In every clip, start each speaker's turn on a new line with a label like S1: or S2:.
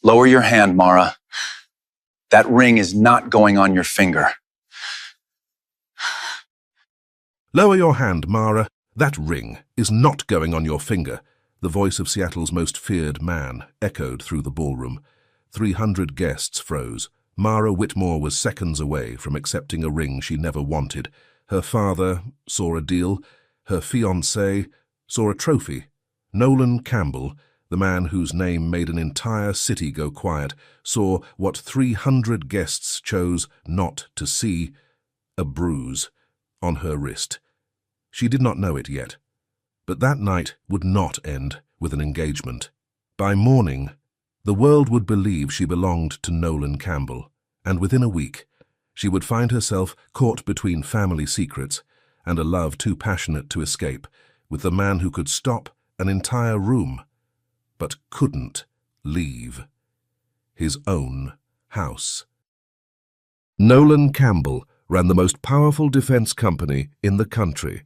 S1: Lower your hand, Mara. That ring is not going on your finger.
S2: Lower your hand, Mara. That ring is not going on your finger. The voice of Seattle's most feared man echoed through the ballroom. 300 guests froze. Mara Whitmore was seconds away from accepting a ring she never wanted. Her father saw a deal. Her fiancé saw a trophy. Nolan Campbell, the man whose name made an entire city go quiet, saw what 300 guests chose not to see, a bruise on her wrist. She did not know it yet, but that night would not end with an engagement. By morning, the world would believe she belonged to Nolan Campbell, and within a week, she would find herself caught between family secrets and a love too passionate to escape, with the man who could stop an entire room, but couldn't leave his own house. Nolan Campbell ran the most powerful defense company in the country,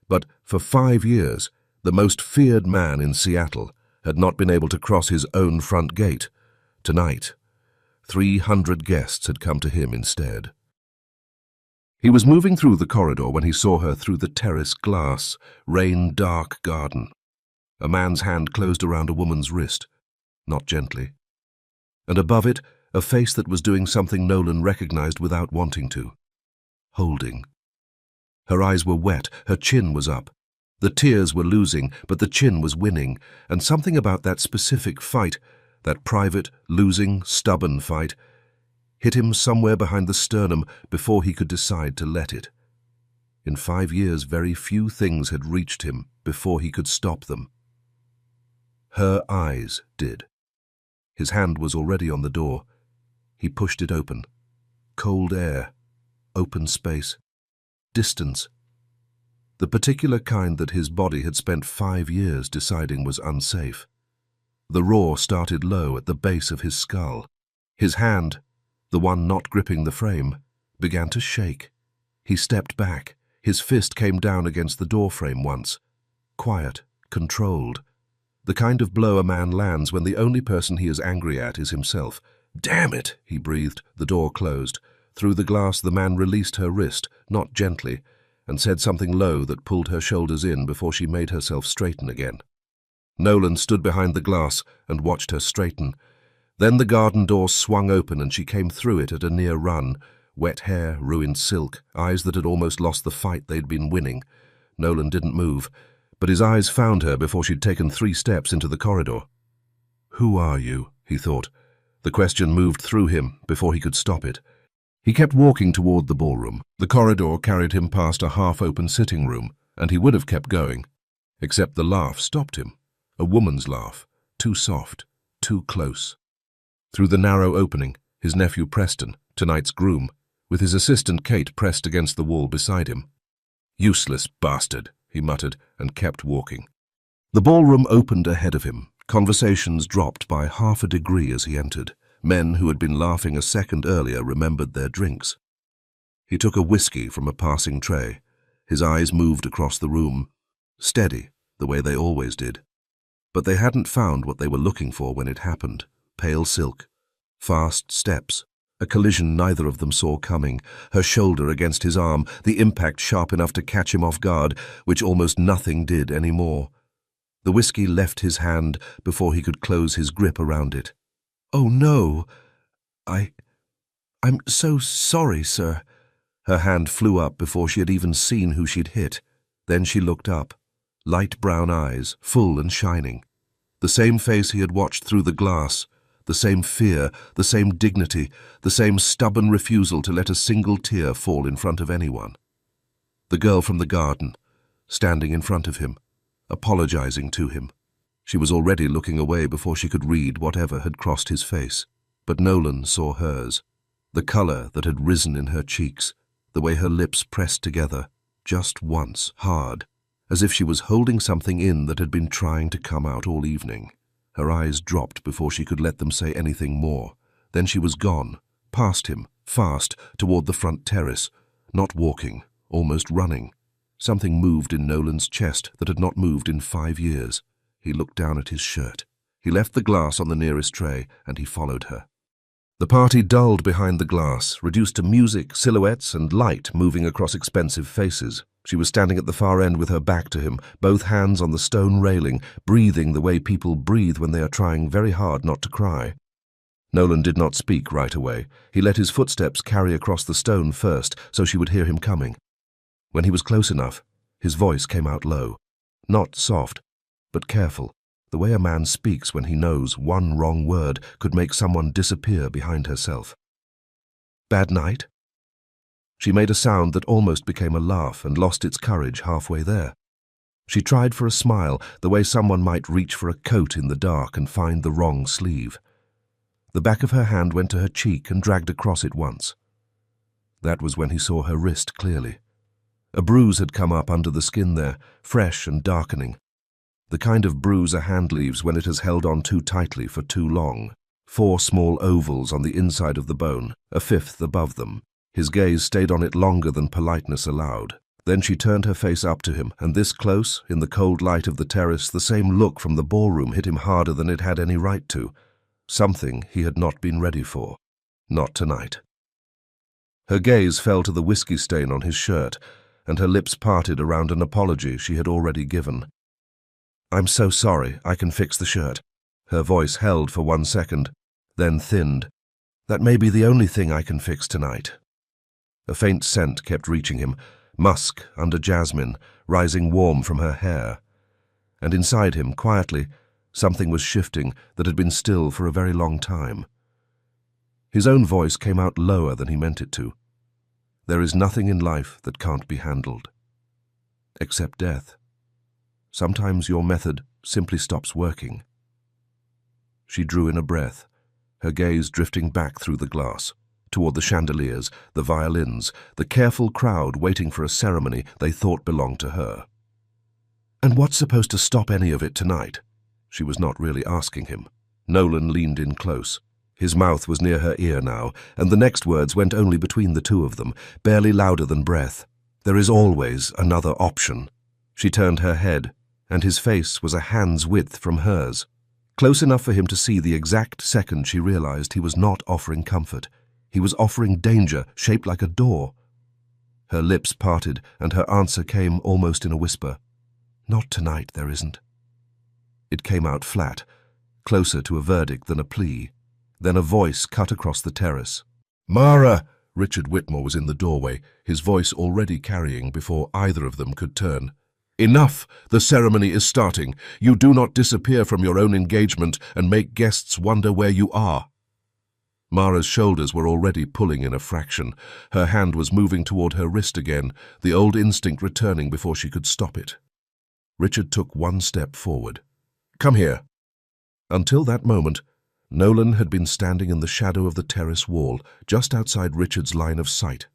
S2: but for 5 years, the most feared man in Seattle had not been able to cross his own front gate. Tonight, 300 guests had come to him instead. He was moving through the corridor when he saw her through the terrace glass, rain-dark garden. A man's hand closed around a woman's wrist, not gently. And above it, a face that was doing something Nolan recognized without wanting to. Holding. Her eyes were wet, her chin was up. The tears were losing, but the chin was winning, and something about that specific fight, that private, losing, stubborn fight, hit him somewhere behind the sternum before he could decide to let it. In 5 years, very few things had reached him before he could stop them. Her eyes did. His hand was already on the door. He pushed it open. Cold air, open space, distance. The particular kind that his body had spent 5 years deciding was unsafe. The roar started low at the base of his skull. His hand, the one not gripping the frame, began to shake. He stepped back. His fist came down against the doorframe once. Quiet, controlled. The kind of blow a man lands when the only person he is angry at is himself. "Damn it," he breathed. The door closed. Through the glass the man released her wrist, not gently, and said something low that pulled her shoulders in before she made herself straighten again. Nolan stood behind the glass and watched her straighten. Then the garden door swung open and she came through it at a near run. Wet hair, ruined silk, eyes that had almost lost the fight they'd been winning. Nolan didn't move, but his eyes found her before she'd taken 3 steps into the corridor. "Who are you?" he thought. The question moved through him before he could stop it. He kept walking toward the ballroom. The corridor carried him past a half-open sitting room, and he would have kept going, except the laugh stopped him. A woman's laugh, too soft, too close. Through the narrow opening, his nephew Preston, tonight's groom, with his assistant Kate pressed against the wall beside him. "Useless bastard," he muttered, and kept walking. The ballroom opened ahead of him. Conversations dropped by half a degree as he entered. Men who had been laughing a second earlier remembered their drinks. He took a whiskey from a passing tray. His eyes moved across the room, steady, the way they always did. But they hadn't found what they were looking for when it happened. Pale silk, fast steps, a collision neither of them saw coming, her shoulder against his arm, the impact sharp enough to catch him off guard, which almost nothing did anymore. The whiskey left his hand before he could close his grip around it. "Oh, no. I'm so sorry, sir." Her hand flew up before she had even seen who she'd hit. Then she looked up, light brown eyes, full and shining. The same face he had watched through the glass, the same fear, the same dignity, the same stubborn refusal to let a single tear fall in front of anyone. The girl from the garden, standing in front of him, apologizing to him. She was already looking away before she could read whatever had crossed his face. But Nolan saw hers, the color that had risen in her cheeks, the way her lips pressed together, just once, hard, as if she was holding something in that had been trying to come out all evening. Her eyes dropped before she could let them say anything more. Then she was gone, past him, fast, toward the front terrace, not walking, almost running. Something moved in Nolan's chest that had not moved in 5 years. He looked down at his shirt. He left the glass on the nearest tray, and he followed her. The party dulled behind the glass, reduced to music, silhouettes, and light moving across expensive faces. She was standing at the far end with her back to him, both hands on the stone railing, breathing the way people breathe when they are trying very hard not to cry. Nolan did not speak right away. He let his footsteps carry across the stone first, so she would hear him coming. When he was close enough, his voice came out low. Not soft, but careful, the way a man speaks when he knows one wrong word could make someone disappear behind herself. "Bad night?" She made a sound that almost became a laugh and lost its courage halfway there. She tried for a smile, the way someone might reach for a coat in the dark and find the wrong sleeve. The back of her hand went to her cheek and dragged across it once. That was when he saw her wrist clearly. A bruise had come up under the skin there, fresh and darkening. The kind of bruise a hand leaves when it has held on too tightly for too long. 4 small ovals on the inside of the bone, a 5th above them. His gaze stayed on it longer than politeness allowed. Then she turned her face up to him, and this close, in the cold light of the terrace, the same look from the ballroom hit him harder than it had any right to. Something he had not been ready for. Not tonight. Her gaze fell to the whiskey stain on his shirt, and her lips parted around an apology she had already given. "I'm so sorry, I can fix the shirt." Her voice held for 1 second, then thinned. "That may be the only thing I can fix tonight." A faint scent kept reaching him, musk under jasmine, rising warm from her hair. And inside him, quietly, something was shifting that had been still for a very long time. His own voice came out lower than he meant it to. "There is nothing in life that can't be handled. Except death. Sometimes your method simply stops working." She drew in a breath, her gaze drifting back through the glass, toward the chandeliers, the violins, the careful crowd waiting for a ceremony they thought belonged to her. "And what's supposed to stop any of it tonight?" She was not really asking him. Nolan leaned in close. His mouth was near her ear now, and the next words went only between the two of them, barely louder than breath. "There is always another option." She turned her head, and his face was a hand's width from hers. Close enough for him to see the exact second she realized he was not offering comfort. He was offering danger, shaped like a door. Her lips parted, and her answer came almost in a whisper. "Not tonight, there isn't." It came out flat, closer to a verdict than a plea. Then a voice cut across the terrace. "Mara!" Richard Whitmore was in the doorway, his voice already carrying before either of them could turn. "Enough! The ceremony is starting. You do not disappear from your own engagement and make guests wonder where you are." Mara's shoulders were already pulling in a fraction. Her hand was moving toward her wrist again, the old instinct returning before she could stop it. Richard took 1 step forward. "Come here." Until that moment, Nolan had been standing in the shadow of the terrace wall, just outside Richard's line of sight.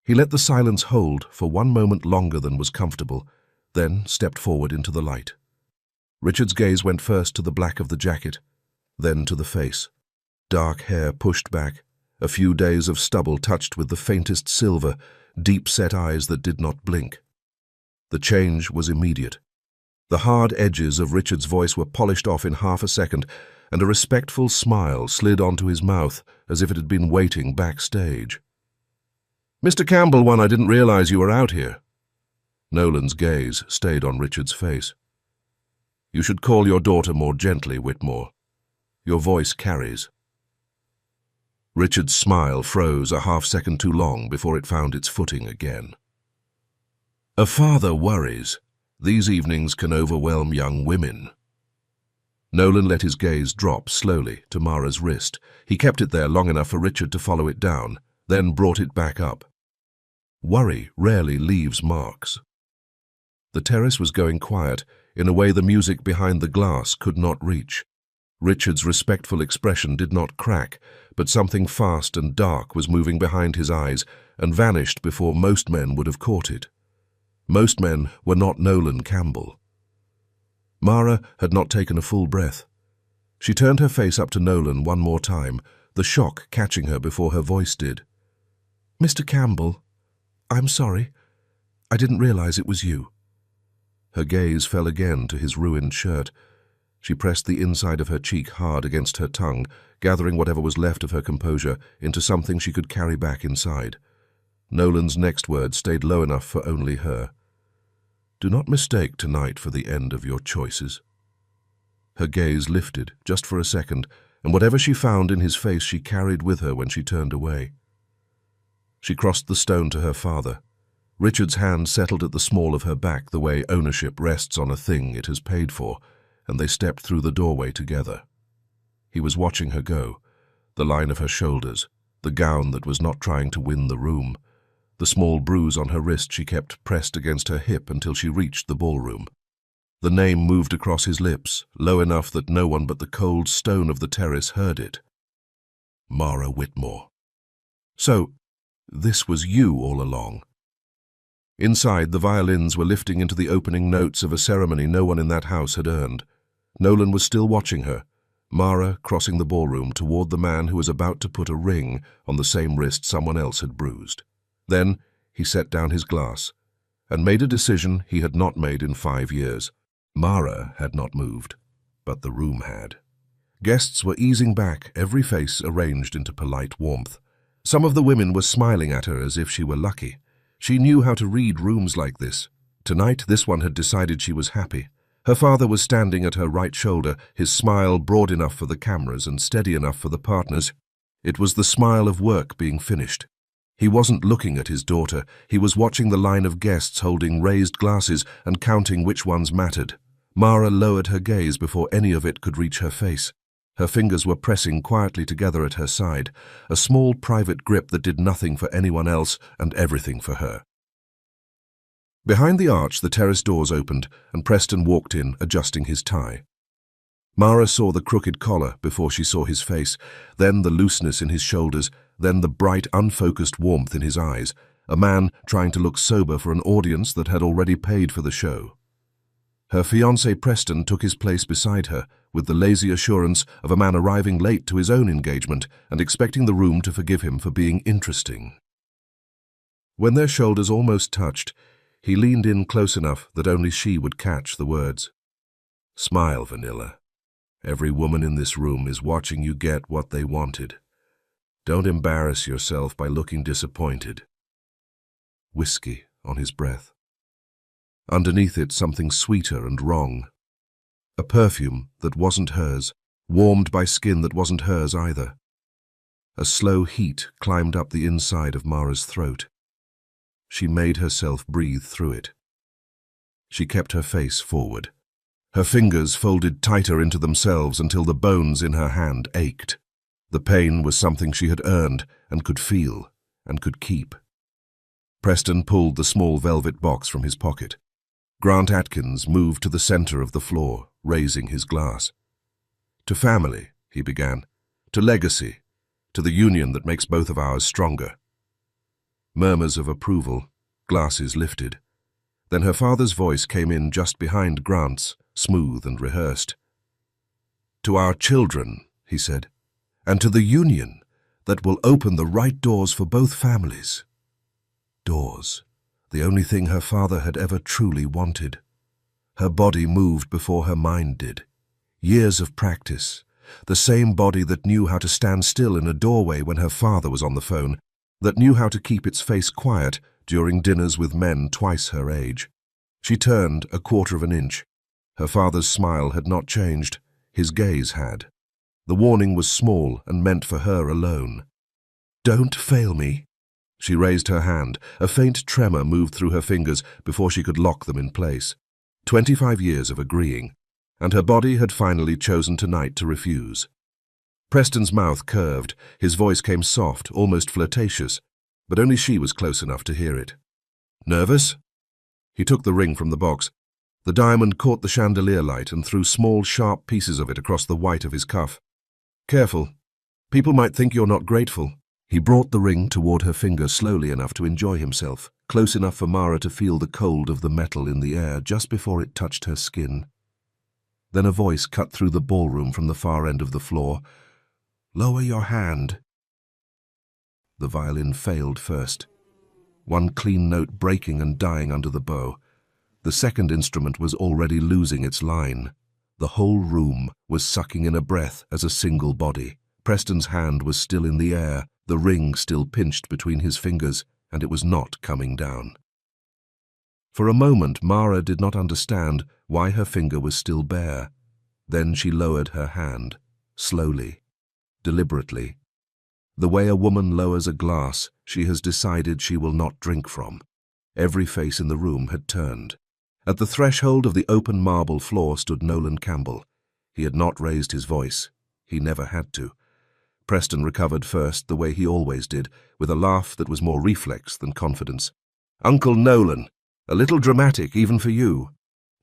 S2: He let the silence hold for 1 moment longer than was comfortable, then stepped forward into the light. Richard's gaze went first to the black of the jacket, then to the face. Dark hair pushed back, a few days of stubble touched with the faintest silver, deep-set eyes that did not blink. The change was immediate. The hard edges of Richard's voice were polished off in half a second, and a respectful smile slid onto his mouth as if it had been waiting backstage. "Mr. Campbell, I didn't realize you were out here." Nolan's gaze stayed on Richard's face. "You should call your daughter more gently, Whitmore. Your voice carries." Richard's smile froze a half-second too long before it found its footing again. "A father worries. These evenings can overwhelm young women." Nolan let his gaze drop slowly to Mara's wrist. He kept it there long enough for Richard to follow it down, then brought it back up. Worry rarely leaves marks. The terrace was going quiet, in a way the music behind the glass could not reach. Richard's respectful expression did not crack, but something fast and dark was moving behind his eyes and vanished before most men would have caught it. Most men were not Nolan Campbell. Mara had not taken a full breath. She turned her face up to Nolan 1 more time, the shock catching her before her voice did. "Mr. Campbell, I'm sorry. I didn't realize it was you." Her gaze fell again to his ruined shirt. She pressed the inside of her cheek hard against her tongue, gathering whatever was left of her composure into something she could carry back inside. Nolan's next words stayed low enough for only her. "Do not mistake tonight for the end of your choices." Her gaze lifted, just for a second, and whatever she found in his face she carried with her when she turned away. She crossed the stone to her father. Richard's hand settled at the small of her back the way ownership rests on a thing it has paid for, and they stepped through the doorway together. He was watching her go, the line of her shoulders, the gown that was not trying to win the room, the small bruise on her wrist she kept pressed against her hip until she reached the ballroom. The name moved across his lips, low enough that no one but the cold stone of the terrace heard it. Mara Whitmore. So, this was you all along. Inside, the violins were lifting into the opening notes of a ceremony no one in that house had earned. Nolan was still watching her, Mara crossing the ballroom toward the man who was about to put a ring on the same wrist someone else had bruised. Then he set down his glass and made a decision he had not made in 5 years. Mara had not moved, but the room had. Guests were easing back, every face arranged into polite warmth. Some of the women were smiling at her as if she were lucky. She knew how to read rooms like this. Tonight, this one had decided she was happy. Her father was standing at her right shoulder, his smile broad enough for the cameras and steady enough for the partners. It was the smile of work being finished. He wasn't looking at his daughter. He was watching the line of guests holding raised glasses and counting which ones mattered. Mara lowered her gaze before any of it could reach her face. Her fingers were pressing quietly together at her side, a small private grip that did nothing for anyone else and everything for her. Behind the arch, the terrace doors opened, and Preston walked in, adjusting his tie. Mara saw the crooked collar before she saw his face, then the looseness in his shoulders, then the bright, unfocused warmth in his eyes, a man trying to look sober for an audience that had already paid for the show. Her fiancé Preston took his place beside her, with the lazy assurance of a man arriving late to his own engagement and expecting the room to forgive him for being interesting. When their shoulders almost touched, he leaned in close enough that only she would catch the words. "Smile, Vanilla. Every woman in this room is watching you get what they wanted. Don't embarrass yourself by looking disappointed." Whiskey on his breath. Underneath it, something sweeter and wrong. A perfume that wasn't hers, warmed by skin that wasn't hers either. A slow heat climbed up the inside of Mara's throat. She made herself breathe through it. She kept her face forward. Her fingers folded tighter into themselves until the bones in her hand ached. The pain was something she had earned and could feel and could keep. Preston pulled the small velvet box from his pocket. Grant Atkins moved to the center of the floor, raising his glass. "To family," he began. "To legacy. To the union that makes both of ours stronger." Murmurs of approval, glasses lifted. Then her father's voice came in just behind Grant's, smooth and rehearsed. "To our children," he said, "and to the union that will open the right doors for both families." Doors. The only thing her father had ever truly wanted. Her body moved before her mind did. Years of practice. The same body that knew how to stand still in a doorway when her father was on the phone, that knew how to keep its face quiet during dinners with men twice her age. She turned 1/4 of an inch. Her father's smile had not changed. His gaze had. The warning was small and meant for her alone. "Don't fail me." She raised her hand. A faint tremor moved through her fingers before she could lock them in place. 25 years of agreeing, and her body had finally chosen tonight to refuse. Preston's mouth curved. His voice came soft, almost flirtatious, but only she was close enough to hear it. "Nervous?" He took the ring from the box. The diamond caught the chandelier light and threw small, sharp pieces of it across the white of his cuff. "Careful. People might think you're not grateful." He brought the ring toward her finger slowly enough to enjoy himself, close enough for Mara to feel the cold of the metal in the air just before it touched her skin. Then a voice cut through the ballroom from the far end of the floor. "Lower your hand." The violin failed first, one clean note breaking and dying under the bow. The second instrument was already losing its line. The whole room was sucking in a breath as a single body. Preston's hand was still in the air, the ring still pinched between his fingers, and it was not coming down. For a moment, Mara did not understand why her finger was still bare. Then she lowered her hand, slowly, deliberately. The way a woman lowers a glass she has decided she will not drink from. Every face in the room had turned. At the threshold of the open marble floor stood Nolan Campbell. He had not raised his voice. He never had to. Preston recovered first, the way he always did, with a laugh that was more reflex than confidence. "Uncle Nolan, a little dramatic even for you."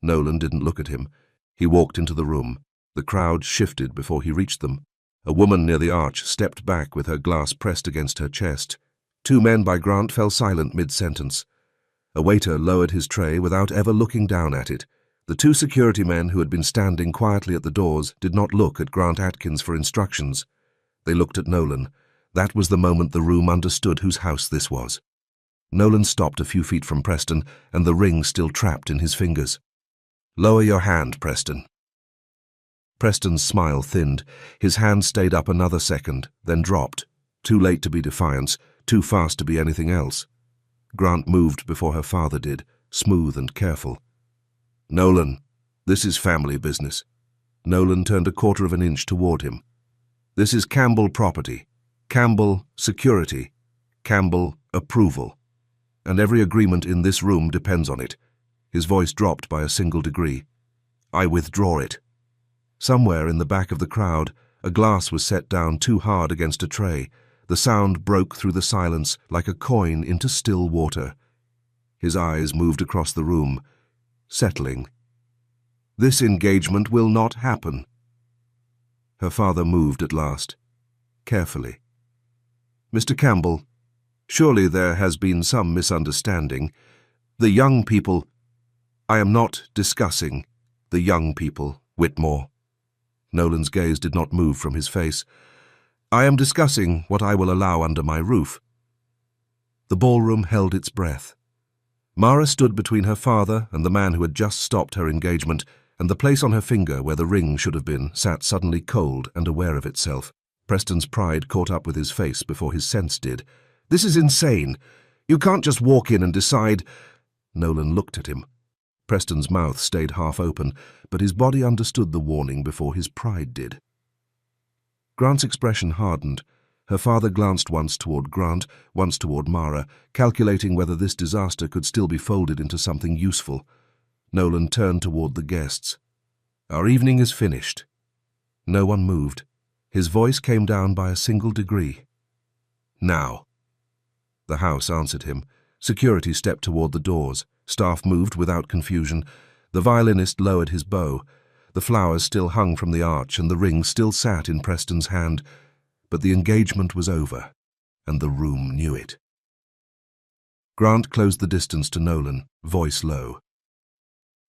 S2: Nolan didn't look at him. He walked into the room. The crowd shifted before he reached them. A woman near the arch stepped back with her glass pressed against her chest. Two men by Grant fell silent mid-sentence. A waiter lowered his tray without ever looking down at it. The two security men who had been standing quietly at the doors did not look at Grant Atkins for instructions. They looked at Nolan. That was the moment the room understood whose house this was. Nolan stopped a few feet from Preston, and the ring still trapped in his fingers. "Lower your hand, Preston." Preston's smile thinned. His hand stayed up another second, then dropped. Too late to be defiance, too fast to be anything else. Grant moved before her father did, smooth and careful. "Nolan, this is family business." Nolan turned a quarter of an inch toward him. "This is Campbell property, Campbell security, Campbell approval. And every agreement in this room depends on it." His voice dropped by a single degree. "I withdraw it." Somewhere in the back of the crowd, a glass was set down too hard against a tray. The sound broke through the silence like a coin into still water. His eyes moved across the room, settling. "This engagement will not happen." Her father moved at last, carefully. "Mr. Campbell, surely there has been some misunderstanding. The young people—" "I am not discussing the young people, Whitmore." Nolan's gaze did not move from his face. "I am discussing what I will allow under my roof." The ballroom held its breath. Mara stood between her father and the man who had just stopped her engagement, and the place on her finger where the ring should have been sat suddenly cold and aware of itself. Preston's pride caught up with his face before his sense did. "This is insane. You can't just walk in and decide—" Nolan looked at him. Preston's mouth stayed half open, but his body understood the warning before his pride did. Grant's expression hardened. Her father glanced once toward Grant, once toward Mara, calculating whether this disaster could still be folded into something useful. Nolan turned toward the guests. "Our evening is finished." No one moved. His voice came down by a single degree. "Now." The house answered him. Security stepped toward the doors. Staff moved without confusion. The violinist lowered his bow. The flowers still hung from the arch, and the ring still sat in Preston's hand. But the engagement was over, and the room knew it. Grant closed the distance to Nolan, voice low.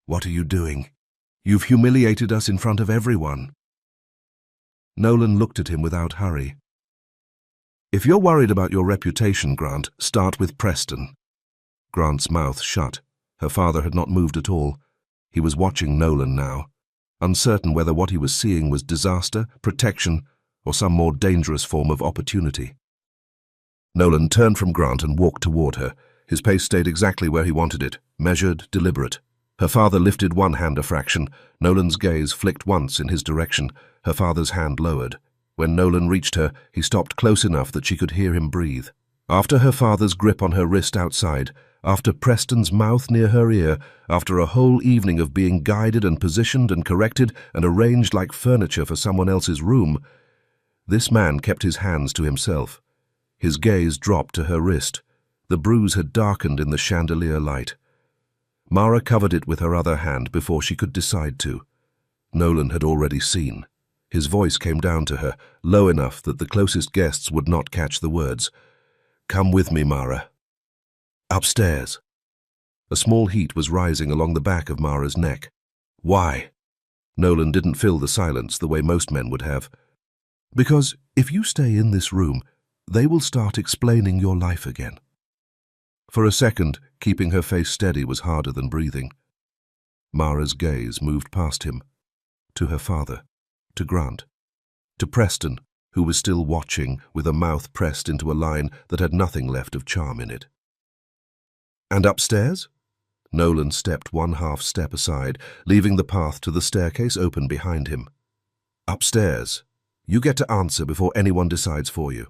S2: "What are you doing? You've humiliated us in front of everyone." Nolan looked at him without hurry. "If you're worried about your reputation, Grant, start with Preston." Grant's mouth shut. Her father had not moved at all. He was watching Nolan now, uncertain whether what he was seeing was disaster, protection, or some more dangerous form of opportunity. Nolan turned from Grant and walked toward her. His pace stayed exactly where he wanted it, measured, deliberate. Her father lifted one hand a fraction. Nolan's gaze flicked once in his direction. Her father's hand lowered. When Nolan reached her, he stopped close enough that she could hear him breathe. After her father's grip on her wrist outside, after Preston's mouth near her ear, after a whole evening of being guided and positioned and corrected and arranged like furniture for someone else's room, this man kept his hands to himself. His gaze dropped to her wrist. The bruise had darkened in the chandelier light. Mara covered it with her other hand before she could decide to. Nolan had already seen. His voice came down to her, low enough that the closest guests would not catch the words. "Come with me, Mara." "Upstairs." A small heat was rising along the back of Mara's neck. "Why?" Nolan didn't fill the silence the way most men would have. "Because if you stay in this room, they will start explaining your life again." For a second, keeping her face steady was harder than breathing. Mara's gaze moved past him. to her father, to Grant, to Preston, who was still watching with a mouth pressed into a line that had nothing left of charm in it. And upstairs? Nolan stepped one half step aside, leaving the path to the staircase open behind him. Upstairs. You get to answer before anyone decides for you.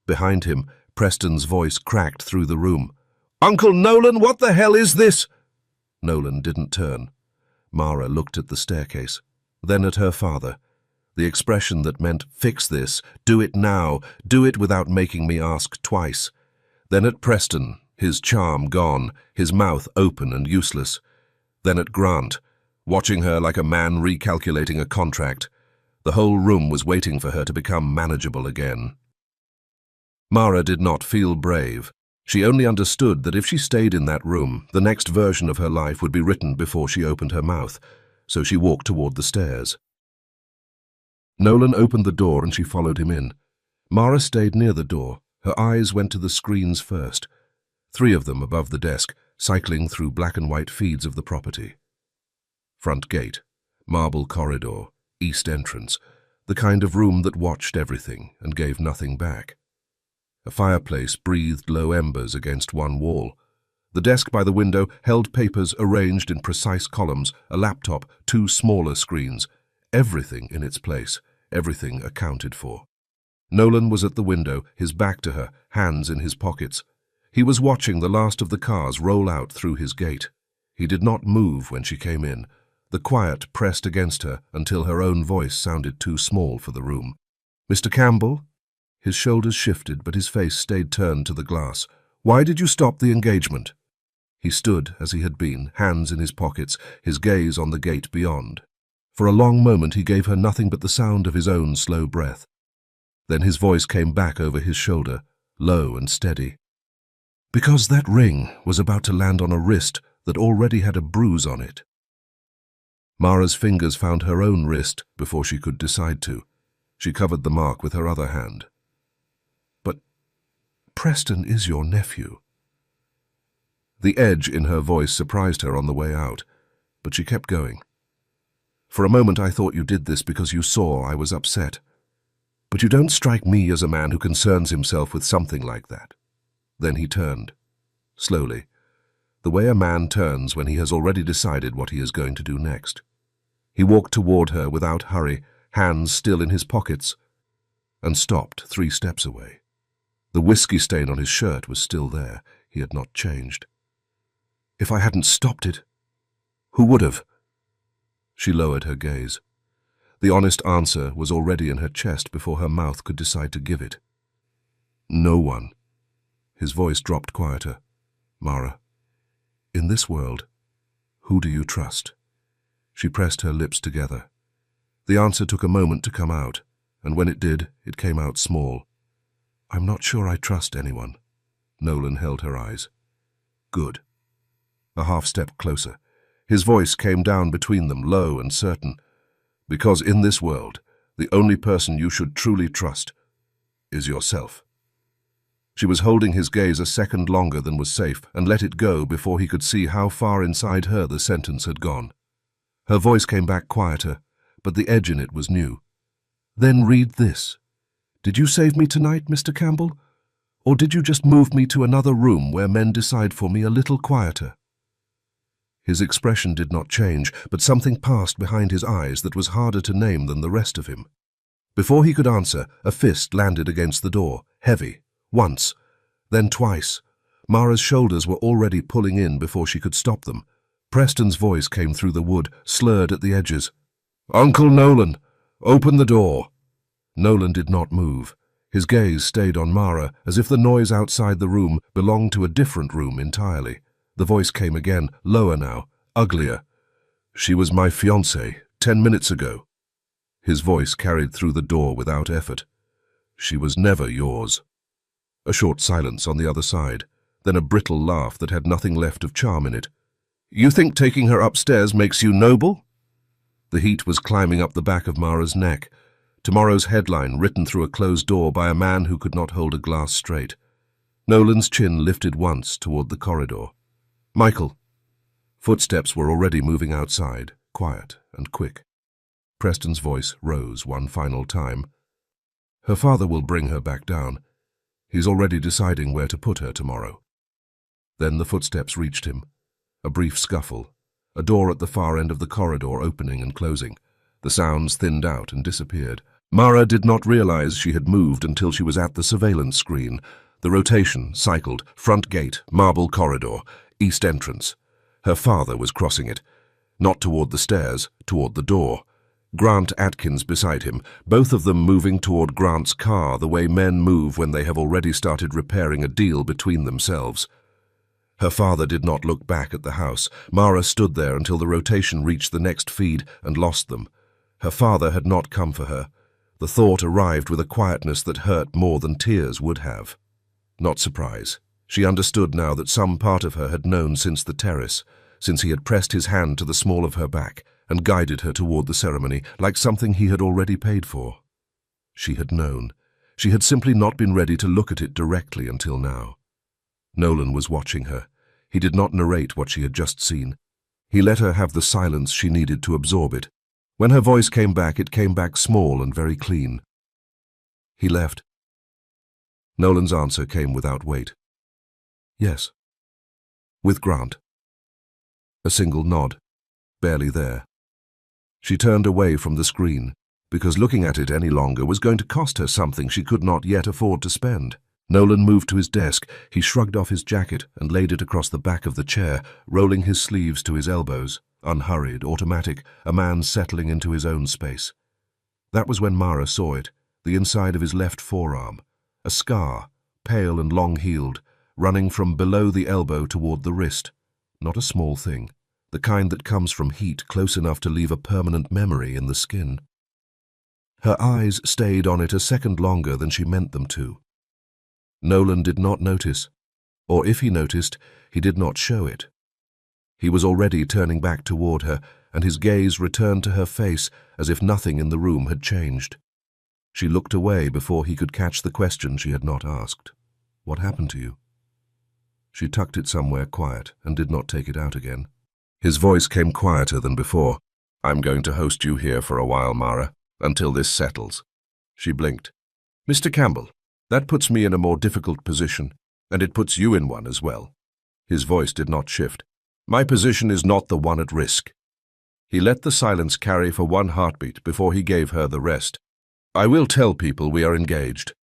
S2: Behind him, Preston's voice cracked through the room. "Uncle Nolan, what the hell is this?" Nolan didn't turn. Mara looked at the staircase, then at her father. The expression that meant, "Fix this, do it now, do it without making me ask twice." Then at Preston, his charm gone, his mouth open and useless. Then at Grant, watching her like a man recalculating a contract. The whole room was waiting for her to become manageable again. Mara did not feel brave. She only understood that if she stayed in that room, the next version of her life would be written before she opened her mouth, so she walked toward the stairs. Nolan opened the door and she followed him in. Mara stayed near the door. Her eyes went to the screens first, 3 of them above the desk, cycling through black and white feeds of the property. Front gate, marble corridor, east entrance, the kind of room that watched everything and gave nothing back. A fireplace breathed low embers against one wall. The desk by the window held papers arranged in precise columns, a laptop, 2 smaller screens. Everything in its place, everything accounted for. Nolan was at the window, his back to her, hands in his pockets. He was watching the last of the cars roll out through his gate. He did not move when she came in. The quiet pressed against her until her own voice sounded too small for the room. "Mr. Campbell?" His shoulders shifted, but his face stayed turned to the glass. "Why did you stop the engagement?" He stood as he had been, hands in his pockets, his gaze on the gate beyond. For a long moment he gave her nothing but the sound of his own slow breath. Then his voice came back over his shoulder, low and steady. "Because that ring was about to land on a wrist that already had a bruise on it." Mara's fingers found her own wrist before she could decide to. She covered the mark with her other hand. "But Preston is your nephew." The edge in her voice surprised her on the way out, but she kept going. "For a moment I thought you did this because you saw I was upset. But you don't strike me as a man who concerns himself with something like that." Then he turned, slowly, the way a man turns when he has already decided what he is going to do next. He walked toward her without hurry, hands still in his pockets, and stopped 3 steps away. The whiskey stain on his shirt was still there. He had not changed. "If I hadn't stopped it, who would have?" She lowered her gaze. The honest answer was already in her chest before her mouth could decide to give it. "No one." His voice dropped quieter. "Mara, in this world, who do you trust?" She pressed her lips together. The answer took a moment to come out, and when it did, it came out small. "I'm not sure I trust anyone." Nolan held her eyes. "Good." A half step closer. His voice came down between them, low and certain. "Because in this world, the only person you should truly trust is yourself." She was holding his gaze a second longer than was safe and let it go before he could see how far inside her the sentence had gone. Her voice came back quieter, but the edge in it was new. "Then read this. Did you save me tonight, Mr. Campbell? Or did you just move me to another room where men decide for me a little quieter?" His expression did not change, but something passed behind his eyes that was harder to name than the rest of him. Before he could answer, a fist landed against the door, heavy, once, then twice. Mara's shoulders were already pulling in before she could stop them. Preston's voice came through the wood, slurred at the edges. "Uncle Nolan, open the door." Nolan did not move. His gaze stayed on Mara, as if the noise outside the room belonged to a different room entirely. The voice came again, lower now, uglier. "She was my fiancée 10 minutes ago." His voice carried through the door without effort. "She was never yours." A short silence on the other side, then a brittle laugh that had nothing left of charm in it. "You think taking her upstairs makes you noble?" The heat was climbing up the back of Mara's neck. Tomorrow's headline written through a closed door by a man who could not hold a glass straight. Nolan's chin lifted once toward the corridor. "Michael." Footsteps were already moving outside, quiet and quick. Preston's voice rose one final time. Her father will bring her back down. He's already deciding where to put her tomorrow. Then the footsteps reached him. A brief scuffle. A door at the far end of the corridor opening and closing. The sounds thinned out and disappeared. Mara did not realize she had moved until she was at the surveillance screen. The rotation cycled, front gate, marble corridor, east entrance. Her father was crossing it. Not toward the stairs, toward the door. Grant Atkins beside him, both of them moving toward Grant's car the way men move when they have already started repairing a deal between themselves. Her father did not look back at the house. Mara stood there until the rotation reached the next feed and lost them. Her father had not come for her. The thought arrived with a quietness that hurt more than tears would have. Not surprise. She understood now that some part of her had known since the terrace, since he had pressed his hand to the small of her back and guided her toward the ceremony like something he had already paid for. She had known. She had simply not been ready to look at it directly until now. Nolan was watching her. He did not narrate what she had just seen. He let her have the silence she needed to absorb it. When her voice came back, it came back small and very clean. He left. Nolan's answer came without weight. Yes. With Grant. A single nod, barely there. She turned away from the screen, because looking at it any longer was going to cost her something she could not yet afford to spend. Nolan moved to his desk. He shrugged off his jacket and laid it across the back of the chair, rolling his sleeves to his elbows, unhurried, automatic, a man settling into his own space. That was when Mara saw it, the inside of his left forearm, a scar, pale and long-heeled, running from below the elbow toward the wrist. Not a small thing, the kind that comes from heat close enough to leave a permanent memory in the skin. Her eyes stayed on it a second longer than she meant them to. Nolan did not notice, or if he noticed, he did not show it. He was already turning back toward her, and his gaze returned to her face as if nothing in the room had changed. She looked away before he could catch the question she had not asked. What happened to you? She tucked it somewhere quiet and did not take it out again. His voice came quieter than before. I'm going to host you here for a while, Mara, until this settles. She blinked. Mr. Campbell, that puts me in a more difficult position, and it puts you in one as well. His voice did not shift. My position is not the one at risk. He let the silence carry for one heartbeat before he gave her the rest. I will tell people we are engaged.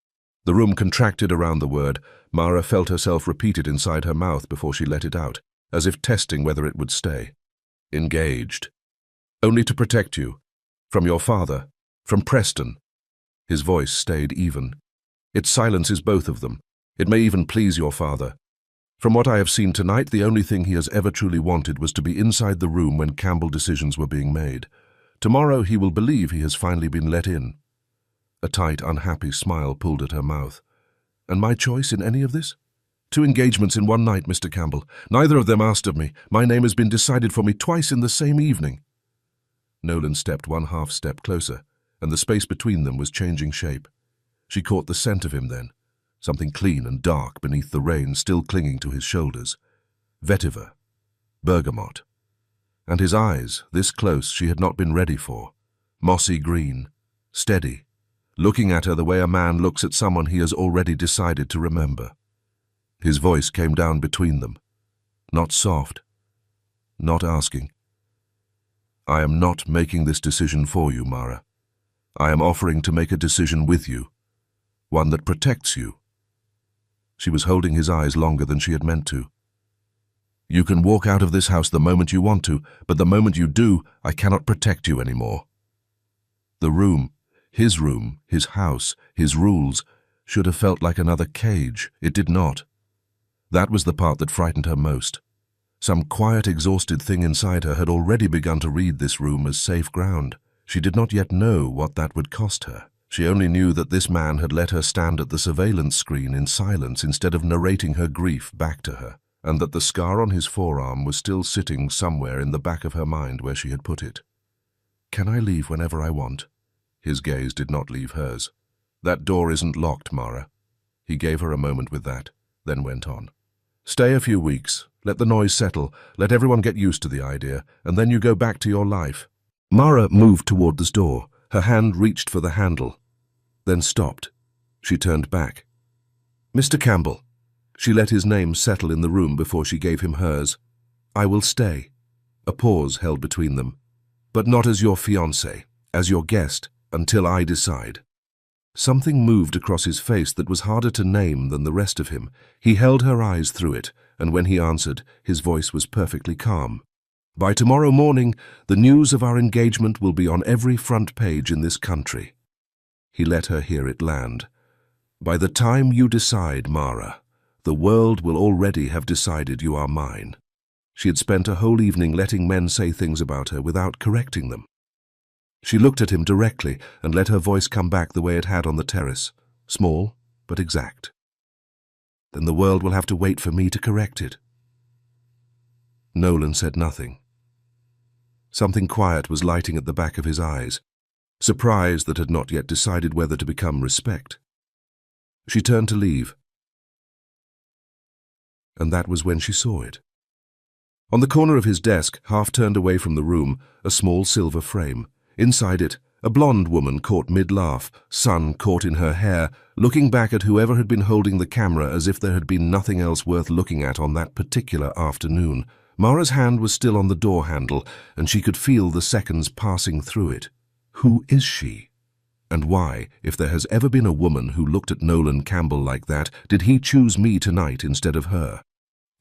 S2: The room contracted around the word. Mara felt herself repeat it inside her mouth before she let it out, as if testing whether it would stay. Engaged. Only to protect you. From your father. From Preston. His voice stayed even. It silences both of them. It may even please your father. From what I have seen tonight, the only thing he has ever truly wanted was to be inside the room when Campbell decisions were being made. Tomorrow he will believe he has finally been let in. A tight, unhappy smile pulled at her mouth. And my choice in any of this? 2 engagements in one night, Mr. Campbell. Neither of them asked of me. My name has been decided for me twice in the same evening. Nolan stepped one half step closer, and the space between them was changing shape. She caught the scent of him then, something clean and dark beneath the rain still clinging to his shoulders. Vetiver. Bergamot. And his eyes, this close, she had not been ready for. Mossy green. Steady. Looking at her the way a man looks at someone he has already decided to remember. His voice came down between them. Not soft. Not asking. I am not making this decision for you, Mara. I am offering to make a decision with you. One that protects you. She was holding his eyes longer than she had meant to. You can walk out of this house the moment you want to, but the moment you do, I cannot protect you anymore. The room, his house, his rules, should have felt like another cage. It did not. That was the part that frightened her most. Some quiet, exhausted thing inside her had already begun to read this room as safe ground. She did not yet know what that would cost her. She only knew that this man had let her stand at the surveillance screen in silence instead of narrating her grief back to her, and that the scar on his forearm was still sitting somewhere in the back of her mind where she had put it. Can I leave whenever I want? His gaze did not leave hers. That door isn't locked, Mara. He gave her a moment with that, then went on. Stay a few weeks, let the noise settle, let everyone get used to the idea, and then you go back to your life. Mara moved toward the door. Her hand reached for the handle, then stopped. She turned back. "Mr. Campbell." She let his name settle in the room before she gave him hers. "I will stay." A pause held between them. "But not as your fiancé, as your guest, until I decide." Something moved across his face that was harder to name than the rest of him. He held her eyes through it, and when he answered, his voice was perfectly calm. "By tomorrow morning, the news of our engagement will be on every front page in this country." He let her hear it land. "By the time you decide, Mara, the world will already have decided you are mine." She had spent a whole evening letting men say things about her without correcting them. She looked at him directly and let her voice come back the way it had on the terrace, small but exact. "Then the world will have to wait for me to correct it." Nolan said nothing. Something quiet was lighting at the back of his eyes, surprise that had not yet decided whether to become respect. She turned to leave, and that was when she saw it. On the corner of his desk, half turned away from the room, a small silver frame. Inside it, a blonde woman caught mid-laugh, sun caught in her hair, looking back at whoever had been holding the camera as if there had been nothing else worth looking at on that particular afternoon. Mara's hand was still on the door handle, and she could feel the seconds passing through it. Who is she? And why, if there has ever been a woman who looked at Nolan Campbell like that, did he choose me tonight instead of her?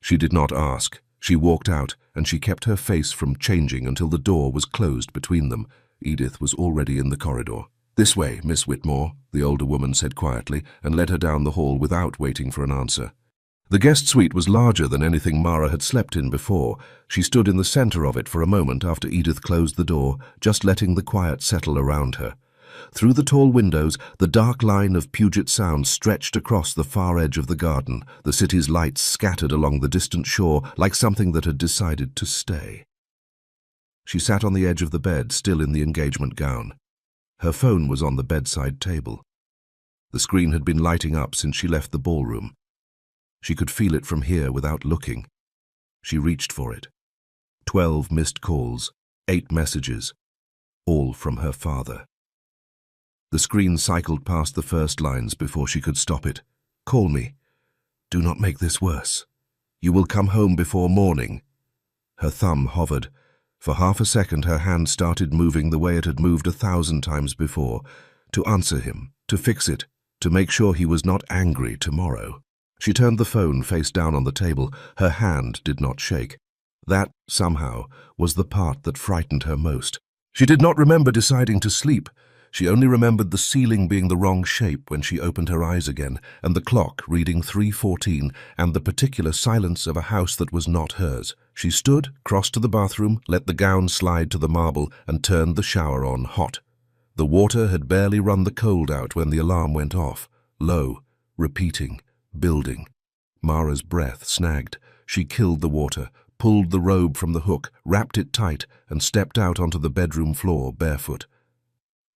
S2: She did not ask. She walked out, and she kept her face from changing until the door was closed between them. Edith was already in the corridor. "This way, Miss Whitmore," the older woman said quietly, and led her down the hall without waiting for an answer. The guest suite was larger than anything Mara had slept in before. She stood in the center of it for a moment after Edith closed the door, just letting the quiet settle around her. Through the tall windows, the dark line of Puget Sound stretched across the far edge of the garden, the city's lights scattered along the distant shore like something that had decided to stay. She sat on the edge of the bed, still in the engagement gown. Her phone was on the bedside table. The screen had been lighting up since she left the ballroom. She could feel it from here without looking. She reached for it. 12 missed calls, 8 messages, all from her father. The screen cycled past the first lines before she could stop it. "Call me. Do not make this worse. You will come home before morning." Her thumb hovered. For half a second her hand started moving the way it had moved 1,000 times before, to answer him, to fix it, to make sure he was not angry tomorrow. She turned the phone face down on the table. Her hand did not shake. That, somehow, was the part that frightened her most. She did not remember deciding to sleep. She only remembered the ceiling being the wrong shape when she opened her eyes again, and the clock reading 3:14, and the particular silence of a house that was not hers. She stood, crossed to the bathroom, let the gown slide to the marble, and turned the shower on hot. The water had barely run the cold out when the alarm went off. Low, repeating, building. Mara's breath snagged. She killed the water, pulled the robe from the hook, wrapped it tight, and stepped out onto the bedroom floor barefoot.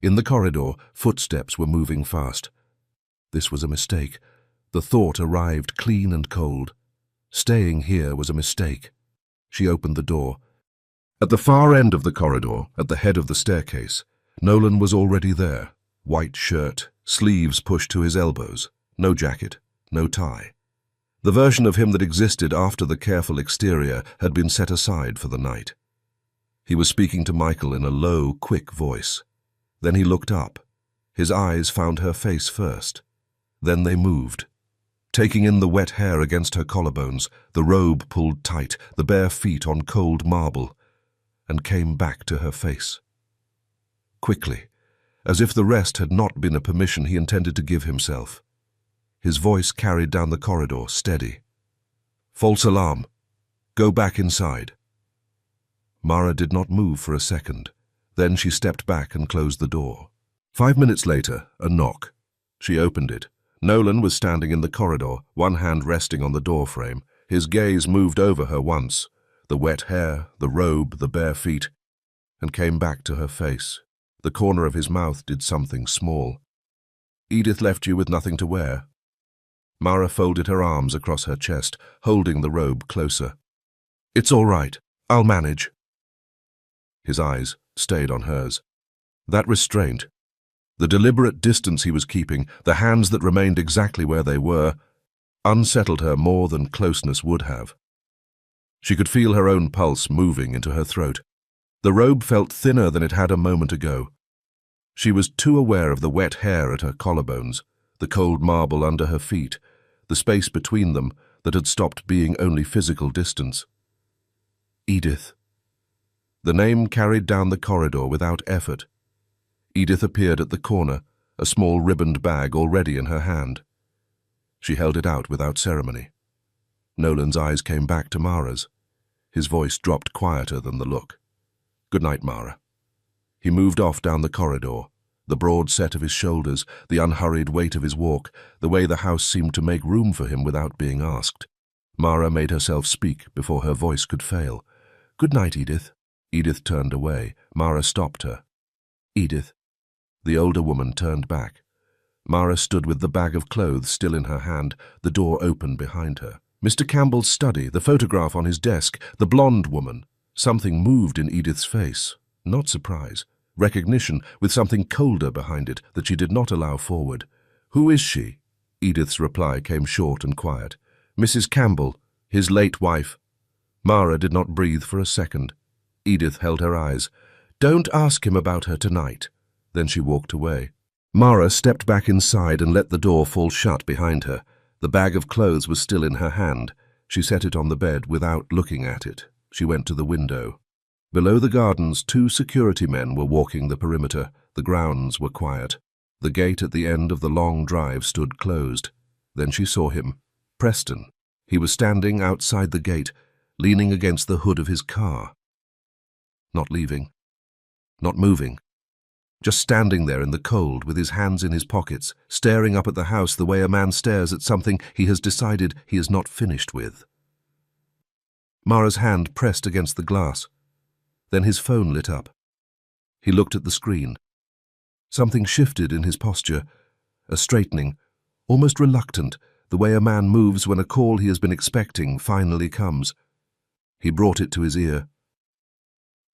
S2: In the corridor, footsteps were moving fast. This was a mistake. The thought arrived clean and cold. Staying here was a mistake. She opened the door. At the far end of the corridor, at the head of the staircase, Nolan was already there. White shirt, sleeves pushed to his elbows, no jacket, no tie. The version of him that existed after the careful exterior had been set aside for the night. He was speaking to Michael in a low, quick voice. Then he looked up. His eyes found her face first. Then they moved. Taking in the wet hair against her collarbones, the robe pulled tight, the bare feet on cold marble, and came back to her face. Quickly, as if the rest had not been a permission he intended to give himself. His voice carried down the corridor, steady. "False alarm. Go back inside." Mara did not move for a second. Then she stepped back and closed the door. 5 minutes later, a knock. She opened it. Nolan was standing in the corridor, one hand resting on the door frame. His gaze moved over her once, the wet hair, the robe, the bare feet, and came back to her face. The corner of his mouth did something small. "Edith left you with nothing to wear." Mara folded her arms across her chest, holding the robe closer. "It's all right. I'll manage." His eyes stayed on hers. That restraint, the deliberate distance he was keeping, the hands that remained exactly where they were, unsettled her more than closeness would have. She could feel her own pulse moving into her throat. The robe felt thinner than it had a moment ago. She was too aware of the wet hair at her collarbones, the cold marble under her feet, the space between them that had stopped being only physical distance. Edith. The name carried down the corridor without effort. Edith appeared at the corner, a small ribboned bag already in her hand. She held it out without ceremony. Nolan's eyes came back to Mara's. His voice dropped quieter than the look. "Good night, Mara." He moved off down the corridor, the broad set of his shoulders, the unhurried weight of his walk, the way the house seemed to make room for him without being asked. Mara made herself speak before her voice could fail. "Good night, Edith." Edith turned away. Mara stopped her. "Edith." The older woman turned back. Mara stood with the bag of clothes still in her hand, the door open behind her. Mr. Campbell's study, the photograph on his desk, the blonde woman. Something moved in Edith's face. Not surprise. Recognition, with something colder behind it that she did not allow forward. "Who is she?" Edith's reply came short and quiet. "Mrs. Campbell, his late wife." Mara did not breathe for a second. Edith held her eyes. "Don't ask him about her tonight." Then she walked away. Mara stepped back inside and let the door fall shut behind her. The bag of clothes was still in her hand. She set it on the bed without looking at it. She went to the window. Below the gardens, 2 security men were walking the perimeter. The grounds were quiet. The gate at the end of the long drive stood closed. Then she saw him. Preston. He was standing outside the gate, leaning against the hood of his car. Not leaving. Not moving. Just standing there in the cold with his hands in his pockets, staring up at the house the way a man stares at something he has decided he is not finished with. Mara's hand pressed against the glass. Then his phone lit up. He looked at the screen. Something shifted in his posture, a straightening, almost reluctant, the way a man moves when a call he has been expecting finally comes. He brought it to his ear.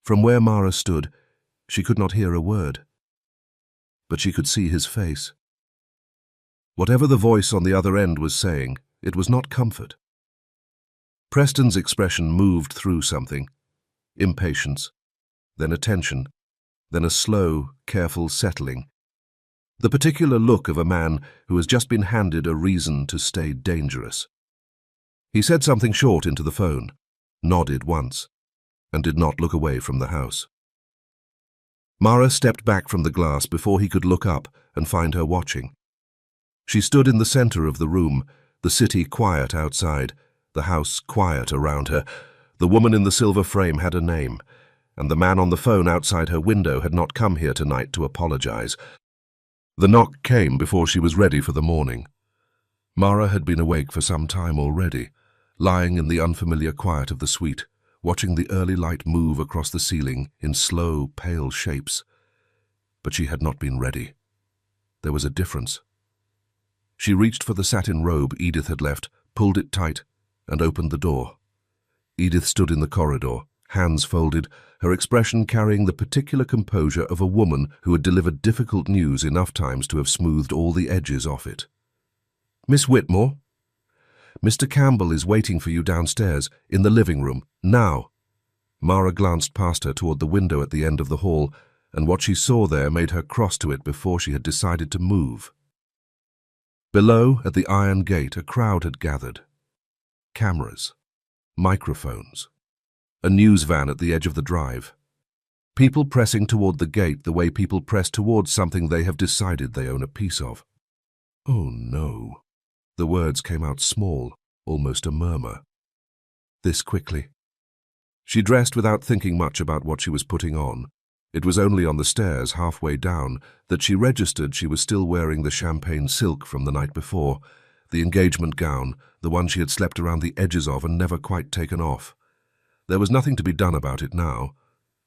S2: From where Mara stood, she could not hear a word. But she could see his face. Whatever the voice on the other end was saying, it was not comfort. Preston's expression moved through something. Impatience, then attention, then a slow, careful settling. The particular look of a man who has just been handed a reason to stay dangerous. He said something short into the phone, nodded once, and did not look away from the house. Mara stepped back from the glass before he could look up and find her watching. She stood in the center of the room, the city quiet outside, the house quiet around her. The woman in the silver frame had a name, and the man on the phone outside her window had not come here tonight to apologize. The knock came before she was ready for the morning. Mara had been awake for some time already, lying in the unfamiliar quiet of the suite, watching the early light move across the ceiling in slow, pale shapes. But she had not been ready. There was a difference. She reached for the satin robe Edith had left, pulled it tight, and opened the door. Edith stood in the corridor, hands folded, her expression carrying the particular composure of a woman who had delivered difficult news enough times to have smoothed all the edges off it. "Miss Whitmore? Mr. Campbell is waiting for you downstairs, in the living room, now." Mara glanced past her toward the window at the end of the hall, and what she saw there made her cross to it before she had decided to move. Below, at the iron gate, a crowd had gathered. Cameras. Microphones. A news van at the edge of the drive. People pressing toward the gate the way people press towards something they have decided they own a piece of. "Oh no." The words came out small, almost a murmur. This quickly. She dressed without thinking much about what she was putting on. It was only on the stairs, halfway down, that she registered she was still wearing the champagne silk from the night before, the engagement gown, the one she had slept around the edges of and never quite taken off. There was nothing to be done about it now.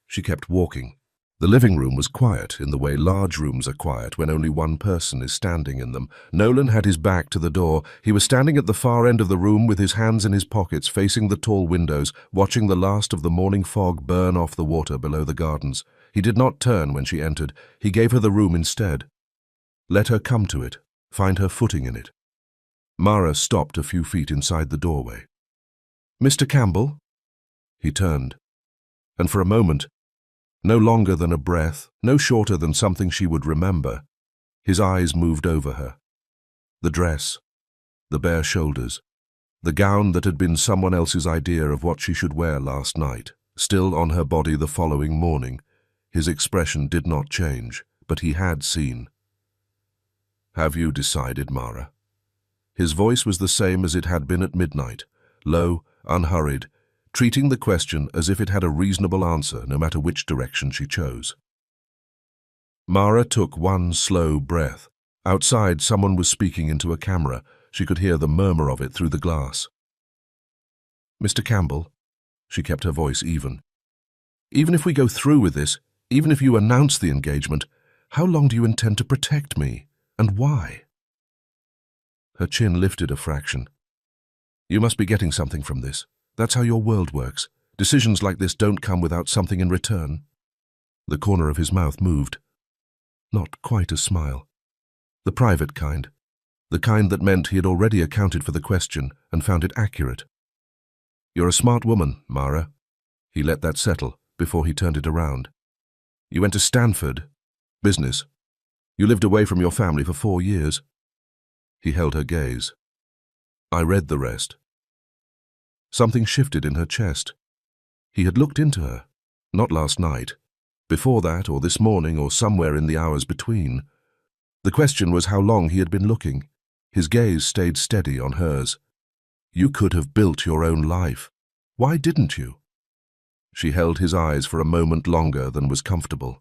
S2: She kept walking. The living room was quiet in the way large rooms are quiet when only one person is standing in them. Nolan had his back to the door. He was standing at the far end of the room with his hands in his pockets, facing the tall windows, watching the last of the morning fog burn off the water below the gardens. He did not turn when she entered. He gave her the room instead. Let her come to it, find her footing in it. Mara stopped a few feet inside the doorway. "Mr. Campbell?" He turned, and for a moment, no longer than a breath, no shorter than something she would remember, his eyes moved over her. The dress, the bare shoulders, the gown that had been someone else's idea of what she should wear last night, still on her body the following morning. His expression did not change, but he had seen. "Have you decided, Mara?" His voice was the same as it had been at midnight, low, unhurried, treating the question as if it had a reasonable answer no matter which direction she chose. Mara took one slow breath. Outside, someone was speaking into a camera. She could hear the murmur of it through the glass. "Mr. Campbell," she kept her voice even. "Even if we go through with this, even if you announce the engagement, how long do you intend to protect me, and why?" Her chin lifted a fraction. "You must be getting something from this. That's how your world works. Decisions like this don't come without something in return." The corner of his mouth moved. Not quite a smile. The private kind. The kind that meant he had already accounted for the question and found it accurate. "You're a smart woman, Mara." He let that settle before he turned it around. "You went to Stanford. Business. You lived away from your family for 4 years. He held her gaze. "I read the rest." Something shifted in her chest. He had looked into her, not last night, before that or this morning or somewhere in the hours between. The question was how long he had been looking. His gaze stayed steady on hers. "You could have built your own life. Why didn't you?" She held his eyes for a moment longer than was comfortable.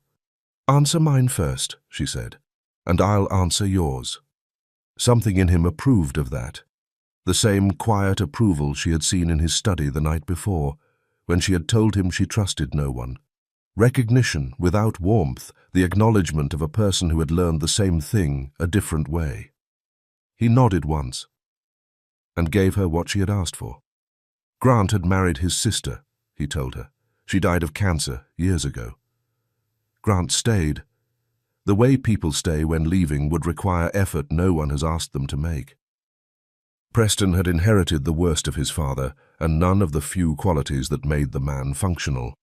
S2: "Answer mine first," she said, "and I'll answer yours." Something in him approved of that. The same quiet approval she had seen in his study the night before, when she had told him she trusted no one. Recognition without warmth, the acknowledgement of a person who had learned the same thing a different way. He nodded once, and gave her what she had asked for. Grant had married his sister, he told her. She died of cancer years ago. Grant stayed. The way people stay when leaving would require effort no one has asked them to make. Preston had inherited the worst of his father and none of the few qualities that made the man functional.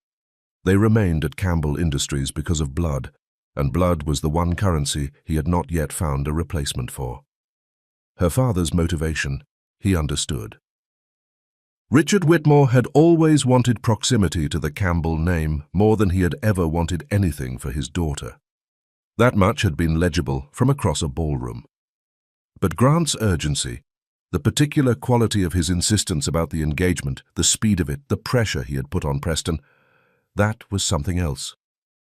S2: They remained at Campbell Industries because of blood, and blood was the one currency he had not yet found a replacement for. Her father's motivation, he understood. Richard Whitmore had always wanted proximity to the Campbell name more than he had ever wanted anything for his daughter. That much had been legible from across a ballroom. But Grant's urgency, the particular quality of his insistence about the engagement, the speed of it, the pressure he had put on Preston, that was something else.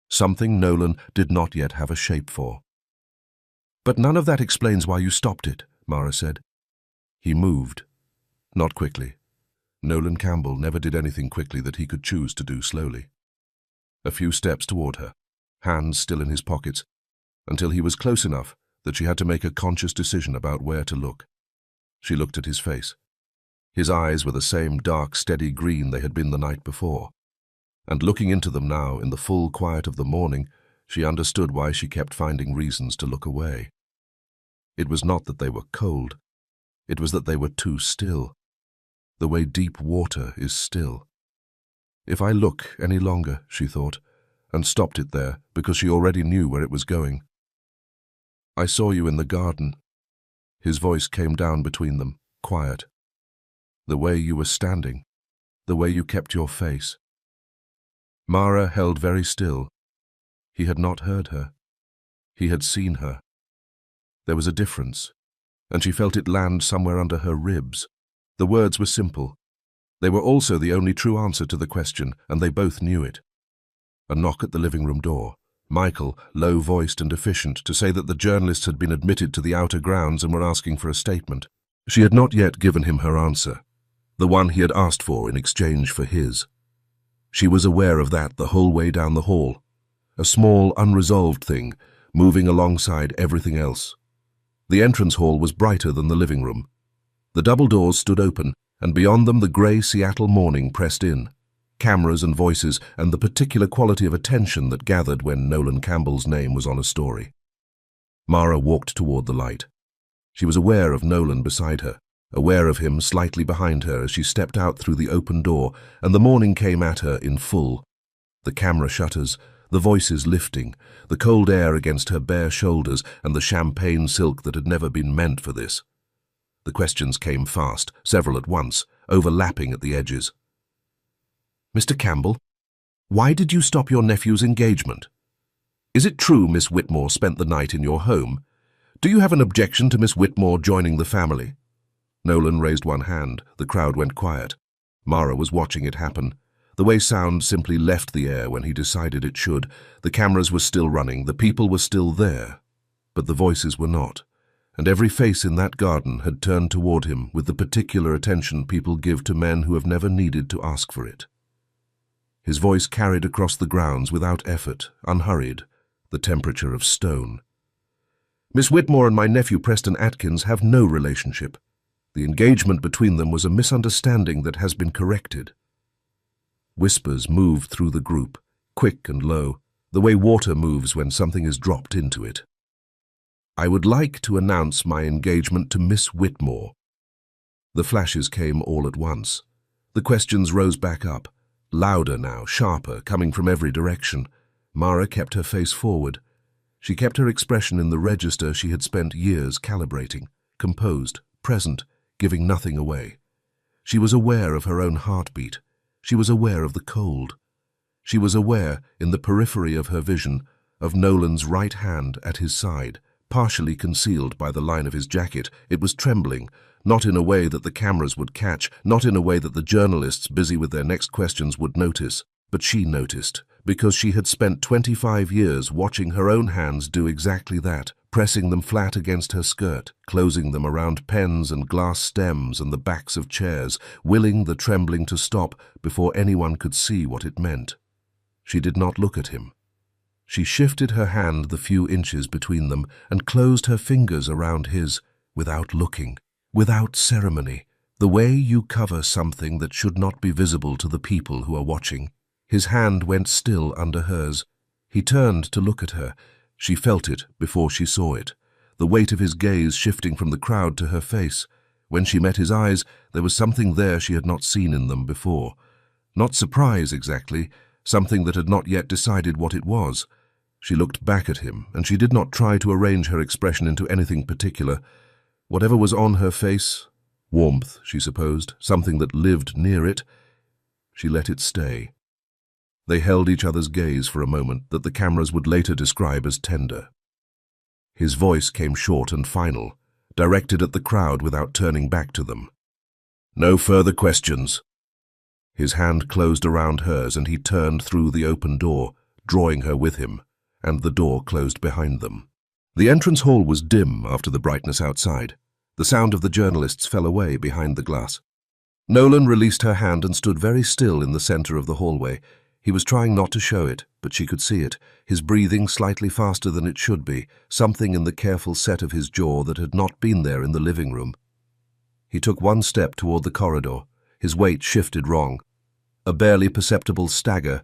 S2: Something Nolan did not yet have a shape for. "But none of that explains why you stopped it," Mara said. He moved. Not quickly. Nolan Campbell never did anything quickly that he could choose to do slowly. A few steps toward her, hands still in his pockets, until he was close enough that she had to make a conscious decision about where to look. She looked at his face. His eyes were the same dark, steady green they had been the night before. And looking into them now, in the full quiet of the morning, she understood why she kept finding reasons to look away. It was not that they were cold. It was that they were too still. The way deep water is still. If I look any longer, she thought, and stopped it there because she already knew where it was going. "I saw you in the garden." His voice came down between them, quiet. "The way you were standing, the way you kept your face." Mara held very still. He had not heard her. He had seen her. There was a difference, and she felt it land somewhere under her ribs. The words were simple. They were also the only true answer to the question, and they both knew it. A knock at the living room door. Michael, low-voiced and efficient, to say that the journalists had been admitted to the outer grounds and were asking for a statement. She had not yet given him her answer, the one he had asked for in exchange for his. She was aware of that the whole way down the hall. a small, unresolved thing, moving alongside everything else. The entrance hall was brighter than the living room. The double doors stood open, and beyond them the grey Seattle morning pressed in. Cameras and voices, and the particular quality of attention that gathered when Nolan Campbell's name was on a story. Mara walked toward the light. She was aware of Nolan beside her, aware of him slightly behind her as she stepped out through the open door, and the morning came at her in full. The camera shutters, the voices lifting, the cold air against her bare shoulders, and the champagne silk that had never been meant for this. The questions came fast, several at once, overlapping at the edges. "Mr. Campbell, why did you stop your nephew's engagement? Is it true Miss Whitmore spent the night in your home? Do you have an objection to Miss Whitmore joining the family?" Nolan raised one hand. The crowd went quiet. Mara was watching it happen. The way sound simply left the air when he decided it should. The cameras were still running, the people were still there, but the voices were not. And every face in that garden had turned toward him with the particular attention people give to men who have never needed to ask for it. His voice carried across the grounds without effort, unhurried, the temperature of stone. "Miss Whitmore and my nephew Preston Atkins have no relationship. The engagement between them was a misunderstanding that has been corrected." Whispers moved through the group, quick and low, the way water moves when something is dropped into it. "I would like to announce my engagement to Miss Whitmore." The flashes came all at once. The questions rose back up, louder now, sharper, coming from every direction. Mara kept her face forward. She kept her expression in the register she had spent years calibrating, composed, present, giving nothing away. She was aware of her own heartbeat. She was aware of the cold. She was aware, in the periphery of her vision, of Nolan's right hand at his side, partially concealed by the line of his jacket. It was trembling, not in a way that the cameras would catch, not in a way that the journalists busy with their next questions would notice, but she noticed, because she had spent 25 years watching her own hands do exactly that, pressing them flat against her skirt, closing them around pens and glass stems and the backs of chairs, willing the trembling to stop before anyone could see what it meant. She did not look at him. She shifted her hand the few inches between them and closed her fingers around his, without looking, without ceremony, the way you cover something that should not be visible to the people who are watching. His hand went still under hers. He turned to look at her. She felt it before she saw it, the weight of his gaze shifting from the crowd to her face. When she met his eyes, there was something there she had not seen in them before. Not surprise exactly, something that had not yet decided what it was. She looked back at him, and she did not try to arrange her expression into anything particular. Whatever was on her face, warmth, she supposed, something that lived near it, she let it stay. They held each other's gaze for a moment that the cameras would later describe as tender. His voice came short and final, directed at the crowd without turning back to them. "No further questions." His hand closed around hers and he turned through the open door, drawing her with him, and the door closed behind them. The entrance hall was dim after the brightness outside. The sound of the journalists fell away behind the glass. Nolan released her hand and stood very still in the center of the hallway. He was trying not to show it, but she could see it, his breathing slightly faster than it should be, something in the careful set of his jaw that had not been there in the living room. He took one step toward the corridor. His weight shifted wrong. A barely perceptible stagger,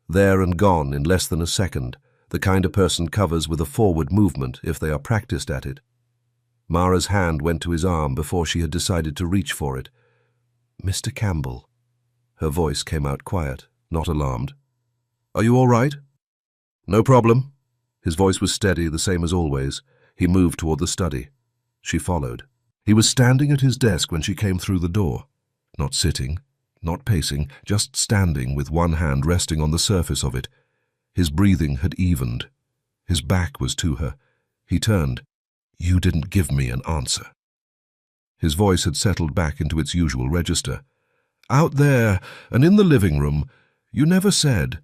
S2: there and gone in less than a second, the kind a person covers with a forward movement if they are practiced at it. Mara's hand went to his arm before she had decided to reach for it. "Mr. Campbell." Her voice came out quiet, not alarmed. "Are you all right?" "No problem." His voice was steady, the same as always. He moved toward the study. She followed. He was standing at his desk when she came through the door. Not sitting, not pacing, just standing with one hand resting on the surface of it. His breathing had evened. His back was to her. He turned. "You didn't give me an answer." His voice had settled back into its usual register. "Out there, and in the living room, you never said.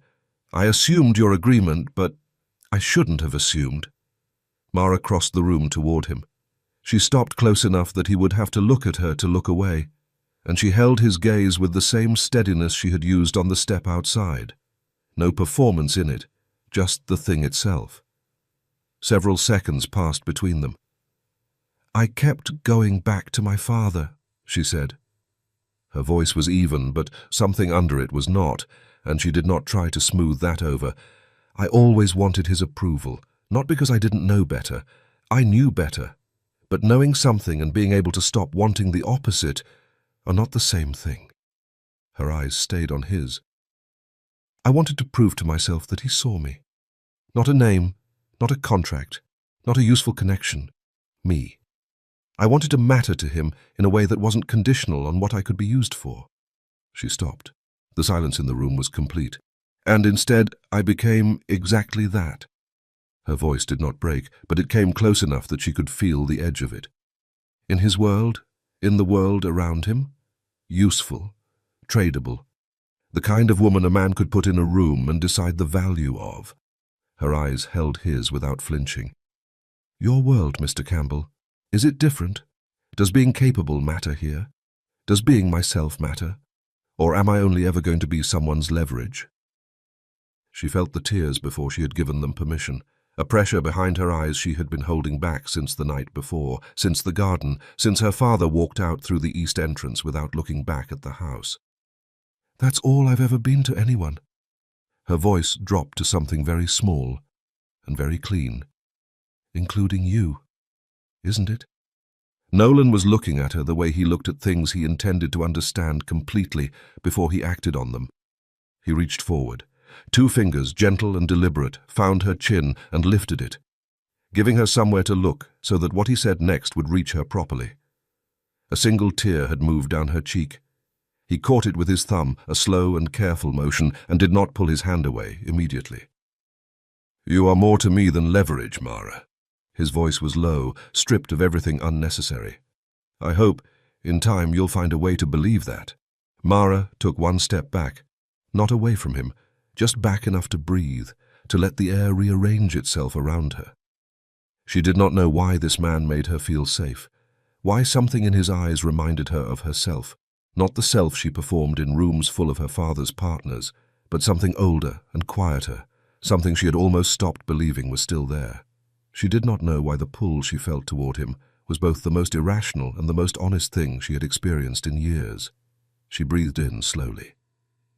S2: I assumed your agreement, but I shouldn't have assumed." Mara crossed the room toward him. She stopped close enough that he would have to look at her to look away, and she held his gaze with the same steadiness she had used on the step outside. No performance in it, just the thing itself. Several seconds passed between them. "I kept going back to my father," she said. Her voice was even, but something under it was not, and she did not try to smooth that over. "I always wanted his approval, not because I didn't know better. I knew better. But knowing something and being able to stop wanting the opposite are not the same thing." Her eyes stayed on his. "I wanted to prove to myself that he saw me. Not a name, not a contract, not a useful connection. Me. I wanted to matter to him in a way that wasn't conditional on what I could be used for." She stopped. The silence in the room was complete. "And instead, I became exactly that." Her voice did not break, but it came close enough that she could feel the edge of it. In his world, in the world around him, useful, tradable, the kind of woman a man could put in a room and decide the value of. Her eyes held his without flinching. "Your world, Mr. Campbell, is it different? Does being capable matter here? Does being myself matter? Or am I only ever going to be someone's leverage?" She felt the tears before she had given them permission, a pressure behind her eyes she had been holding back since the night before, since the garden, since her father walked out through the east entrance without looking back at the house. "That's all I've ever been to anyone." Her voice dropped to something very small and very clean. "Including you, isn't it?" Nolan was looking at her the way he looked at things he intended to understand completely before he acted on them. He reached forward. 2 fingers, gentle and deliberate, found her chin and lifted it, giving her somewhere to look so that what he said next would reach her properly. A single tear had moved down her cheek. He caught it with his thumb, a slow and careful motion, and did not pull his hand away immediately. "You are more to me than leverage, Mara." His voice was low, stripped of everything unnecessary. "I hope, in time, you'll find a way to believe that." Mara took one step back, not away from him, just back enough to breathe, to let the air rearrange itself around her. She did not know why this man made her feel safe, why something in his eyes reminded her of herself, not the self she performed in rooms full of her father's partners, but something older and quieter, something she had almost stopped believing was still there. She did not know why the pull she felt toward him was both the most irrational and the most honest thing she had experienced in years. She breathed in slowly.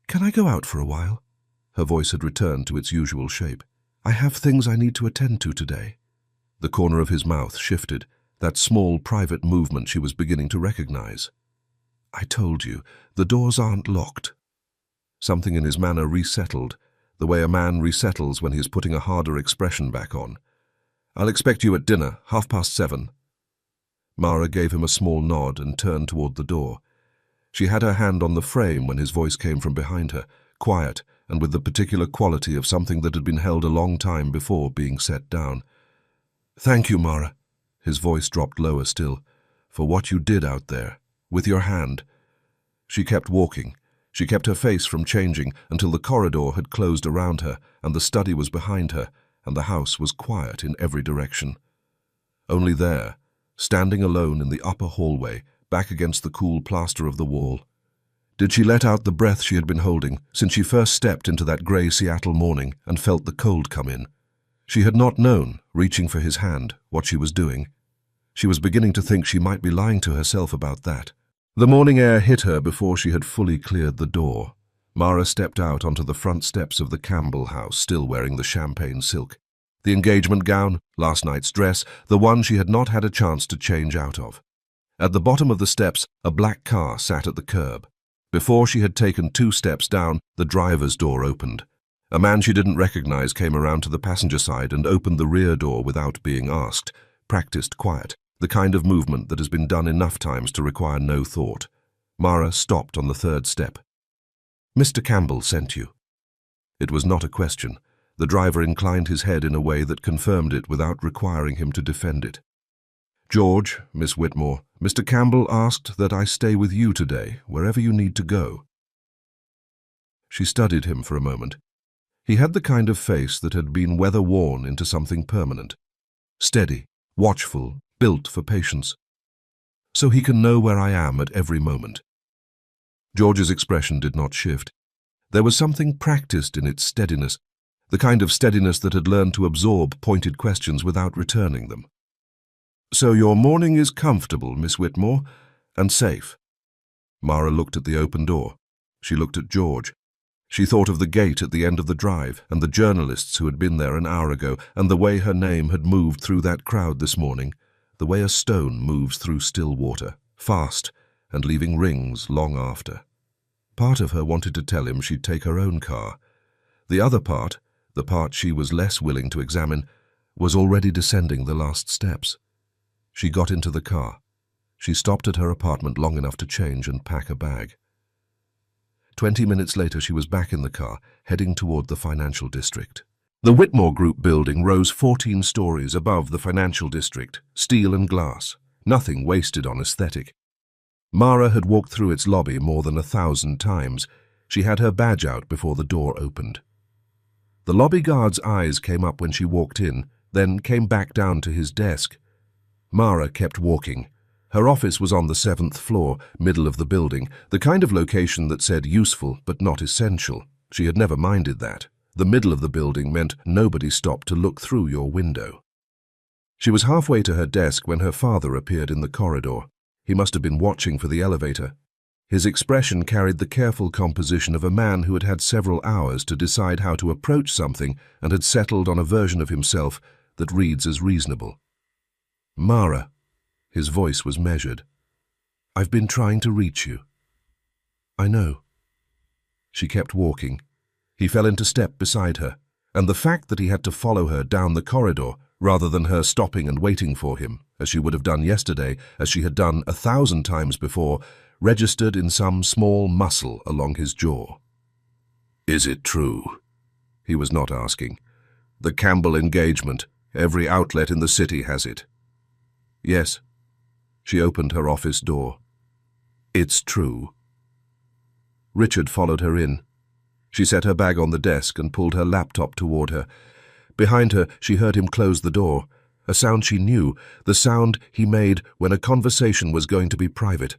S2: "Can I go out for a while?" Her voice had returned to its usual shape. "I have things I need to attend to today." The corner of his mouth shifted, that small private movement she was beginning to recognize. "I told you, the doors aren't locked." Something in his manner resettled, the way a man resettles when he is putting a harder expression back on. "I'll expect you at dinner, 7:30. Mara gave him a small nod and turned toward the door. She had her hand on the frame when his voice came from behind her, quiet and with the particular quality of something that had been held a long time before being set down. "Thank you, Mara." His voice dropped lower still. "For what you did out there, with your hand." She kept walking. She kept her face from changing until the corridor had closed around her and the study was behind her and the house was quiet in every direction. Only there, standing alone in the upper hallway, back against the cool plaster of the wall, did she let out the breath she had been holding since she first stepped into that grey Seattle morning and felt the cold come in. She had not known, reaching for his hand, what she was doing. She was beginning to think she might be lying to herself about that. The morning air hit her before she had fully cleared the door. Mara stepped out onto the front steps of the Campbell house, still wearing the champagne silk. The engagement gown, last night's dress, the one she had not had a chance to change out of. At the bottom of the steps, a black car sat at the curb. Before she had taken 2 steps down, the driver's door opened. A man she didn't recognize came around to the passenger side and opened the rear door without being asked. Practiced quiet, the kind of movement that has been done enough times to require no thought. Mara stopped on the 3rd step. "Mr. Campbell sent you." It was not a question. The driver inclined his head in a way that confirmed it without requiring him to defend it. "George, Miss Whitmore, Mr. Campbell asked that I stay with you today, wherever you need to go." She studied him for a moment. He had the kind of face that had been weather-worn into something permanent. Steady, watchful, built for patience. "So he can know where I am at every moment." George's expression did not shift. There was something practiced in its steadiness, the kind of steadiness that had learned to absorb pointed questions without returning them. "So your morning is comfortable, Miss Whitmore, and safe." Mara looked at the open door. She looked at George. She thought of the gate at the end of the drive, and the journalists who had been there an hour ago, and the way her name had moved through that crowd this morning, the way a stone moves through still water, fast, and leaving rings long after. Part of her wanted to tell him she'd take her own car. The other part, the part she was less willing to examine, was already descending the last steps. She got into the car. She stopped at her apartment long enough to change and pack a bag. 20 minutes later, she was back in the car, heading toward the financial district. The Whitmore Group building rose 14 stories above the financial district, steel and glass, nothing wasted on aesthetic. Mara had walked through its lobby more than 1,000 times. She had her badge out before the door opened. The lobby guard's eyes came up when she walked in, then came back down to his desk. Mara kept walking. Her office was on the 7th floor, middle of the building, the kind of location that said useful but not essential. She had never minded that. The middle of the building meant nobody stopped to look through your window. She was halfway to her desk when her father appeared in the corridor. He must have been watching for the elevator. His expression carried the careful composition of a man who had had several hours to decide how to approach something and had settled on a version of himself that reads as reasonable. "Mara." His voice was measured. "I've been trying to reach you." "I know." She kept walking. He fell into step beside her, and the fact that he had to follow her down the corridor rather than her stopping and waiting for him, as she would have done yesterday, as she had done 1,000 times before, registered in some small muscle along his jaw. "Is it true?" He was not asking. "The Campbell engagement. Every outlet in the city has it." "Yes." She opened her office door. "It's true." Richard followed her in. She set her bag on the desk and pulled her laptop toward her. Behind her, she heard him close the door, a sound she knew, the sound he made when a conversation was going to be private.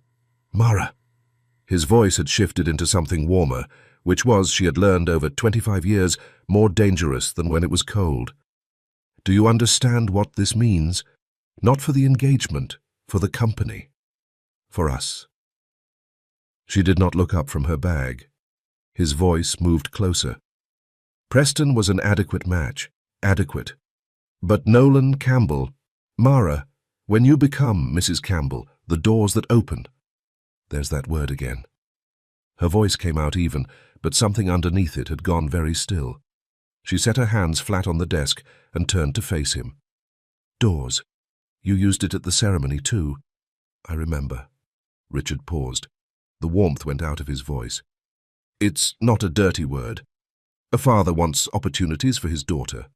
S2: "Mara." His voice had shifted into something warmer, which was, she had learned over 25 years, more dangerous than when it was cold. "Do you understand what this means? Not for the engagement, for the company. For us." She did not look up from her bag. His voice moved closer. Preston was an adequate match, adequate. But Nolan Campbell, "Mara, when you become Mrs. Campbell, the doors that open." There's that word again. Her voice came out even, but something underneath it had gone very still. She set her hands flat on the desk and turned to face him. "Doors. You used it at the ceremony too." "I remember." Richard paused. The warmth went out of his voice. "It's not a dirty word. A father wants opportunities for his daughter.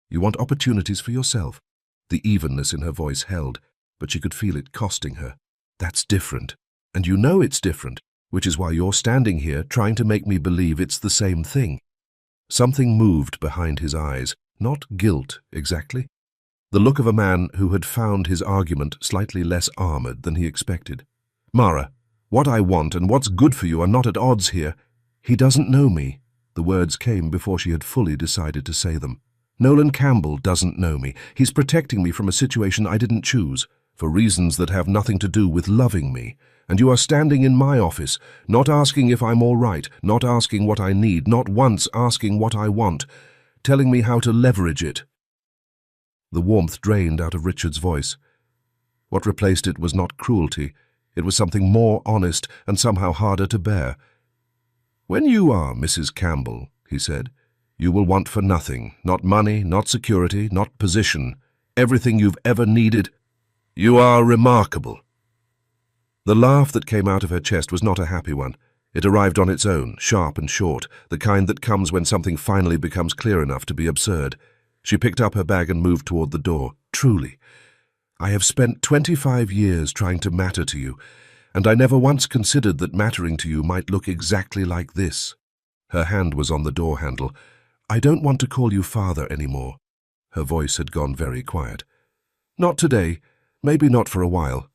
S2: You want opportunities for yourself." The evenness in her voice held, but she could feel it costing her. "That's different. And you know it's different, which is why you're standing here trying to make me believe it's the same thing." Something moved behind his eyes, not guilt exactly. The look of a man who had found his argument slightly less armored than he expected. "Mara, what I want and what's good for you are not at odds here. He doesn't know me." The words came before she had fully decided to say them. "Nolan Campbell doesn't know me. He's protecting me from a situation I didn't choose, for reasons that have nothing to do with loving me. And you are standing in my office, not asking if I'm all right, not asking what I need, not once asking what I want, telling me how to leverage it." The warmth drained out of Richard's voice. What replaced it was not cruelty. It was something more honest and somehow harder to bear. "When you are Mrs. Campbell," he said, "you will want for nothing, not money, not security, not position, everything you've ever needed. You are remarkable." The laugh that came out of her chest was not a happy one. It arrived on its own, sharp and short, the kind that comes when something finally becomes clear enough to be absurd. She picked up her bag and moved toward the door. "Truly, I have spent 25 years trying to matter to you, and I never once considered that mattering to you might look exactly like this." Her hand was on the door handle. "I don't want to call you father anymore." Her voice had gone very quiet. "Not today, maybe not for a while."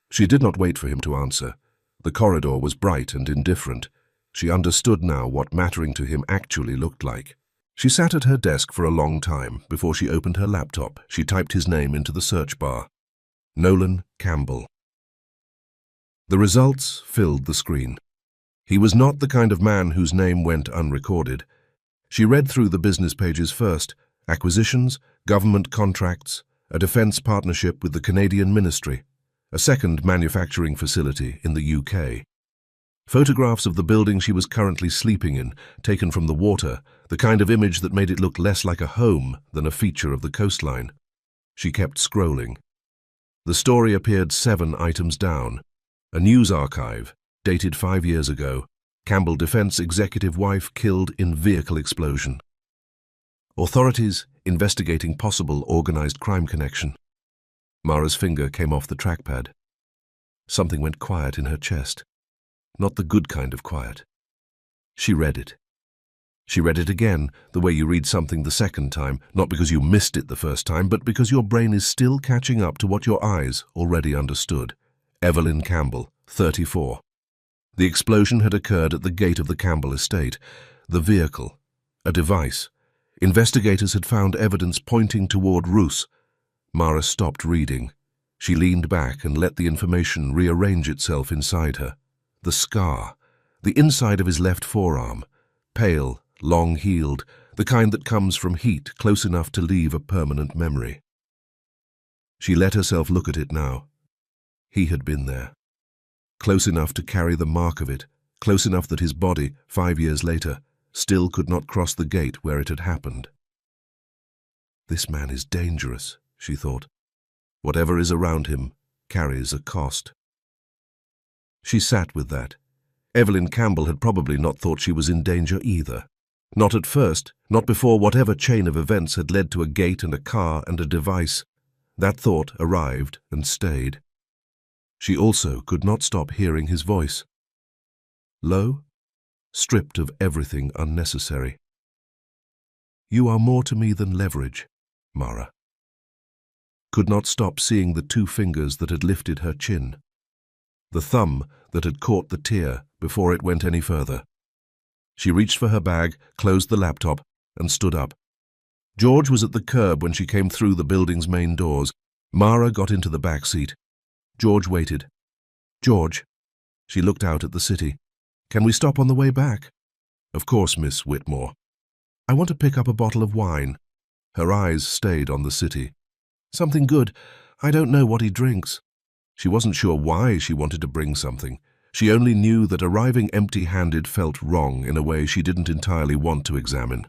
S2: She did not wait for him to answer. The corridor was bright and indifferent. She understood now what mattering to him actually looked like. She sat at her desk for a long time. Before she opened her laptop, she typed his name into the search bar. Nolan Campbell. The results filled the screen. He was not the kind of man whose name went unrecorded. She read through the business pages first: acquisitions, government contracts, a defense partnership with the Canadian Ministry, a second manufacturing facility in the UK. Photographs of the building she was currently sleeping in, taken from the water, the kind of image that made it look less like a home than a feature of the coastline. She kept scrolling. The story appeared 7 items down. A news archive, dated 5 years ago. Campbell Defense executive wife killed in vehicle explosion. Authorities investigating possible organized crime connection. Mara's finger came off the trackpad. Something went quiet in her chest. Not the good kind of quiet. She read it. She read it again, the way you read something the second time, not because you missed it the first time, but because your brain is still catching up to what your eyes already understood. Evelyn Campbell, 34. The explosion had occurred at the gate of the Campbell estate. The vehicle, a device. Investigators had found evidence pointing toward Roos. Mara stopped reading. She leaned back and let the information rearrange itself inside her. The scar, the inside of his left forearm, pale, long-healed, the kind that comes from heat close enough to leave a permanent memory. She let herself look at it now. He had been there. Close enough to carry the mark of it, close enough that his body, 5 years later, still could not cross the gate where it had happened. This man is dangerous, she thought. Whatever is around him carries a cost. She sat with that. Evelyn Campbell had probably not thought she was in danger either. Not at first, not before whatever chain of events had led to a gate and a car and a device. That thought arrived and stayed. She also could not stop hearing his voice. Low, stripped of everything unnecessary. You are more to me than leverage, Mara. Could not stop seeing the 2 fingers that had lifted her chin. The thumb that had caught the tear before it went any further. She reached for her bag, closed the laptop, and stood up. George was at the curb when she came through the building's main doors. Mara got into the back seat. George waited. George. She looked out at the city. Can we stop on the way back? Of course, Miss Whitmore. I want to pick up a bottle of wine. Her eyes stayed on the city. Something good. I don't know what he drinks. She wasn't sure why she wanted to bring something. She only knew that arriving empty-handed felt wrong in a way she didn't entirely want to examine.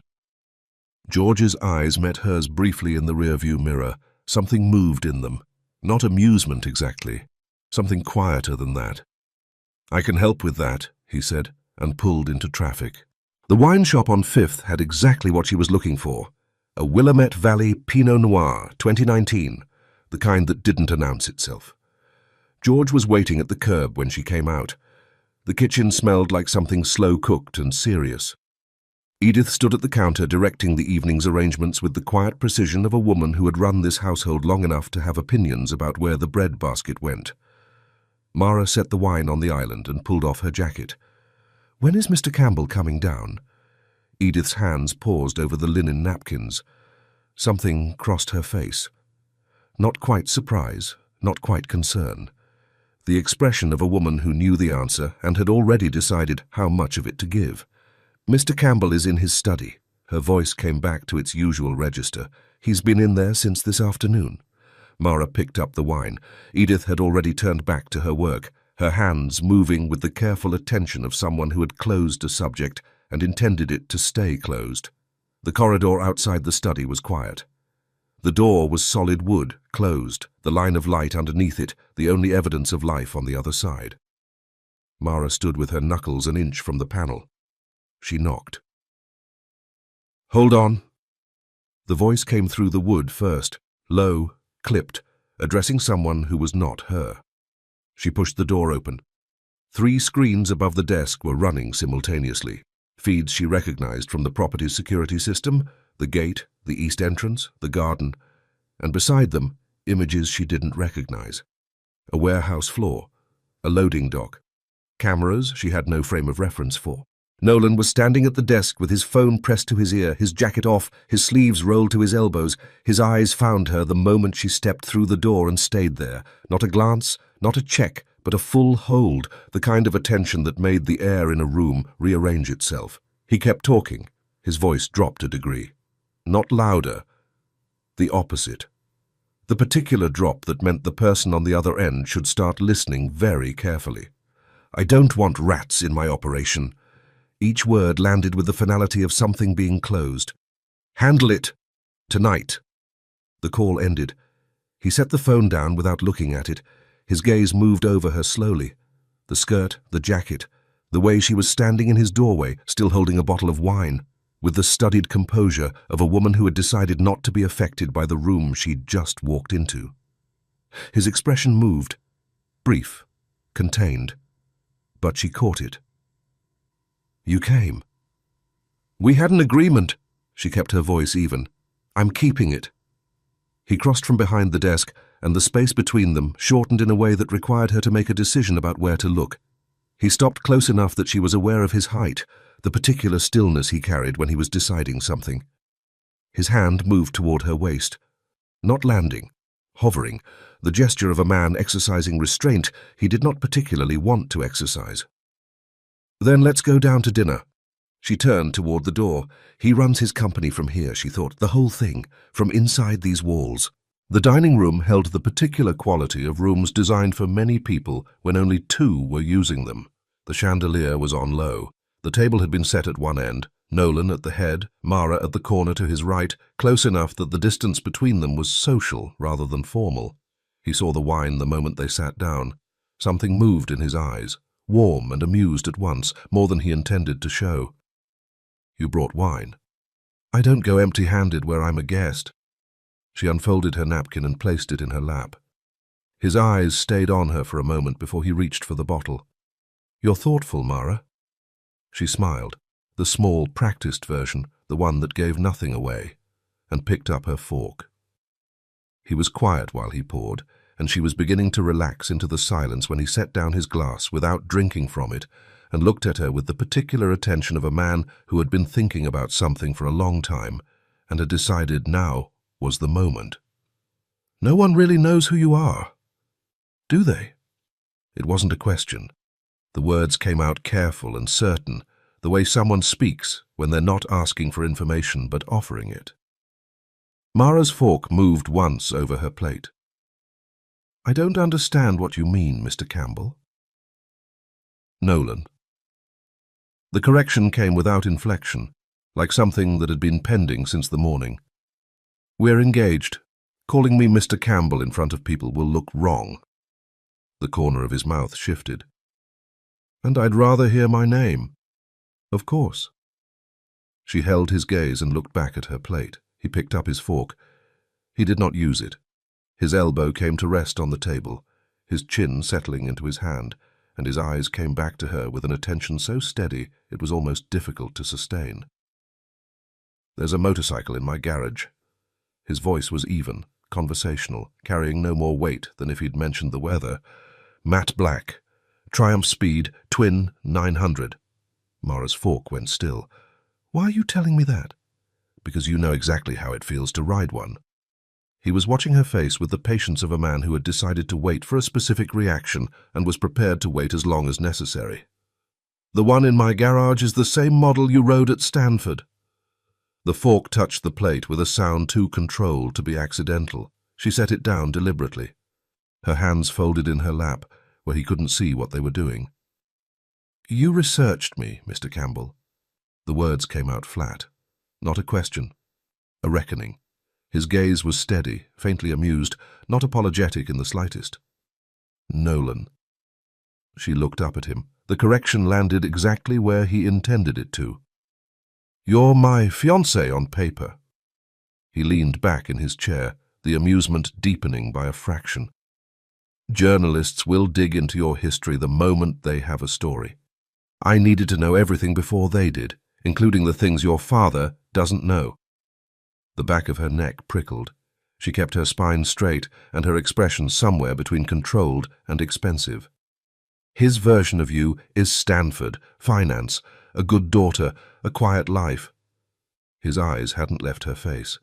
S2: George's eyes met hers briefly in the rearview mirror. Something moved in them. Not amusement exactly. Something quieter than that. I can help with that, he said, and pulled into traffic. The wine shop on 5th had exactly what she was looking for. A Willamette Valley Pinot Noir, 2019, the kind that didn't announce itself. George was waiting at the curb when she came out. The kitchen smelled like something slow-cooked and serious. Edith stood at the counter directing the evening's arrangements with the quiet precision of a woman who had run this household long enough to have opinions about where the bread basket went. Mara set the wine on the island and pulled off her jacket. When is Mr. Campbell coming down? Edith's hands paused over the linen napkins. Something crossed her face. Not quite surprise, not quite concern. The expression of a woman who knew the answer and had already decided how much of it to give. Mr. Campbell is in his study. Her voice came back to its usual register. He's been in there since this afternoon. Mara picked up the wine. Edith had already turned back to her work, her hands moving with the careful attention of someone who had closed a subject and intended it to stay closed. The corridor outside the study was quiet. The door was solid wood, closed, the line of light underneath it, the only evidence of life on the other side. Mara stood with her knuckles an inch from the panel. She knocked. Hold on. The voice came through the wood first, low, clipped, addressing someone who was not her. She pushed the door open. 3 screens above the desk were running simultaneously. Feeds she recognized from the property's security system, the gate, the east entrance, the garden, and beside them, images she didn't recognize. A warehouse floor, a loading dock, cameras she had no frame of reference for. Nolan was standing at the desk with his phone pressed to his ear, his jacket off, his sleeves rolled to his elbows. His eyes found her the moment she stepped through the door and stayed there. Not a glance, not a check, but a full hold, the kind of attention that made the air in a room rearrange itself. He kept talking. His voice dropped a degree. Not louder. The opposite. The particular drop that meant the person on the other end should start listening very carefully. I don't want rats in my operation. Each word landed with the finality of something being closed. Handle it. Tonight. The call ended. He set the phone down without looking at it. His gaze moved over her slowly. The skirt, the jacket, the way she was standing in his doorway, still holding a bottle of wine, with the studied composure of a woman who had decided not to be affected by the room she'd just walked into. His expression moved, brief, contained, but she caught it. You came. We had an agreement. She kept her voice even. I'm keeping it. He crossed from behind the desk, and the space between them shortened in a way that required her to make a decision about where to look. He stopped close enough that she was aware of his height, the particular stillness he carried when he was deciding something. His hand moved toward her waist. Not landing, hovering, the gesture of a man exercising restraint he did not particularly want to exercise. Then let's go down to dinner. She turned toward the door. He runs his company from here, she thought, the whole thing, from inside these walls. The dining room held the particular quality of rooms designed for many people when only 2 were using them. The chandelier was on low. The table had been set at one end, Nolan at the head, Mara at the corner to his right, close enough that the distance between them was social rather than formal. He saw the wine the moment they sat down. Something moved in his eyes, warm and amused at once, more than he intended to show. You brought wine. I don't go empty-handed where I'm a guest. She unfolded her napkin and placed it in her lap. His eyes stayed on her for a moment before he reached for the bottle. You're thoughtful, Mara. She smiled, the small, practiced version, the one that gave nothing away, and picked up her fork. He was quiet while he poured, and she was beginning to relax into the silence when he set down his glass without drinking from it and looked at her with the particular attention of a man who had been thinking about something for a long time and had decided now was the moment. No one really knows who you are, do they? It wasn't a question. The words came out careful and certain, the way someone speaks when they're not asking for information but offering it. Mara's fork moved once over her plate. I don't understand what you mean, Mr. Campbell. Nolan. The correction came without inflection, like something that had been pending since the morning. We're engaged. Calling me Mr. Campbell in front of people will look wrong. The corner of his mouth shifted. And I'd rather hear my name. Of course. She held his gaze and looked back at her plate. He picked up his fork. He did not use it. His elbow came to rest on the table, his chin settling into his hand, and his eyes came back to her with an attention so steady it was almost difficult to sustain. There's a motorcycle in my garage. His voice was even, conversational, carrying no more weight than if he'd mentioned the weather. Matte black. Triumph speed, twin 900. Mara's fork went still. Why are you telling me that? Because you know exactly how it feels to ride one. He was watching her face with the patience of a man who had decided to wait for a specific reaction and was prepared to wait as long as necessary. The one in my garage is the same model you rode at Stanford. The fork touched the plate with a sound too controlled to be accidental. She set it down deliberately. Her hands folded in her lap, where he couldn't see what they were doing. You researched me, Mr. Campbell. The words came out flat. Not a question. A reckoning. His gaze was steady, faintly amused, not apologetic in the slightest. Nolan. She looked up at him. The correction landed exactly where he intended it to. You're my fiancé on paper. He leaned back in his chair, the amusement deepening by a fraction. Journalists will dig into your history the moment they have a story. I needed to know everything before they did, including the things your father doesn't know. The back of her neck prickled. She kept her spine straight and her expression somewhere between controlled and expensive. His version of you is Stanford, finance, a good daughter, a quiet life. His eyes hadn't left her face.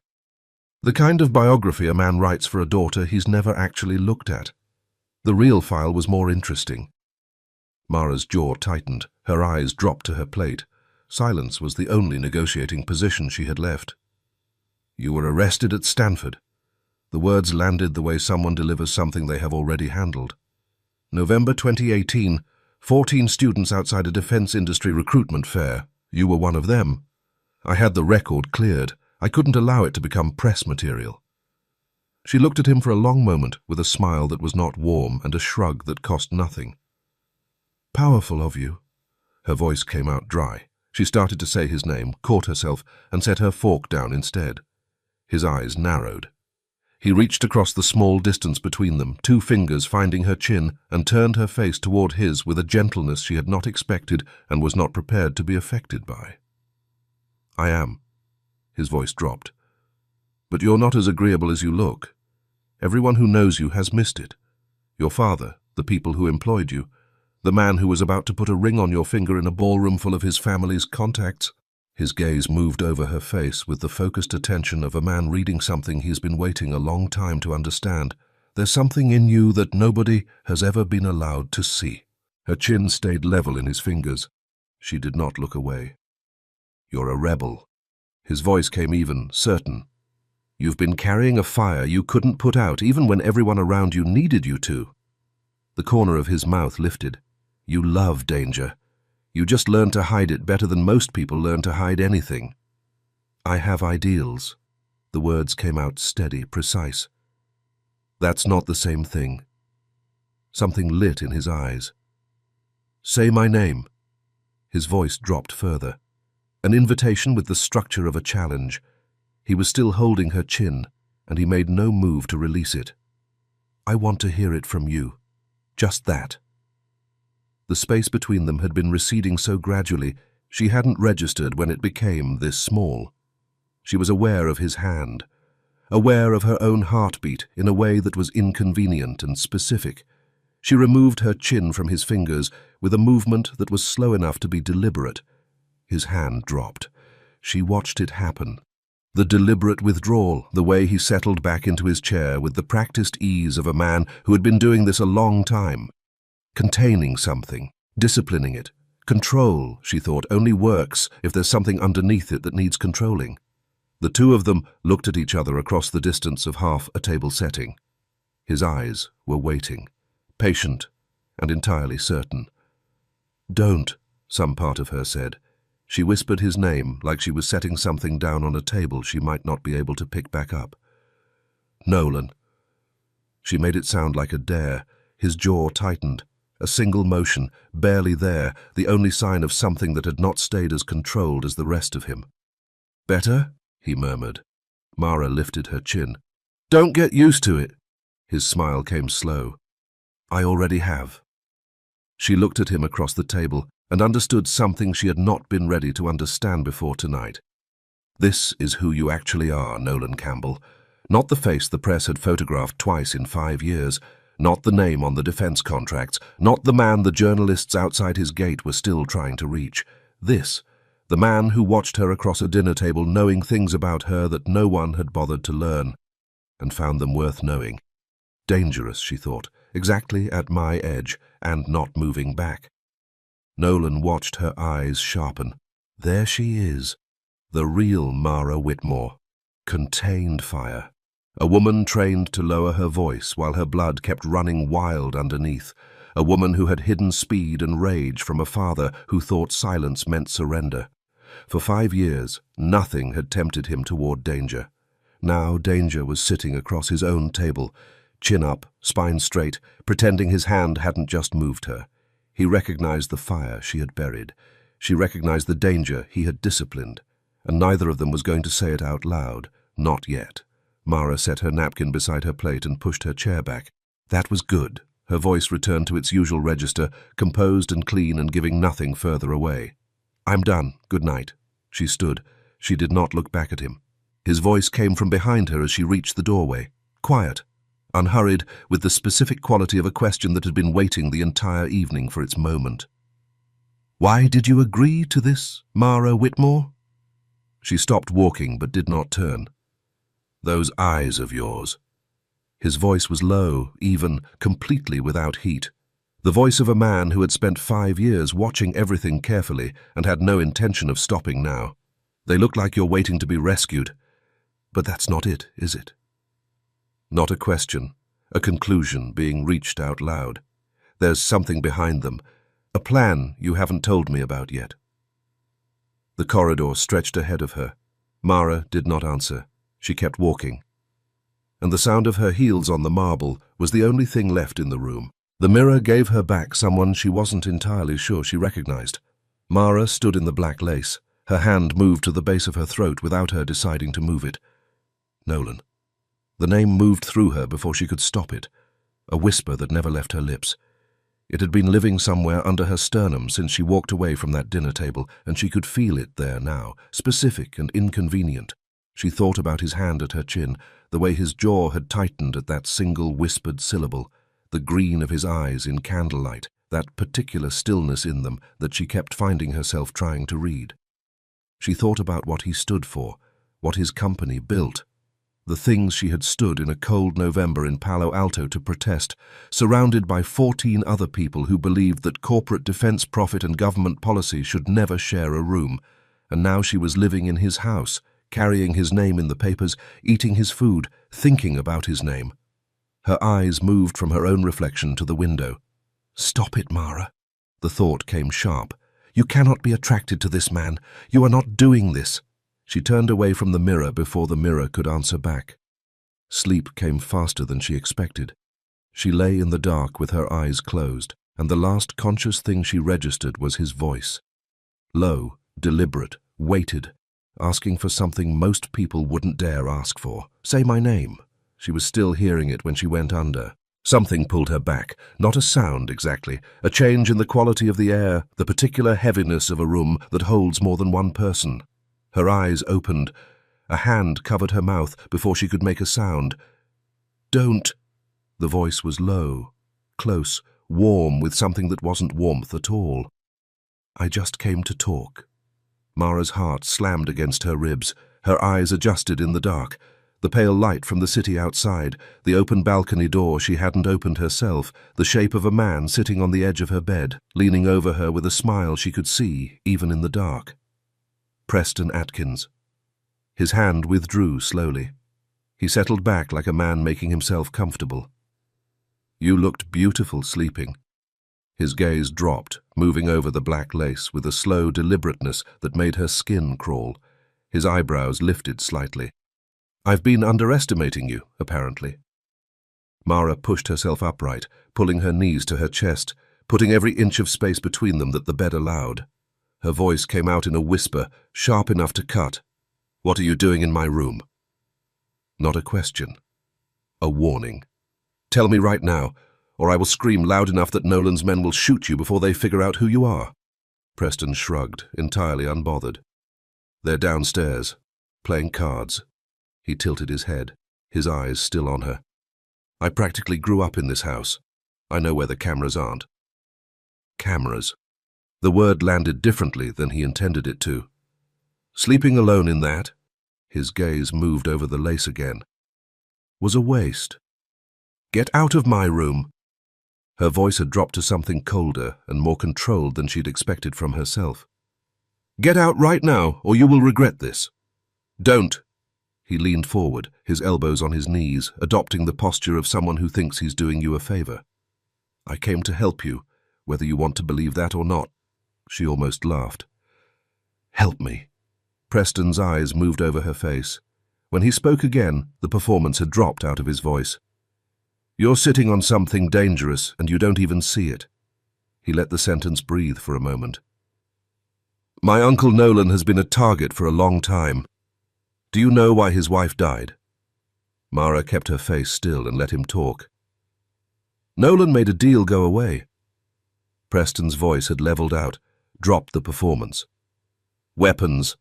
S2: The kind of biography a man writes for a daughter he's never actually looked at. The real file was more interesting. Mara's jaw tightened, her eyes dropped to her plate. Silence was the only negotiating position she had left. "You were arrested at Stanford." The words landed the way someone delivers something they have already handled. "November 2018, 14 students outside a defense industry recruitment fair. You were one of them. I had the record cleared. I couldn't allow it to become press material." She looked at him for a long moment with a smile that was not warm and a shrug that cost nothing. "Powerful of you." Her voice came out dry. She started to say his name, caught herself, and set her fork down instead. His eyes narrowed. He reached across the small distance between them, 2 fingers finding her chin, and turned her face toward his with a gentleness she had not expected and was not prepared to be affected by. "I am." His voice dropped. "But you're not as agreeable as you look. Everyone who knows you has missed it. Your father, the people who employed you, the man who was about to put a ring on your finger in a ballroom full of his family's contacts." His gaze moved over her face with the focused attention of a man reading something he's been waiting a long time to understand. "There's something in you that nobody has ever been allowed to see." Her chin stayed level in his fingers. She did not look away. "You're a rebel." His voice came even, certain. "You've been carrying a fire you couldn't put out even when everyone around you needed you to." The corner of his mouth lifted. "You love danger. You just learn to hide it better than most people learn to hide anything." "I have ideals." The words came out steady, precise. "That's not the same thing." Something lit in his eyes. "Say my name." His voice dropped further. An invitation with the structure of a challenge. He was still holding her chin, and he made no move to release it. "I want to hear it from you. Just that." The space between them had been receding so gradually, she hadn't registered when it became this small. She was aware of his hand, aware of her own heartbeat in a way that was inconvenient and specific. She removed her chin from his fingers with a movement that was slow enough to be deliberate. His hand dropped. She watched it happen. The deliberate withdrawal, the way he settled back into his chair with the practiced ease of a man who had been doing this a long time. Containing something, disciplining it. Control, she thought, only works if there's something underneath it that needs controlling. The two of them looked at each other across the distance of half a table setting. His eyes were waiting, patient and entirely certain. "Don't," some part of her said. She whispered his name like she was setting something down on a table she might not be able to pick back up. "Nolan." She made it sound like a dare. His jaw tightened. A single motion, barely there, the only sign of something that had not stayed as controlled as the rest of him. "Better?" he murmured. Mara lifted her chin. "Don't get used to it." His smile came slow. "I already have." She looked at him across the table and understood something she had not been ready to understand before tonight. "This is who you actually are, Nolan Campbell. Not the face the press had photographed twice in 5 years. Not the name on the defense contracts, not the man the journalists outside his gate were still trying to reach. This, the man who watched her across a dinner table knowing things about her that no one had bothered to learn, and found them worth knowing. Dangerous, she thought, exactly at my edge, and not moving back. Nolan watched her eyes sharpen. There she is, the real Mara Whitmore. Contained fire. A woman trained to lower her voice while her blood kept running wild underneath. A woman who had hidden speed and rage from a father who thought silence meant surrender. For 5 years, nothing had tempted him toward danger. Now danger was sitting across his own table, chin up, spine straight, pretending his hand hadn't just moved her. He recognized the fire she had buried. She recognized the danger he had disciplined. And neither of them was going to say it out loud. Not yet. Mara set her napkin beside her plate and pushed her chair back. That was good. Her voice returned to its usual register, composed and clean and giving nothing further away. "I'm done. Good night." She stood. She did not look back at him. His voice came from behind her as she reached the doorway. Quiet, unhurried, with the specific quality of a question that had been waiting the entire evening for its moment. Why did you agree to this, Mara Whitmore? She stopped walking but did not turn. Those eyes of yours. His voice was low, even, completely without heat. The voice of a man who had spent 5 years watching everything carefully and had no intention of stopping now. They look like you're waiting to be rescued. But that's not it, is it? Not a question, a conclusion being reached out loud. There's something behind them, a plan you haven't told me about yet. The corridor stretched ahead of her. Mara did not answer. She kept walking. And the sound of her heels on the marble was the only thing left in the room. The mirror gave her back someone she wasn't entirely sure she recognized. Mara stood in the black lace. Her hand moved to the base of her throat without her deciding to move it. Nolan. The name moved through her before she could stop it, a whisper that never left her lips. It had been living somewhere under her sternum since she walked away from that dinner table, and she could feel it there now, specific and inconvenient. She thought about his hand at her chin, the way his jaw had tightened at that single whispered syllable, the green of his eyes in candlelight, that particular stillness in them that she kept finding herself trying to read. She thought about what he stood for, what his company built, the things she had stood in a cold November in Palo Alto to protest, surrounded by 14 other people who believed that corporate defense profit and government policy should never share a room, and now she was living in his house, carrying his name in the papers, eating his food, thinking about his name. Her eyes moved from her own reflection to the window. "Stop it, Mara." The thought came sharp. "You cannot be attracted to this man. You are not doing this." She turned away from the mirror before the mirror could answer back. Sleep came faster than she expected. She lay in the dark with her eyes closed, and the last conscious thing she registered was his voice. Low, deliberate, weighted, asking for something most people wouldn't dare ask for. "Say my name." She was still hearing it when she went under. Something pulled her back, not a sound exactly, a change in the quality of the air, the particular heaviness of a room that holds more than one person. Her eyes opened. A hand covered her mouth before she could make a sound. "Don't." The voice was low, close, warm with something that wasn't warmth at all. "I just came to talk." Mara's heart slammed against her ribs. Her eyes adjusted in the dark. The pale light from the city outside, the open balcony door she hadn't opened herself, the shape of a man sitting on the edge of her bed, leaning over her with a smile she could see, even in the dark. Preston Atkins. His hand withdrew slowly. He settled back like a man making himself comfortable. "You looked beautiful sleeping." His gaze dropped, moving over the black lace with a slow deliberateness that made her skin crawl. His eyebrows lifted slightly. "I've been underestimating you, apparently." Mara pushed herself upright, pulling her knees to her chest, putting every inch of space between them that the bed allowed. Her voice came out in a whisper, sharp enough to cut. "What are you doing in my room?" Not a question. A warning. "Tell me right now, or I will scream loud enough that Nolan's men will shoot you before they figure out who you are." Preston shrugged, entirely unbothered. "They're downstairs, playing cards." He tilted his head, his eyes still on her. "I practically grew up in this house. I know where the cameras aren't." Cameras. The word landed differently than he intended it to. Sleeping alone in that, his gaze moved over the lace again, was a waste. "Get out of my room." Her voice had dropped to something colder and more controlled than she'd expected from herself. "Get out right now, or you will regret this." "Don't." He leaned forward, his elbows on his knees, adopting the posture of someone who thinks he's doing you a favor. "I came to help you, whether you want to believe that or not." She almost laughed. "Help me." Preston's eyes moved over her face. When he spoke again, the performance had dropped out of his voice. "You're sitting on something dangerous, and you don't even see it." He let the sentence breathe for a moment. "My Uncle Nolan has been a target for a long time. Do you know why his wife died?" Mara kept her face still and let him talk. "Nolan made a deal go away." Preston's voice had leveled out, dropped the performance. "Weapons.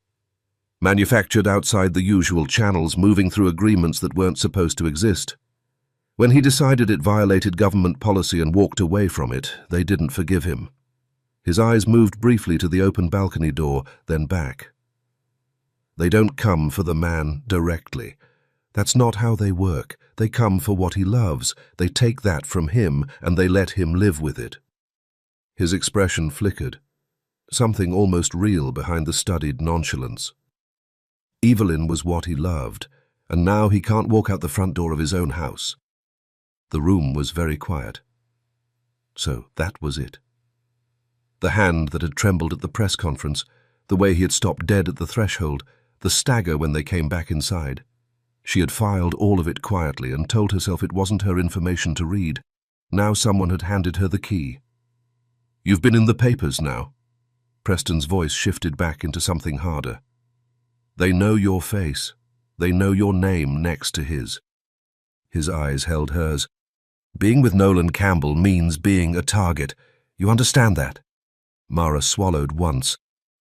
S2: Manufactured outside the usual channels, moving through agreements that weren't supposed to exist. When he decided it violated government policy and walked away from it, they didn't forgive him. His eyes moved briefly to the open balcony door, then back. They don't come for the man directly. That's not how they work. They come for what he loves. They take that from him, and they let him live with it. His expression flickered, something almost real behind the studied nonchalance. Evelyn was what he loved, and now he can't walk out the front door of his own house. The room was very quiet. So that was it. The hand that had trembled at the press conference, the way he had stopped dead at the threshold, the stagger when they came back inside. She had filed all of it quietly and told herself it wasn't her information to read. Now someone had handed her the key. "You've been in the papers now." Preston's voice shifted back into something harder. "They know your face. They know your name next to his." His eyes held hers. "Being with Nolan Campbell means being a target. You understand that?" Mara swallowed once.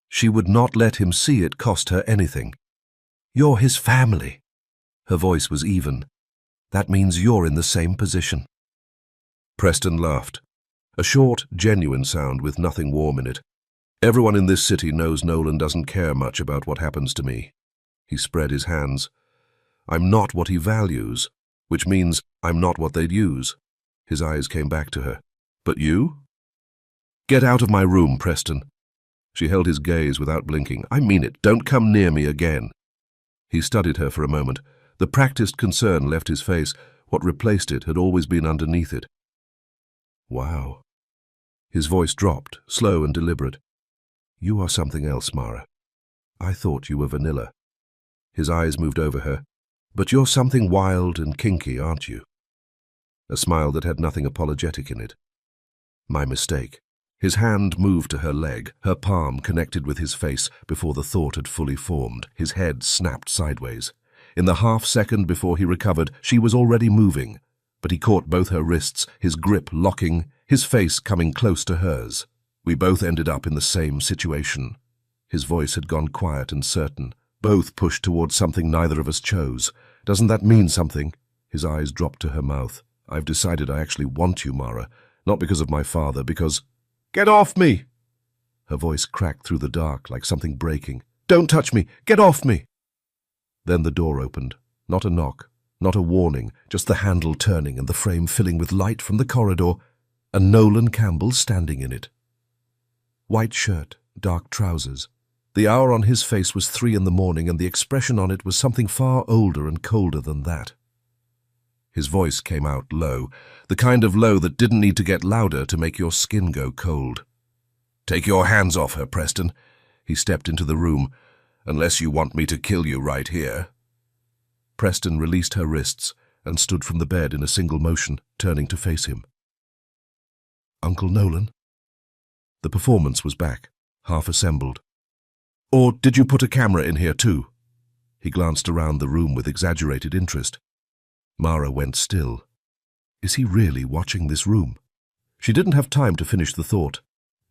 S2: She would not let him see it cost her anything. "You're his family." Her voice was even. "That means you're in the same position." Preston laughed. A short, genuine sound with nothing warm in it. "Everyone in this city knows Nolan doesn't care much about what happens to me." He spread his hands. "I'm not what he values, which means I'm not what they'd use." His eyes came back to her. "But you?" "Get out of my room, Preston." She held his gaze without blinking. "I mean it. Don't come near me again." He studied her for a moment. The practiced concern left his face. What replaced it had always been underneath it. "Wow." His voice dropped, slow and deliberate. "You are something else, Mara. I thought you were vanilla." His eyes moved over her. "But you're something wild and kinky, aren't you?" A smile that had nothing apologetic in it. "My mistake." His hand moved to her leg, her palm connected with his face before the thought had fully formed. His head snapped sideways. In the half-second before he recovered, she was already moving, but he caught both her wrists, his grip locking, his face coming close to hers. "We both ended up in the same situation." His voice had gone quiet and certain. "Both pushed towards something neither of us chose. Doesn't that mean something?" His eyes dropped to her mouth. "I've decided I actually want you, Mara. Not because of my father, because—" "Get off me!" Her voice cracked through the dark like something breaking. "Don't touch me! Get off me!" Then the door opened. Not a knock, not a warning, just the handle turning and the frame filling with light from the corridor, and Nolan Campbell standing in it. White shirt, dark trousers. The hour on his face was 3 in the morning, and the expression on it was something far older and colder than that. His voice came out low, the kind of low that didn't need to get louder to make your skin go cold. "Take your hands off her, Preston." He stepped into the room. "Unless you want me to kill you right here." Preston released her wrists and stood from the bed in a single motion, turning to face him. "Uncle Nolan?" The performance was back, half assembled. "Or did you put a camera in here too?" He glanced around the room with exaggerated interest. Mara went still. Is he really watching this room? She didn't have time to finish the thought.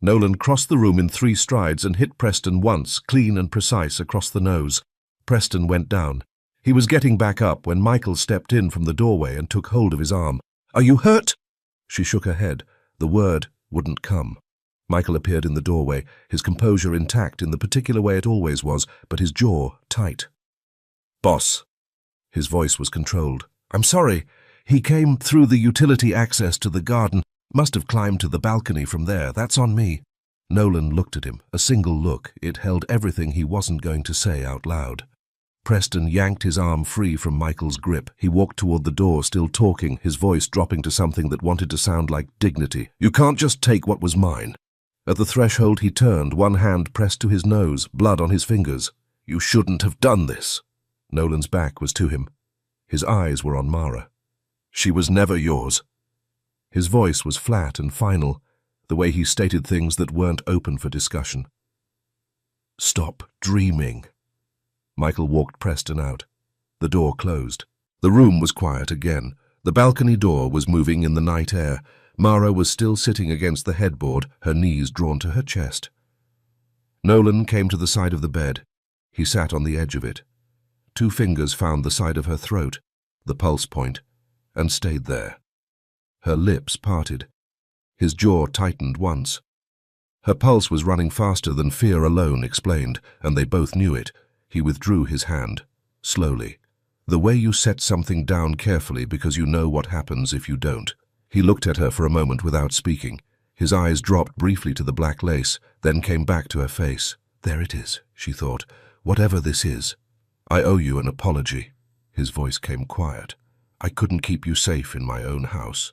S2: Nolan crossed the room in 3 strides and hit Preston once, clean and precise, across the nose. Preston went down. He was getting back up when Michael stepped in from the doorway and took hold of his arm. "Are you hurt?" She shook her head. The word wouldn't come. Michael appeared in the doorway, his composure intact in the particular way it always was, but his jaw tight. "Boss." His voice was controlled. "I'm sorry. He came through the utility access to the garden. Must have climbed to the balcony from there. That's on me." Nolan looked at him, a single look. It held everything he wasn't going to say out loud. Preston yanked his arm free from Michael's grip. He walked toward the door, still talking, his voice dropping to something that wanted to sound like dignity. "You can't just take what was mine." At the threshold he turned, one hand pressed to his nose, blood on his fingers. "You shouldn't have done this." Nolan's back was to him. His eyes were on Mara. "She was never yours." His voice was flat and final, the way he stated things that weren't open for discussion. "Stop dreaming." Michael walked Preston out. The door closed. The room was quiet again. The balcony door was moving in the night air. Mara was still sitting against the headboard, her knees drawn to her chest. Nolan came to the side of the bed. He sat on the edge of it. 2 fingers found the side of her throat, the pulse point, and stayed there. Her lips parted. His jaw tightened once. Her pulse was running faster than fear alone explained, and they both knew it. He withdrew his hand, slowly. The way you set something down carefully because you know what happens if you don't. He looked at her for a moment without speaking. His eyes dropped briefly to the black lace, then came back to her face. There it is, she thought. Whatever this is. I owe you an apology. His voice came quiet. I couldn't keep you safe in my own house.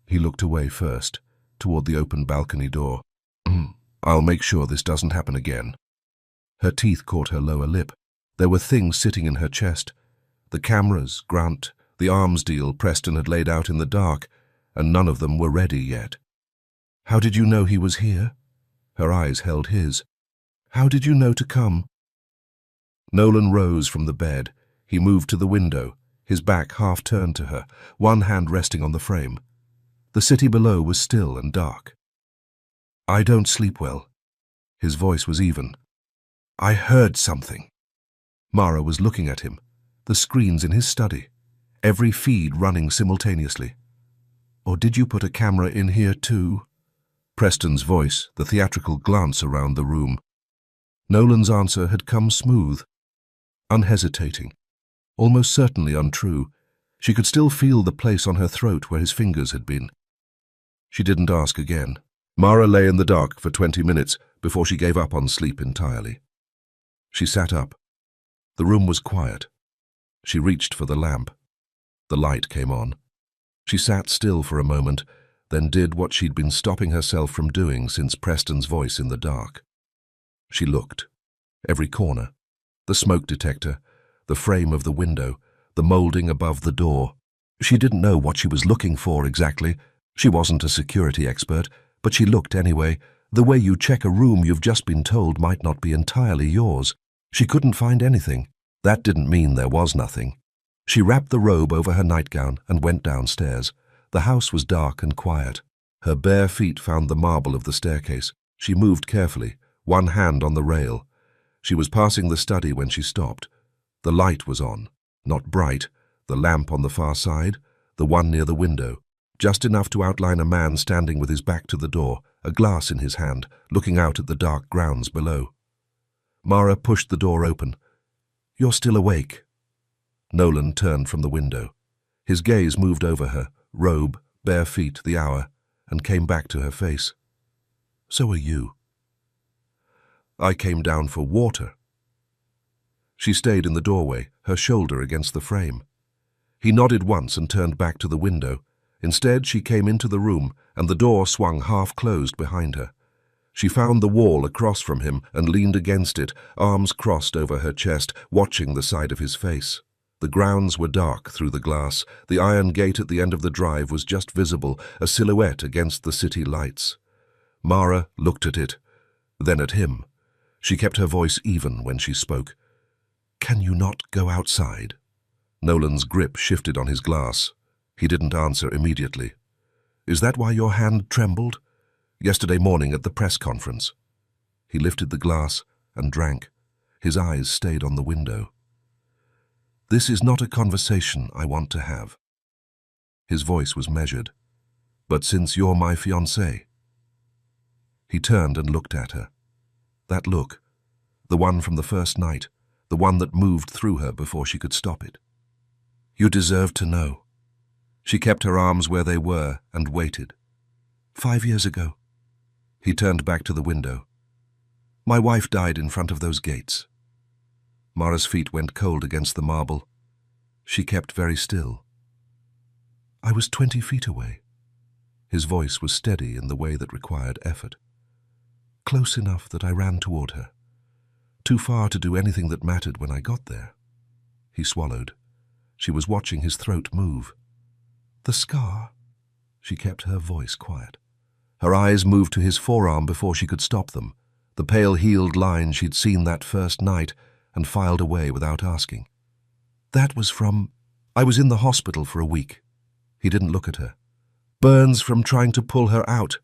S2: He looked away first, toward the open balcony door. I'll make sure this doesn't happen again. Her teeth caught her lower lip. There were things sitting in her chest. The cameras, Grant, the arms deal Preston had laid out in the dark, and none of them were ready yet. How did you know he was here? Her eyes held his. How did you know to come? Nolan rose from the bed. He moved to the window, his back half turned to her, one hand resting on the frame. The city below was still and dark. I don't sleep well. His voice was even. I heard something. Mara was looking at him, the screens in his study, every feed running simultaneously. Or did you put a camera in here too? Preston's voice, the theatrical glance around the room. Nolan's answer had come smooth, unhesitating, almost certainly untrue. She could still feel the place on her throat where his fingers had been. She didn't ask again. Mara lay in the dark for 20 minutes before she gave up on sleep entirely. She sat up. The room was quiet. She reached for the lamp. The light came on. She sat still for a moment, then did what she'd been stopping herself from doing since Preston's voice in the dark. She looked. Every corner. The smoke detector, the frame of the window, the molding above the door. She didn't know what she was looking for exactly. She wasn't a security expert, but she looked anyway, the way you check a room you've just been told might not be entirely yours. She couldn't find anything. That didn't mean there was nothing. She wrapped the robe over her nightgown and went downstairs. The house was dark and quiet. Her bare feet found the marble of the staircase. She moved carefully, one hand on the rail. She was passing the study when she stopped. The light was on, not bright, the lamp on the far side, the one near the window, just enough to outline a man standing with his back to the door, a glass in his hand, looking out at the dark grounds below. Mara pushed the door open. You're still awake. Nolan turned from the window. His gaze moved over her, robe, bare feet, the hour, and came back to her face. So are you. I came down for water. She stayed in the doorway, her shoulder against the frame. He nodded once and turned back to the window. Instead, she came into the room, and the door swung half-closed behind her. She found the wall across from him and leaned against it, arms crossed over her chest, watching the side of his face. The grounds were dark through the glass. The iron gate at the end of the drive was just visible, a silhouette against the city lights. Mara looked at it, then at him. She kept her voice even when she spoke. Can you not go outside? Nolan's grip shifted on his glass. He didn't answer immediately. Is that why your hand trembled? Yesterday morning at the press conference. He lifted the glass and drank. His eyes stayed on the window. This is not a conversation I want to have. His voice was measured. But since you're my fiancée. He turned and looked at her. That look, the one from the first night, the one that moved through her before she could stop it. You deserve to know. She kept her arms where they were and waited. 5 years ago. He turned back to the window. My wife died in front of those gates. Mara's feet went cold against the marble. She kept very still. I was 20 feet away. His voice was steady in the way that required effort. Close enough that I ran toward her. Too far to do anything that mattered when I got there. He swallowed. She was watching his throat move. The scar? She kept her voice quiet. Her eyes moved to his forearm before she could stop them, the pale-heeled line she'd seen that first night, and filed away without asking. That was from... I was in the hospital for a week. He didn't look at her. Burns from trying to pull her out.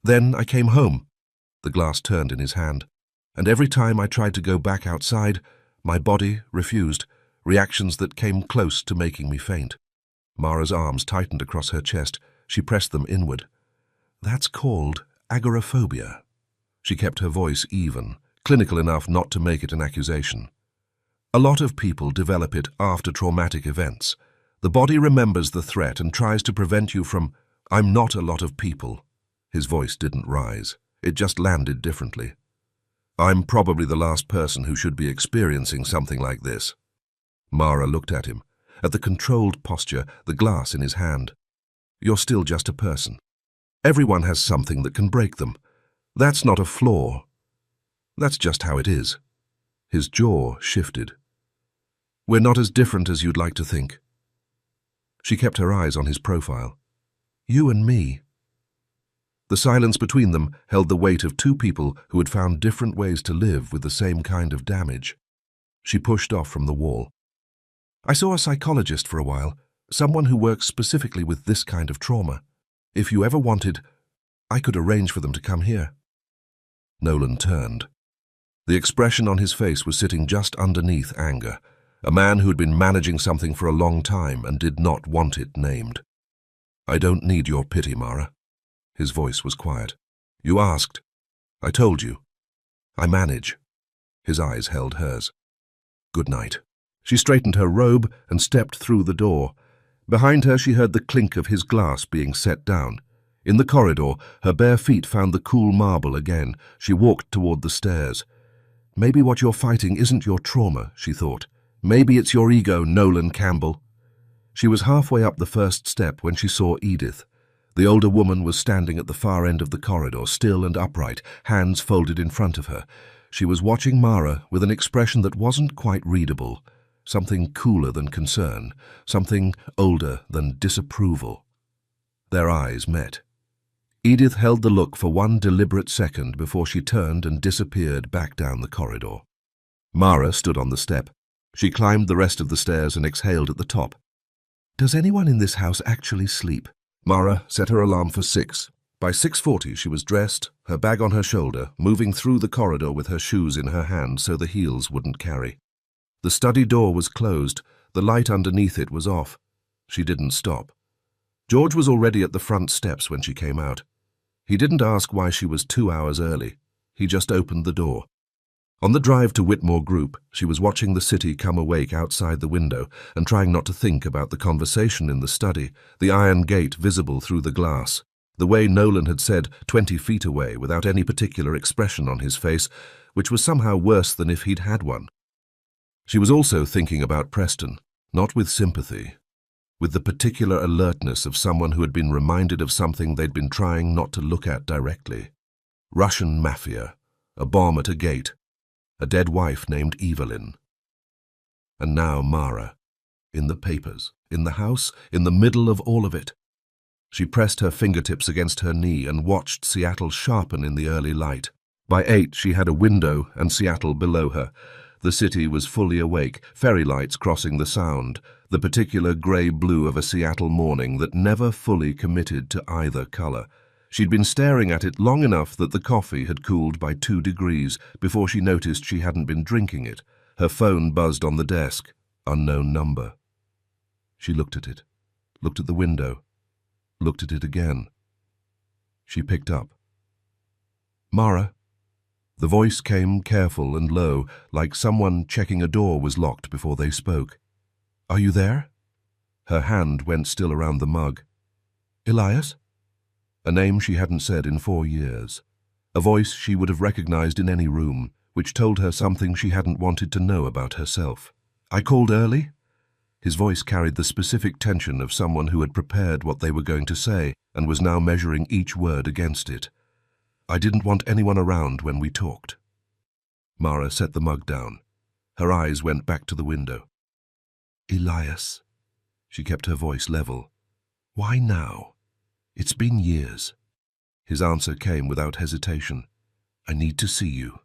S2: Then I came home. The glass turned in his hand, and every time I tried to go back outside, my body refused, reactions that came close to making me faint. Mara's arms tightened across her chest. She pressed them inward. That's called agoraphobia. She kept her voice even, clinical enough not to make it an accusation. A lot of people develop it after traumatic events. The body remembers the threat and tries to prevent you from, "I'm not a lot of people." His voice didn't rise. It just landed differently. "I'm probably the last person who should be experiencing something like this." Mara looked at him, at the controlled posture, the glass in his hand. "You're still just a person. Everyone has something that can break them. That's not a flaw. That's just how it is." His jaw shifted. "We're not as different as you'd like to think." She kept her eyes on his profile. "You and me." The silence between them held the weight of two people who had found different ways to live with the same kind of damage. She pushed off from the wall. "I saw a psychologist for a while, someone who works specifically with this kind of trauma. If you ever wanted, I could arrange for them to come here." Nolan turned. The expression on his face was sitting just underneath anger. A man who had been managing something for a long time and did not want it named. "I don't need your pity, Mara." His voice was quiet. "You asked. I told you. I manage." His eyes held hers. "Good night." She straightened her robe and stepped through the door. Behind her she heard the clink of his glass being set down. In the corridor, her bare feet found the cool marble again. She walked toward the stairs. "Maybe what you're fighting isn't your trauma," she thought. "Maybe it's your ego, Nolan Campbell." She was halfway up the first step when she saw Edith. The older woman was standing at the far end of the corridor, still and upright, hands folded in front of her. She was watching Mara with an expression that wasn't quite readable, something cooler than concern, something older than disapproval. Their eyes met. Edith held the look for one deliberate second before she turned and disappeared back down the corridor. Mara stood on the step. She climbed the rest of the stairs and exhaled at the top. "Does anyone in this house actually sleep?" Mara set her alarm for 6. By 6:40 she was dressed, her bag on her shoulder, moving through the corridor with her shoes in her hand so the heels wouldn't carry. The study door was closed, the light underneath it was off. She didn't stop. George was already at the front steps when she came out. He didn't ask why she was 2 hours early. He just opened the door. On the drive to Whitmore Group, she was watching the city come awake outside the window and trying not to think about the conversation in the study, the iron gate visible through the glass, the way Nolan had said 20 feet away without any particular expression on his face, which was somehow worse than if he'd had one. She was also thinking about Preston, not with sympathy, with the particular alertness of someone who had been reminded of something they'd been trying not to look at directly. Russian mafia, a bomb at a gate, a dead wife named Evelyn. And now Mara, in the papers, in the house, in the middle of all of it. She pressed her fingertips against her knee and watched Seattle sharpen in the early light. By 8 she had a window and Seattle below her. The city was fully awake, ferry lights crossing the Sound, the particular grey-blue of a Seattle morning that never fully committed to either color. She'd been staring at it long enough that the coffee had cooled by 2 degrees before she noticed she hadn't been drinking it. Her phone buzzed on the desk. Unknown number. She looked at it, looked at the window, looked at it again. She picked up. "Mara." The voice came careful and low, like someone checking a door was locked before they spoke. "Are you there?" Her hand went still around the mug. "Elias?" A name she hadn't said in 4 years. A voice she would have recognized in any room, which told her something she hadn't wanted to know about herself. "I called early?" His voice carried the specific tension of someone who had prepared what they were going to say and was now measuring each word against it. "I didn't want anyone around when we talked." Mara set the mug down. Her eyes went back to the window. "Elias." She kept her voice level. "Why now? It's been years." His answer came without hesitation. "I need to see you."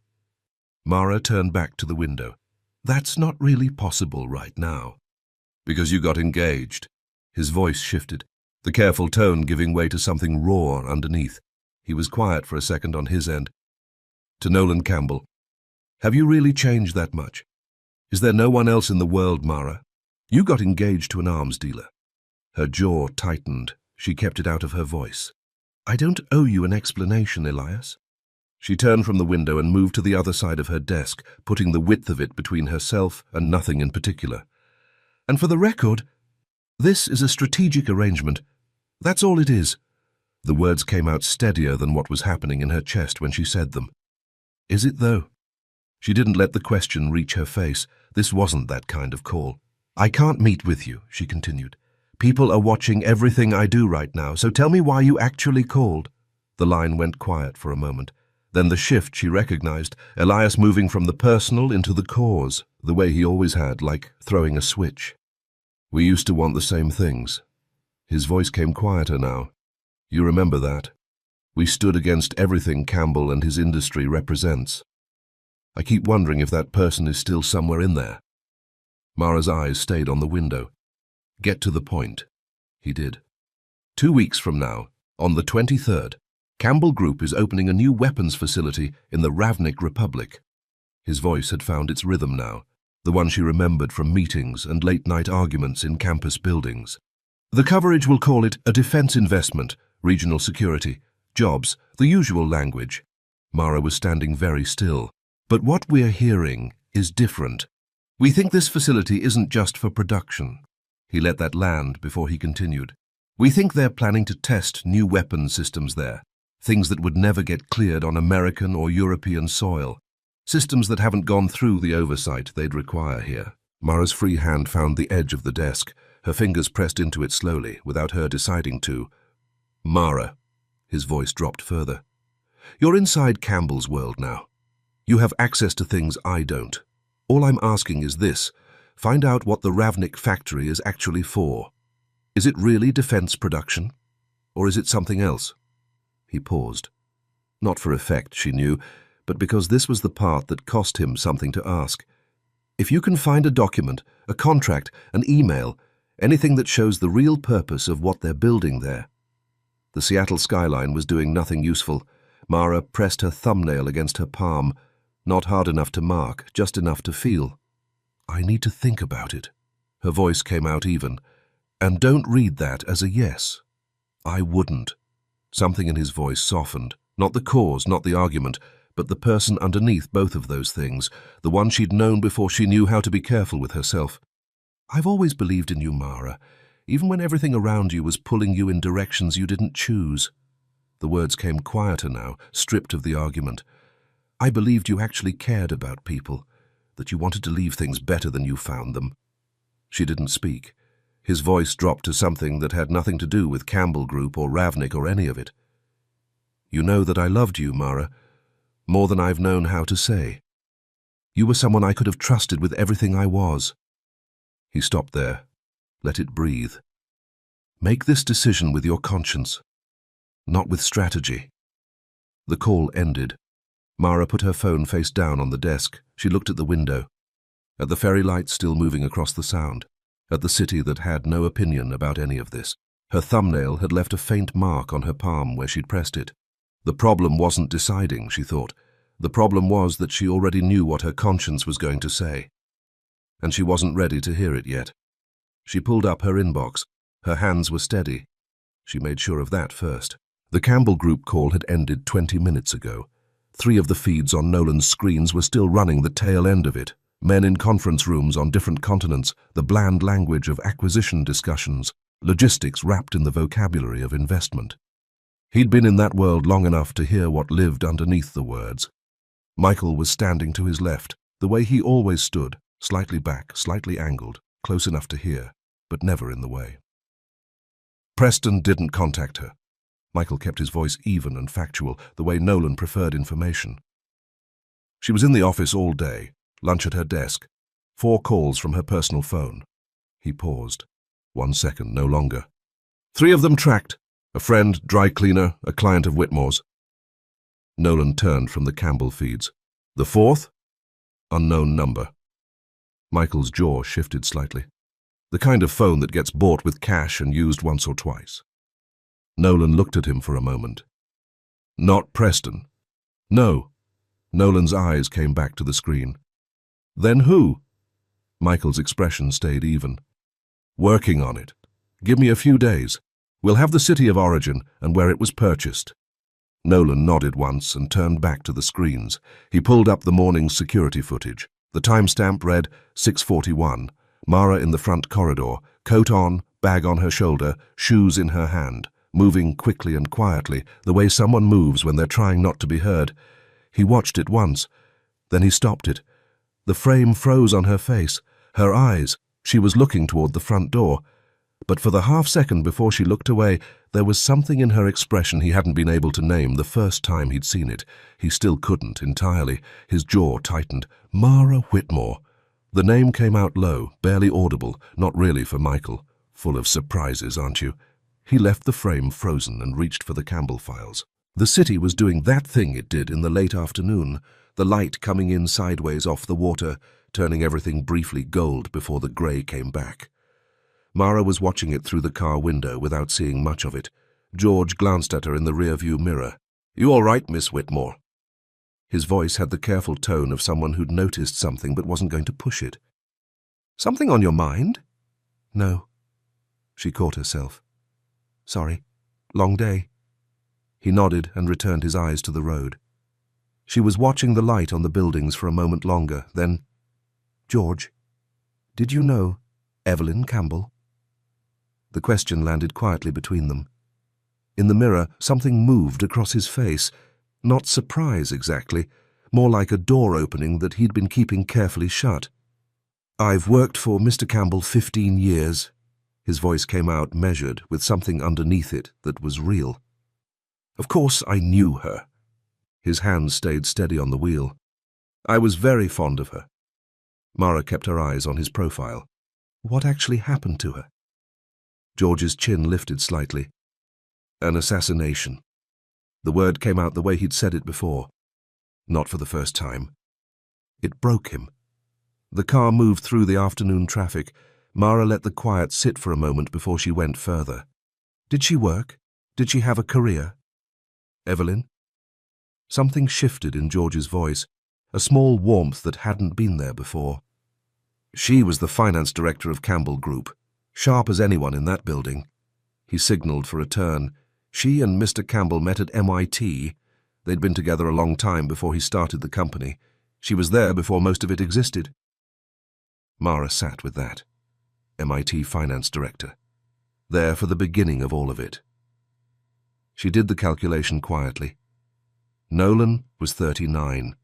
S2: Mara turned back to the window. "That's not really possible right now." "Because you got engaged." His voice shifted, the careful tone giving way to something raw underneath. He was quiet for a second on his end. To Nolan Campbell. "Have you really changed that much? Is there no one else in the world, Mara? You got engaged to an arms dealer." Her jaw tightened. She kept it out of her voice. "I don't owe you an explanation, Elias." She turned from the window and moved to the other side of her desk, putting the width of it between herself and nothing in particular. "And for the record, this is a strategic arrangement. That's all it is." The words came out steadier than what was happening in her chest when she said them. "Is it, though?" She didn't let the question reach her face. This wasn't that kind of call. "I can't meet with you," she continued. "People are watching everything I do right now, so tell me why you actually called." The line went quiet for a moment. Then the shift she recognized, Elias moving from the personal into the cause, the way he always had, like throwing a switch. "We used to want the same things." His voice came quieter now. "You remember that? We stood against everything Campbell and his industry represents. I keep wondering if that person is still somewhere in there." Mara's eyes stayed on the window. "Get to the point." He did. 2 weeks from now, on the 23rd, Campbell Group is opening a new weapons facility in the Ravnik Republic. His voice had found its rhythm now, the one she remembered from meetings and late-night arguments in campus buildings. "The coverage will call it a defense investment, regional security, jobs, the usual language." Mara was standing very still. "But what we're hearing is different. We think this facility isn't just for production." He let that land before he continued. "We think they're planning to test new weapon systems there. Things that would never get cleared on American or European soil. Systems that haven't gone through the oversight they'd require here." Mara's free hand found the edge of the desk. Her fingers pressed into it slowly, without her deciding to. "Mara," his voice dropped further, "you're inside Campbell's world now. You have access to things I don't. All I'm asking is this. Find out what the Ravnik factory is actually for. Is it really defense production? Or is it something else?" He paused. Not for effect, she knew, but because this was the part that cost him something to ask. "If you can find a document, a contract, an email, anything that shows the real purpose of what they're building there." The Seattle skyline was doing nothing useful. Mara pressed her thumbnail against her palm, not hard enough to mark, just enough to feel. "I need to think about it." Her voice came out even. "And don't read that as a yes." "I wouldn't." Something in his voice softened. Not the cause, not the argument, but the person underneath both of those things, the one she'd known before she knew how to be careful with herself. "I've always believed in you, Mara, even when everything around you was pulling you in directions you didn't choose." The words came quieter now, stripped of the argument. "I believed you actually cared about people, that you wanted to leave things better than you found them." She didn't speak. His voice dropped to something that had nothing to do with Campbell Group or Ravnik or any of it. "You know that I loved you, Mara, more than I've known how to say. You were someone I could have trusted with everything I was." He stopped there. Let it breathe. "Make this decision with your conscience, not with strategy." The call ended. Mara put her phone face down on the desk. She looked at the window, at the ferry lights still moving across the Sound, at the city that had no opinion about any of this. Her thumbnail had left a faint mark on her palm where she'd pressed it. The problem wasn't deciding, she thought. The problem was that she already knew what her conscience was going to say. And she wasn't ready to hear it yet. She pulled up her inbox. Her hands were steady. She made sure of that first. The Campbell Group call had ended 20 minutes ago. 3 of the feeds on Nolan's screens were still running the tail end of it. Men in conference rooms on different continents, the bland language of acquisition discussions, logistics wrapped in the vocabulary of investment. He'd been in that world long enough to hear what lived underneath the words. Michael was standing to his left, the way he always stood, slightly back, slightly angled, close enough to hear, but never in the way. Preston didn't contact her. Michael kept his voice even and factual, the way Nolan preferred information. She was in the office all day, lunch at her desk, 4 calls from her personal phone. He paused. 1 second, no longer. 3 of them tracked. A friend, dry cleaner, a client of Whitmore's. Nolan turned from the Campbell feeds. The 4th? Unknown number. Michael's jaw shifted slightly. The kind of phone that gets bought with cash and used once or twice. Nolan looked at him for a moment. Not Preston. No. Nolan's eyes came back to the screen. Then who? Michael's expression stayed even. Working on it. Give me a few days. We'll have the city of origin and where it was purchased. Nolan nodded once and turned back to the screens. He pulled up the morning's security footage. The timestamp read 6:41. Mara in the front corridor, coat on, bag on her shoulder, shoes in her hand, moving quickly and quietly, the way someone moves when they're trying not to be heard. He watched it once. Then he stopped it. The frame froze on her face, her eyes. She was looking toward the front door. But for the half-second before she looked away, there was something in her expression he hadn't been able to name the first time he'd seen it. He still couldn't entirely. His jaw tightened. Mara Whitmore. The name came out low, barely audible, not really for Michael. Full of surprises, aren't you? He left the frame frozen and reached for the Campbell files. The city was doing that thing it did in the late afternoon, the light coming in sideways off the water, turning everything briefly gold before the grey came back. Mara was watching it through the car window without seeing much of it. George glanced at her in the rearview mirror. "You all right, Miss Whitmore?" His voice had the careful tone of someone who'd noticed something but wasn't going to push it. "Something on your mind?" "No." She caught herself. "Sorry. Long day." He nodded and returned his eyes to the road. She was watching the light on the buildings for a moment longer, then, "George, did you know Evelyn Campbell?" The question landed quietly between them. In the mirror, something moved across his face. Not surprise exactly, more like a door opening that he'd been keeping carefully shut. "I've worked for Mr. Campbell 15 years. His voice came out measured, with something underneath it that was real. "Of course I knew her." His hands stayed steady on the wheel. "I was very fond of her." Mara kept her eyes on his profile. What actually happened to her? George's chin lifted slightly. "An assassination." The word came out the way he'd said it before. Not for the first time. It broke him. The car moved through the afternoon traffic. Mara let the quiet sit for a moment before she went further. Did she work? Did she have a career? Evelyn? Something shifted in George's voice, a small warmth that hadn't been there before. She was the finance director of Campbell Group, sharp as anyone in that building. He signaled for a turn. She and Mr. Campbell met at MIT. They'd been together a long time before he started the company. She was there before most of it existed. Mara sat with that. MIT finance director. There for the beginning of all of it. She did the calculation quietly. Nolan was 39.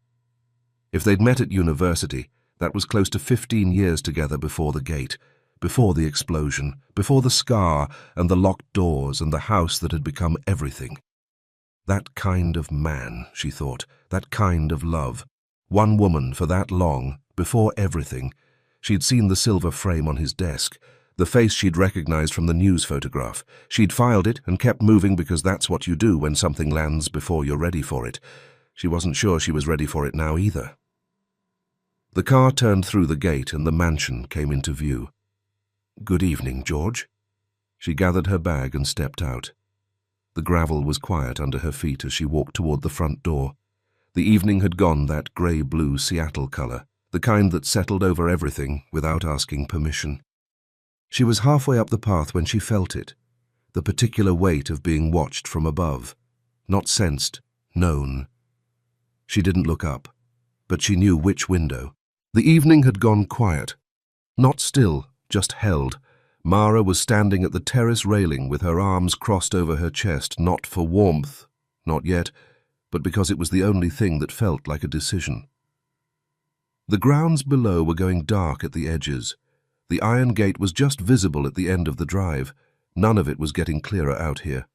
S2: If they'd met at university, that was close to 15 years together before the gate, before the explosion, before the scar and the locked doors and the house that had become everything. That kind of man, she thought, that kind of love. One woman for that long, before everything. She'd seen the silver frame on his desk, the face she'd recognized from the news photograph. She'd filed it and kept moving because that's what you do when something lands before you're ready for it. She wasn't sure she was ready for it now either. The car turned through the gate and the mansion came into view. "Good evening, George." She gathered her bag and stepped out. The gravel was quiet under her feet as she walked toward the front door. The evening had gone that grey-blue Seattle color, the kind that settled over everything without asking permission. She was halfway up the path when she felt it, the particular weight of being watched from above, not sensed, known. She didn't look up, but she knew which window. The evening had gone quiet, not still, just held. Mara was standing at the terrace railing with her arms crossed over her chest, not for warmth, not yet, but because it was the only thing that felt like a decision. The grounds below were going dark at the edges. The iron gate was just visible at the end of the drive. None of it was getting clearer out here.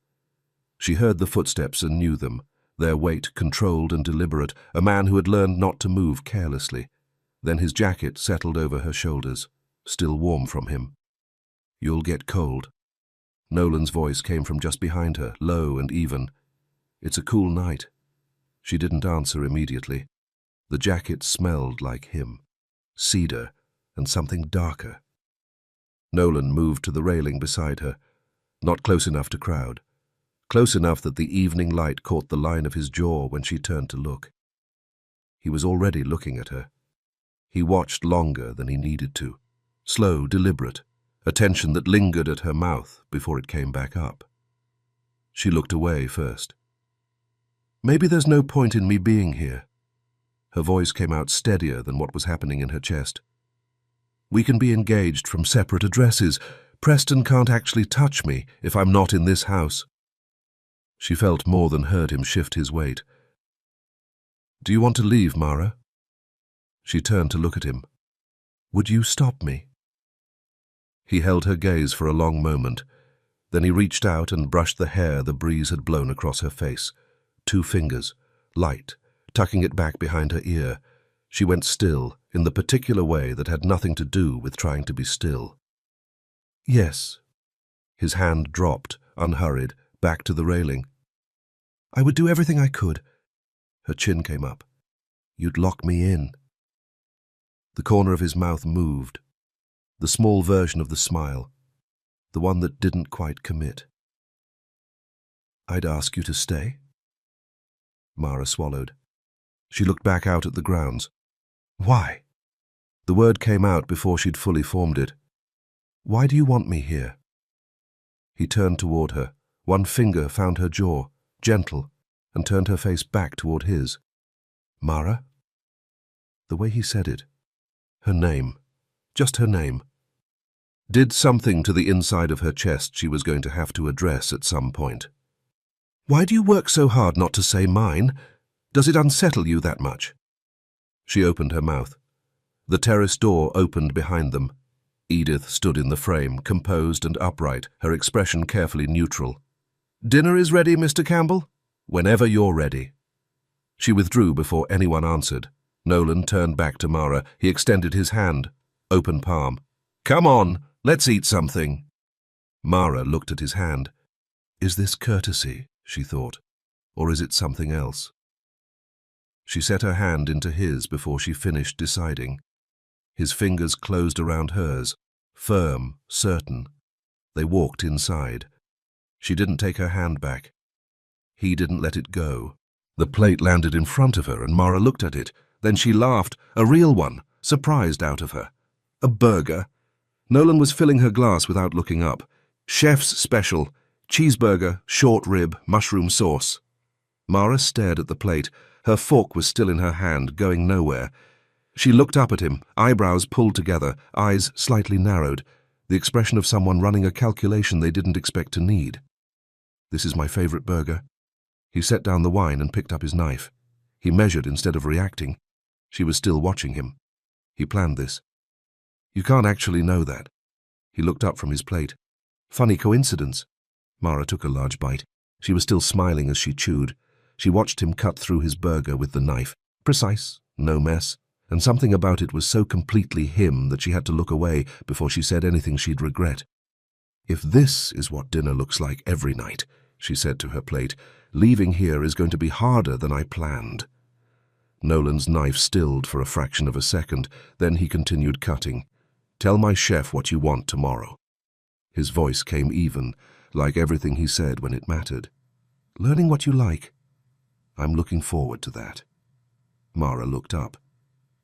S2: She heard the footsteps and knew them, their weight controlled and deliberate, a man who had learned not to move carelessly. Then his jacket settled over her shoulders, still warm from him. "You'll get cold." Nolan's voice came from just behind her, low and even. "It's a cool night." She didn't answer immediately. The jacket smelled like him, cedar and something darker. Nolan moved to the railing beside her, not close enough to crowd, close enough that the evening light caught the line of his jaw when she turned to look. He was already looking at her. He watched longer than he needed to, slow, deliberate, attention that lingered at her mouth before it came back up. She looked away first. Maybe there's no point in me being here. Her voice came out steadier than what was happening in her chest. We can be engaged from separate addresses. Preston can't actually touch me if I'm not in this house. She felt more than heard him shift his weight. Do you want to leave, Mara? She turned to look at him. Would you stop me? He held her gaze for a long moment. Then he reached out and brushed the hair the breeze had blown across her face. 2 fingers, light, tucking it back behind her ear. She went still, in the particular way that had nothing to do with trying to be still. Yes. His hand dropped, unhurried, back to the railing. I would do everything I could. Her chin came up. You'd lock me in. The corner of his mouth moved. The small version of the smile. The one that didn't quite commit. I'd ask you to stay. Mara swallowed. She looked back out at the grounds. Why? The word came out before she'd fully formed it. Why do you want me here? He turned toward her. One finger found her jaw, gentle, and turned her face back toward his. Mara? The way he said it. Her name. Just her name. Did something to the inside of her chest she was going to have to address at some point. Why do you work so hard not to say mine? Does it unsettle you that much? She opened her mouth. The terrace door opened behind them. Edith stood in the frame, composed and upright, her expression carefully neutral. Dinner is ready, Mr. Campbell? Whenever you're ready. She withdrew before anyone answered. Nolan turned back to Mara. He extended his hand, open palm. Come on, let's eat something. Mara looked at his hand. Is this courtesy, she thought, or is it something else? She set her hand into his before she finished deciding. His fingers closed around hers, firm, certain. They walked inside. She didn't take her hand back. He didn't let it go. The plate landed in front of her and Mara looked at it. Then she laughed, a real one, surprised out of her. A burger. Nolan was filling her glass without looking up. Chef's special, cheeseburger, short rib, mushroom sauce. Mara stared at the plate. Her fork was still in her hand, going nowhere. She looked up at him, eyebrows pulled together, eyes slightly narrowed, the expression of someone running a calculation they didn't expect to need. This is my favorite burger. He set down the wine and picked up his knife. He measured instead of reacting. She was still watching him. He planned this. You can't actually know that. He looked up from his plate. Funny coincidence. Mara took a large bite. She was still smiling as she chewed. She watched him cut through his burger with the knife. Precise, no mess. And something about it was so completely him that she had to look away before she said anything she'd regret. If this is what dinner looks like every night, she said to her plate, leaving here is going to be harder than I planned. Nolan's knife stilled for a fraction of a second, then he continued cutting. Tell my chef what you want tomorrow. His voice came even, like everything he said when it mattered. Learning what you like. I'm looking forward to that. Mara looked up.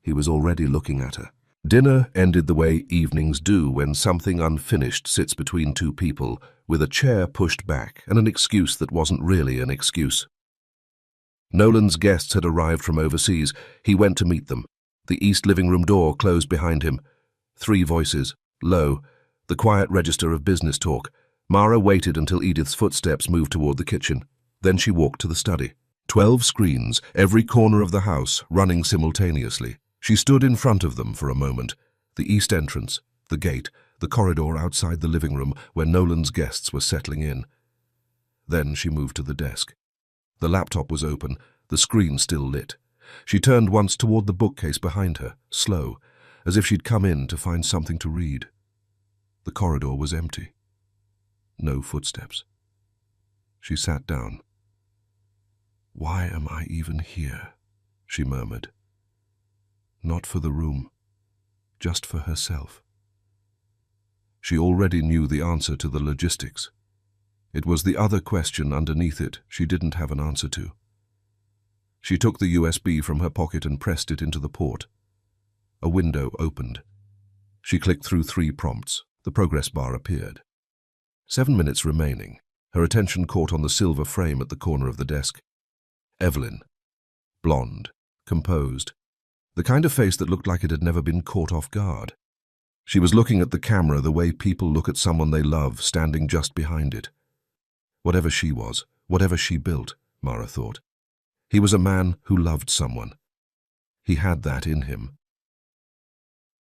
S2: He was already looking at her. Dinner ended the way evenings do when something unfinished sits between two people, with a chair pushed back and an excuse that wasn't really an excuse. Nolan's guests had arrived from overseas. He went to meet them. The east living room door closed behind him. 3 voices, low, the quiet register of business talk. Mara waited until Edith's footsteps moved toward the kitchen. Then she walked to the study. 12 screens, every corner of the house, running simultaneously. She stood in front of them for a moment. The east entrance, the gate, the corridor outside the living room where Nolan's guests were settling in. Then she moved to the desk. The laptop was open, the screen still lit. She turned once toward the bookcase behind her, slow, as if she'd come in to find something to read. The corridor was empty. No footsteps. She sat down. Why am I even here? She murmured. Not for the room, just for herself. She already knew the answer to the logistics. It was the other question underneath it she didn't have an answer to. She took the USB from her pocket and pressed it into the port. A window opened. She clicked through 3 prompts. The progress bar appeared. 7 minutes remaining. Her attention caught on the silver frame at the corner of the desk. Evelyn. Blonde. Composed. The kind of face that looked like it had never been caught off guard. She was looking at the camera the way people look at someone they love, standing just behind it. Whatever she was, whatever she built, Mara thought, he was a man who loved someone. He had that in him.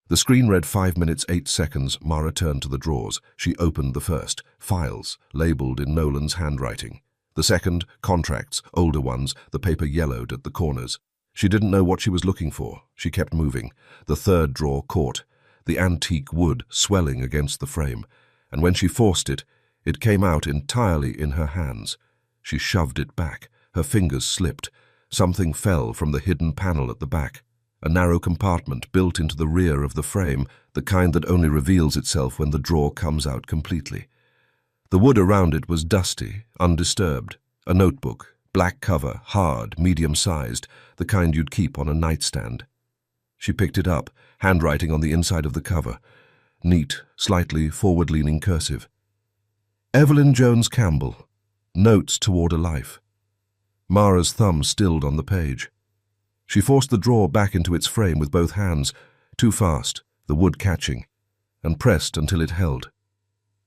S2: The screen read 5 minutes 8 seconds. Mara turned to the drawers. She opened the first, files, labelled in Nolan's handwriting. The second, contracts, older ones, the paper yellowed at the corners. She didn't know what she was looking for. She kept moving. The third drawer caught, the antique wood swelling against the frame, and when she forced it, it came out entirely in her hands. She shoved it back. Her fingers slipped. Something fell from the hidden panel at the back. A narrow compartment built into the rear of the frame, the kind that only reveals itself when the drawer comes out completely. The wood around it was dusty, undisturbed. A notebook, black cover, hard, medium-sized, the kind you'd keep on a nightstand. She picked it up, handwriting on the inside of the cover. Neat, slightly forward-leaning cursive. Evelyn Jones Campbell. Notes toward a life. Mara's thumb stilled on the page. She forced the drawer back into its frame with both hands, too fast, the wood catching, and pressed until it held.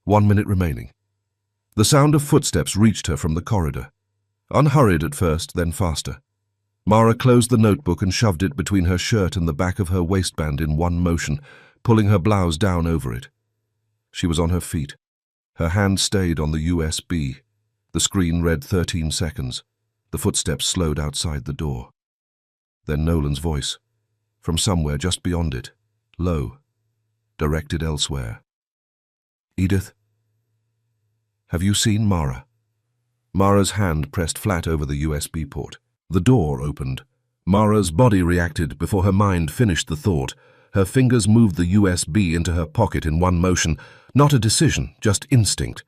S2: 1 minute remaining. The sound of footsteps reached her from the corridor. Unhurried at first, then faster. Mara closed the notebook and shoved it between her shirt and the back of her waistband in one motion, pulling her blouse down over it. She was on her feet. Her hand stayed on the USB. The screen read 13 seconds. The footsteps slowed outside the door. Then Nolan's voice, from somewhere just beyond it, low, directed elsewhere. "Edith? Have you seen Mara?" Mara's hand pressed flat over the USB port. The door opened. Mara's body reacted before her mind finished the thought. Her fingers moved the USB into her pocket in one motion, not a decision, just instinct.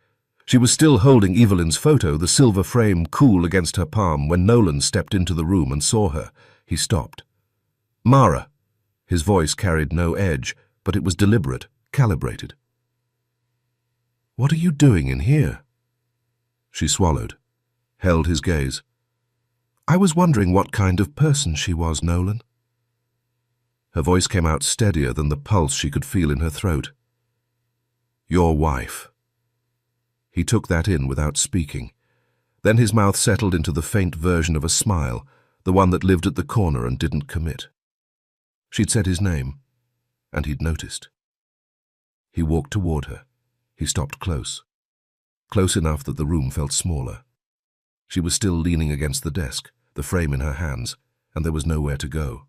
S2: She was still holding Evelyn's photo, the silver frame cool against her palm, when Nolan stepped into the room and saw her. He stopped. "Mara." His voice carried no edge, but it was deliberate, calibrated. "What are you doing in here?" She swallowed, held his gaze. "I was wondering what kind of person she was, Nolan." Her voice came out steadier than the pulse she could feel in her throat. "Your wife." He took that in without speaking. Then his mouth settled into the faint version of a smile, the one that lived at the corner and didn't commit. She'd said his name, and he'd noticed. He walked toward her. He stopped close. Close enough that the room felt smaller. She was still leaning against the desk, the frame in her hands, and there was nowhere to go.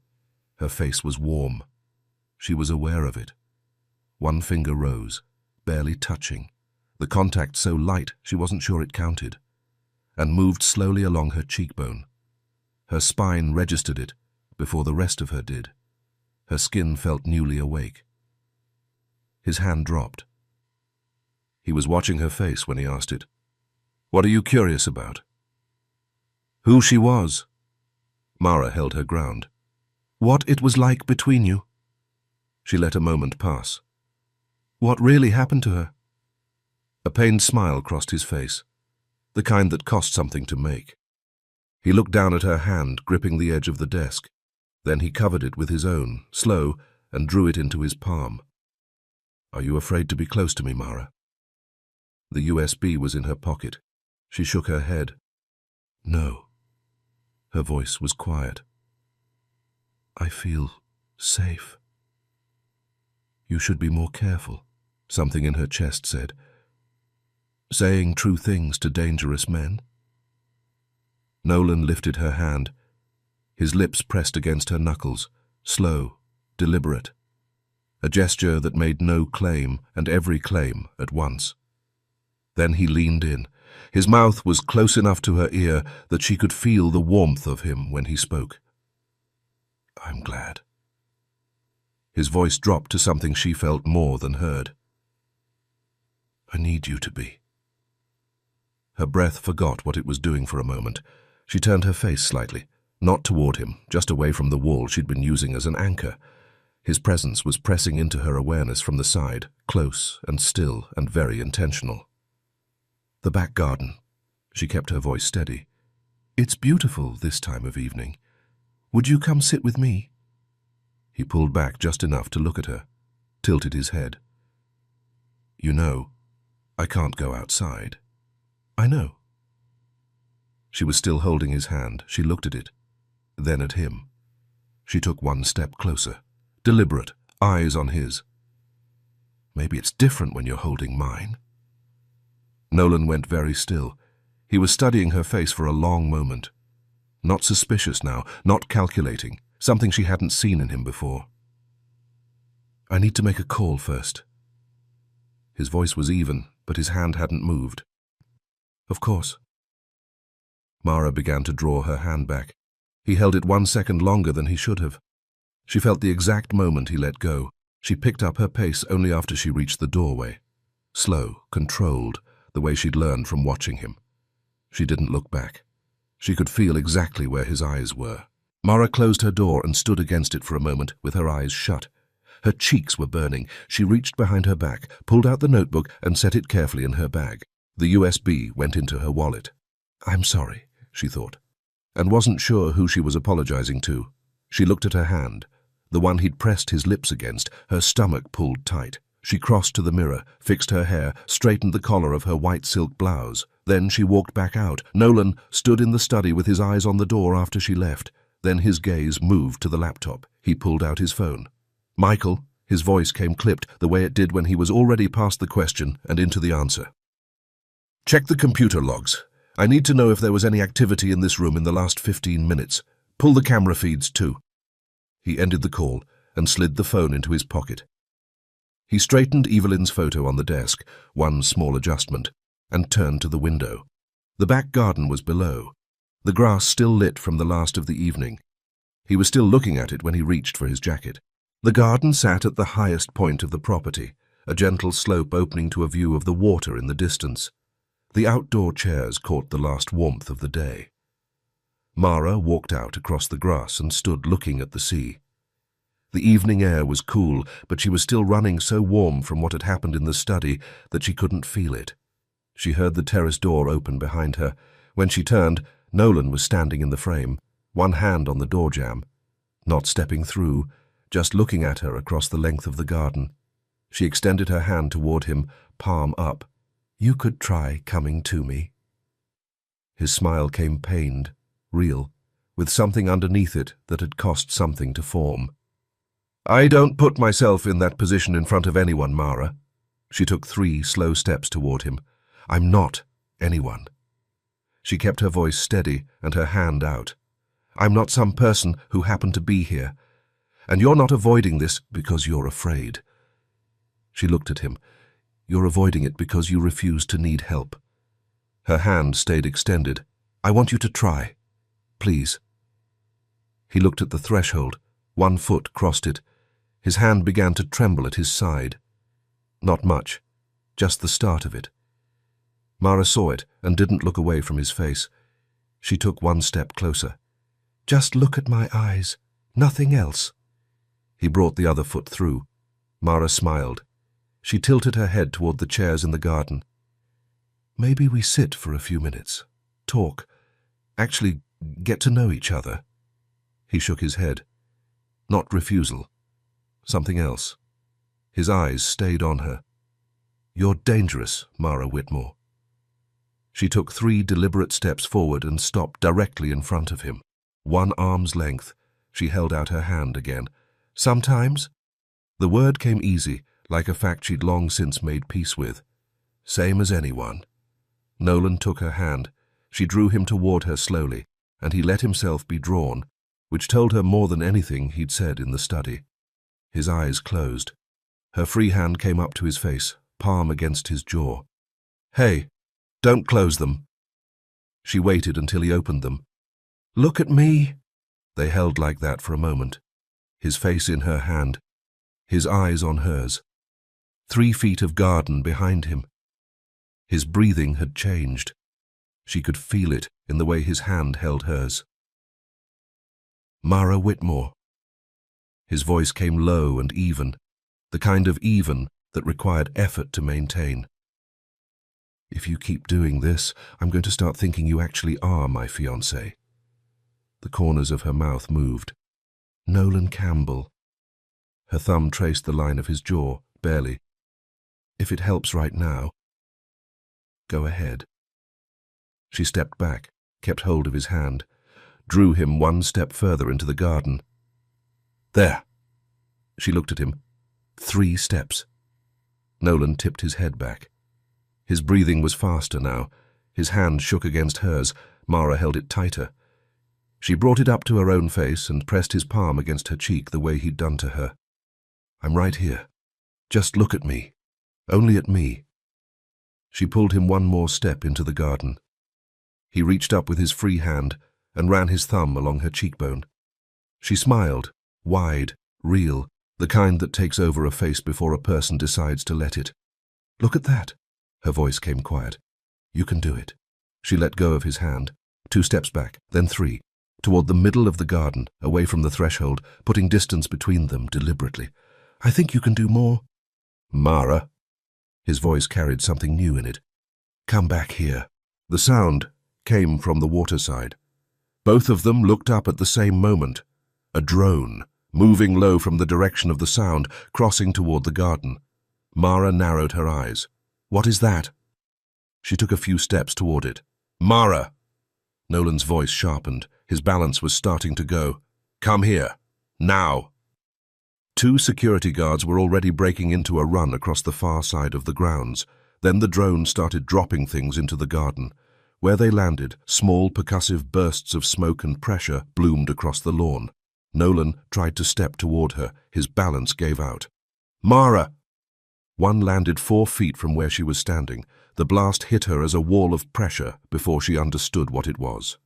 S2: Her face was warm. She was aware of it. One finger rose, barely touching, the contact so light she wasn't sure it counted, and moved slowly along her cheekbone. Her spine registered it before the rest of her did. Her skin felt newly awake. His hand dropped. He was watching her face when he asked it. "What are you curious about?" "Who she was." Mara held her ground. "What it was like between you." She let a moment pass. "What really happened to her?" A pained smile crossed his face, the kind that cost something to make. He looked down at her hand, gripping the edge of the desk. Then he covered it with his own, slow, and drew it into his palm. "Are you afraid to be close to me, Mara?" The USB was in her pocket. She shook her head. "No." Her voice was quiet. "I feel safe." "You should be more careful," something in her chest said. "Saying true things to dangerous men." Nolan lifted her hand. His lips pressed against her knuckles, slow, deliberate. A gesture that made no claim and every claim at once. Then he leaned in. His mouth was close enough to her ear that she could feel the warmth of him when he spoke. "I'm glad." His voice dropped to something she felt more than heard. "I need you to be." Her breath forgot what it was doing for a moment. She turned her face slightly, not toward him, just away from the wall she'd been using as an anchor. His presence was pressing into her awareness from the side, close and still and very intentional. "The back garden." She kept her voice steady. It's beautiful this time of evening. Would you come sit with me? He pulled back just enough to look at her, tilted his head. You know, I can't go outside. I know. She was still holding his hand. She looked at it, then at him. She took one step closer, deliberate, eyes on his. Maybe it's different when you're holding mine. Nolan went very still. He was studying her face for a long moment. Not suspicious now, not calculating, something she hadn't seen in him before. I need to make a call first. His voice was even, but his hand hadn't moved. Of course. Mara began to draw her hand back. He held it 1 second longer than he should have. She felt the exact moment he let go. She picked up her pace only after she reached the doorway. Slow, controlled, the way she'd learned from watching him. She didn't look back. She could feel exactly where his eyes were. Mara closed her door and stood against it for a moment with her eyes shut. Her cheeks were burning. She reached behind her back, pulled out the notebook and set it carefully in her bag. The USB went into her wallet. I'm sorry, she thought, and wasn't sure who she was apologizing to. She looked at her hand, the one he'd pressed his lips against, her stomach pulled tight. She crossed to the mirror, fixed her hair, straightened the collar of her white silk blouse. Then she walked back out. Nolan stood in the study with his eyes on the door after she left. Then his gaze moved to the laptop. He pulled out his phone. Michael, his voice came clipped, the way it did when he was already past the question and into the answer. Check the computer logs. I need to know if there was any activity in this room in the last 15 minutes. Pull the camera feeds too. He ended the call and slid the phone into his pocket. He straightened Evelyn's photo on the desk, one small adjustment, and turned to the window. The back garden was below, the grass still lit from the last of the evening. He was still looking at it when he reached for his jacket. The garden sat at the highest point of the property, a gentle slope opening to a view of the water in the distance. The outdoor chairs caught the last warmth of the day. Mara walked out across the grass and stood looking at the sea. The evening air was cool, but she was still running so warm from what had happened in the study that she couldn't feel it. She heard the terrace door open behind her. When she turned, Nolan was standing in the frame, one hand on the door jamb, not stepping through, just looking at her across the length of the garden. She extended her hand toward him, palm up. You could try coming to me. His smile came pained, real, with something underneath it that had cost something to form. I don't put myself in that position in front of anyone, Mara. She took 3 slow steps toward him. I'm not anyone. She kept her voice steady and her hand out. I'm not some person who happened to be here. And you're not avoiding this because you're afraid. She looked at him. You're avoiding it because you refuse to need help. Her hand stayed extended. I want you to try. Please. He looked at the threshold. 1 foot crossed it. His hand began to tremble at his side. Not much, just the start of it. Mara saw it and didn't look away from his face. She took 1 step closer. Just look at my eyes, nothing else. He brought the other foot through. Mara smiled. She tilted her head toward the chairs in the garden. Maybe we sit for a few minutes, talk, actually get to know each other. He shook his head. Not refusal. Something else. His eyes stayed on her. You're dangerous, Mara Whitmore. She took 3 deliberate steps forward and stopped directly in front of him. 1 arm's length. She held out her hand again. Sometimes? The word came easy, like a fact she'd long since made peace with. Same as anyone. Nolan took her hand. She drew him toward her slowly, and he let himself be drawn, which told her more than anything he'd said in the study. His eyes closed. Her free hand came up to his face, palm against his jaw. Hey, don't close them. She waited until he opened them. Look at me. They held like that for a moment, his face in her hand, his eyes on hers. 3 feet of garden behind him. His breathing had changed. She could feel it in the way his hand held hers. Mara Whitmore. His voice came low and even, the kind of even that required effort to maintain. If you keep doing this, I'm going to start thinking you actually are my fiancé. The corners of her mouth moved. Nolan Campbell. Her thumb traced the line of his jaw, barely. If it helps right now, go ahead. She stepped back, kept hold of his hand, drew him one step further into the garden. There. She looked at him. 3 steps. Nolan tipped his head back. His breathing was faster now. His hand shook against hers. Mara held it tighter. She brought it up to her own face and pressed his palm against her cheek the way he'd done to her. I'm right here. Just look at me. Only at me. She pulled him one more step into the garden. He reached up with his free hand and ran his thumb along her cheekbone. She smiled, wide, real, the kind that takes over a face before a person decides to let it. Look at that. Her voice came quiet. You can do it. She let go of his hand. 2 steps back, then 3, toward the middle of the garden, away from the threshold, putting distance between them deliberately. I think you can do more. Mara. His voice carried something new in it. Come back here. The sound came from the waterside. Both of them looked up at the same moment. A drone, moving low from the direction of the sound, crossing toward the garden. Mara narrowed her eyes. What is that? She took a few steps toward it. Mara! Nolan's voice sharpened. His balance was starting to go. Come here. Now! 2 security guards were already breaking into a run across the far side of the grounds. Then the drone started dropping things into the garden. Where they landed, small percussive bursts of smoke and pressure bloomed across the lawn. Nolan tried to step toward her. His balance gave out. Mara! One landed 4 feet from where she was standing. The blast hit her as a wall of pressure before she understood what it was.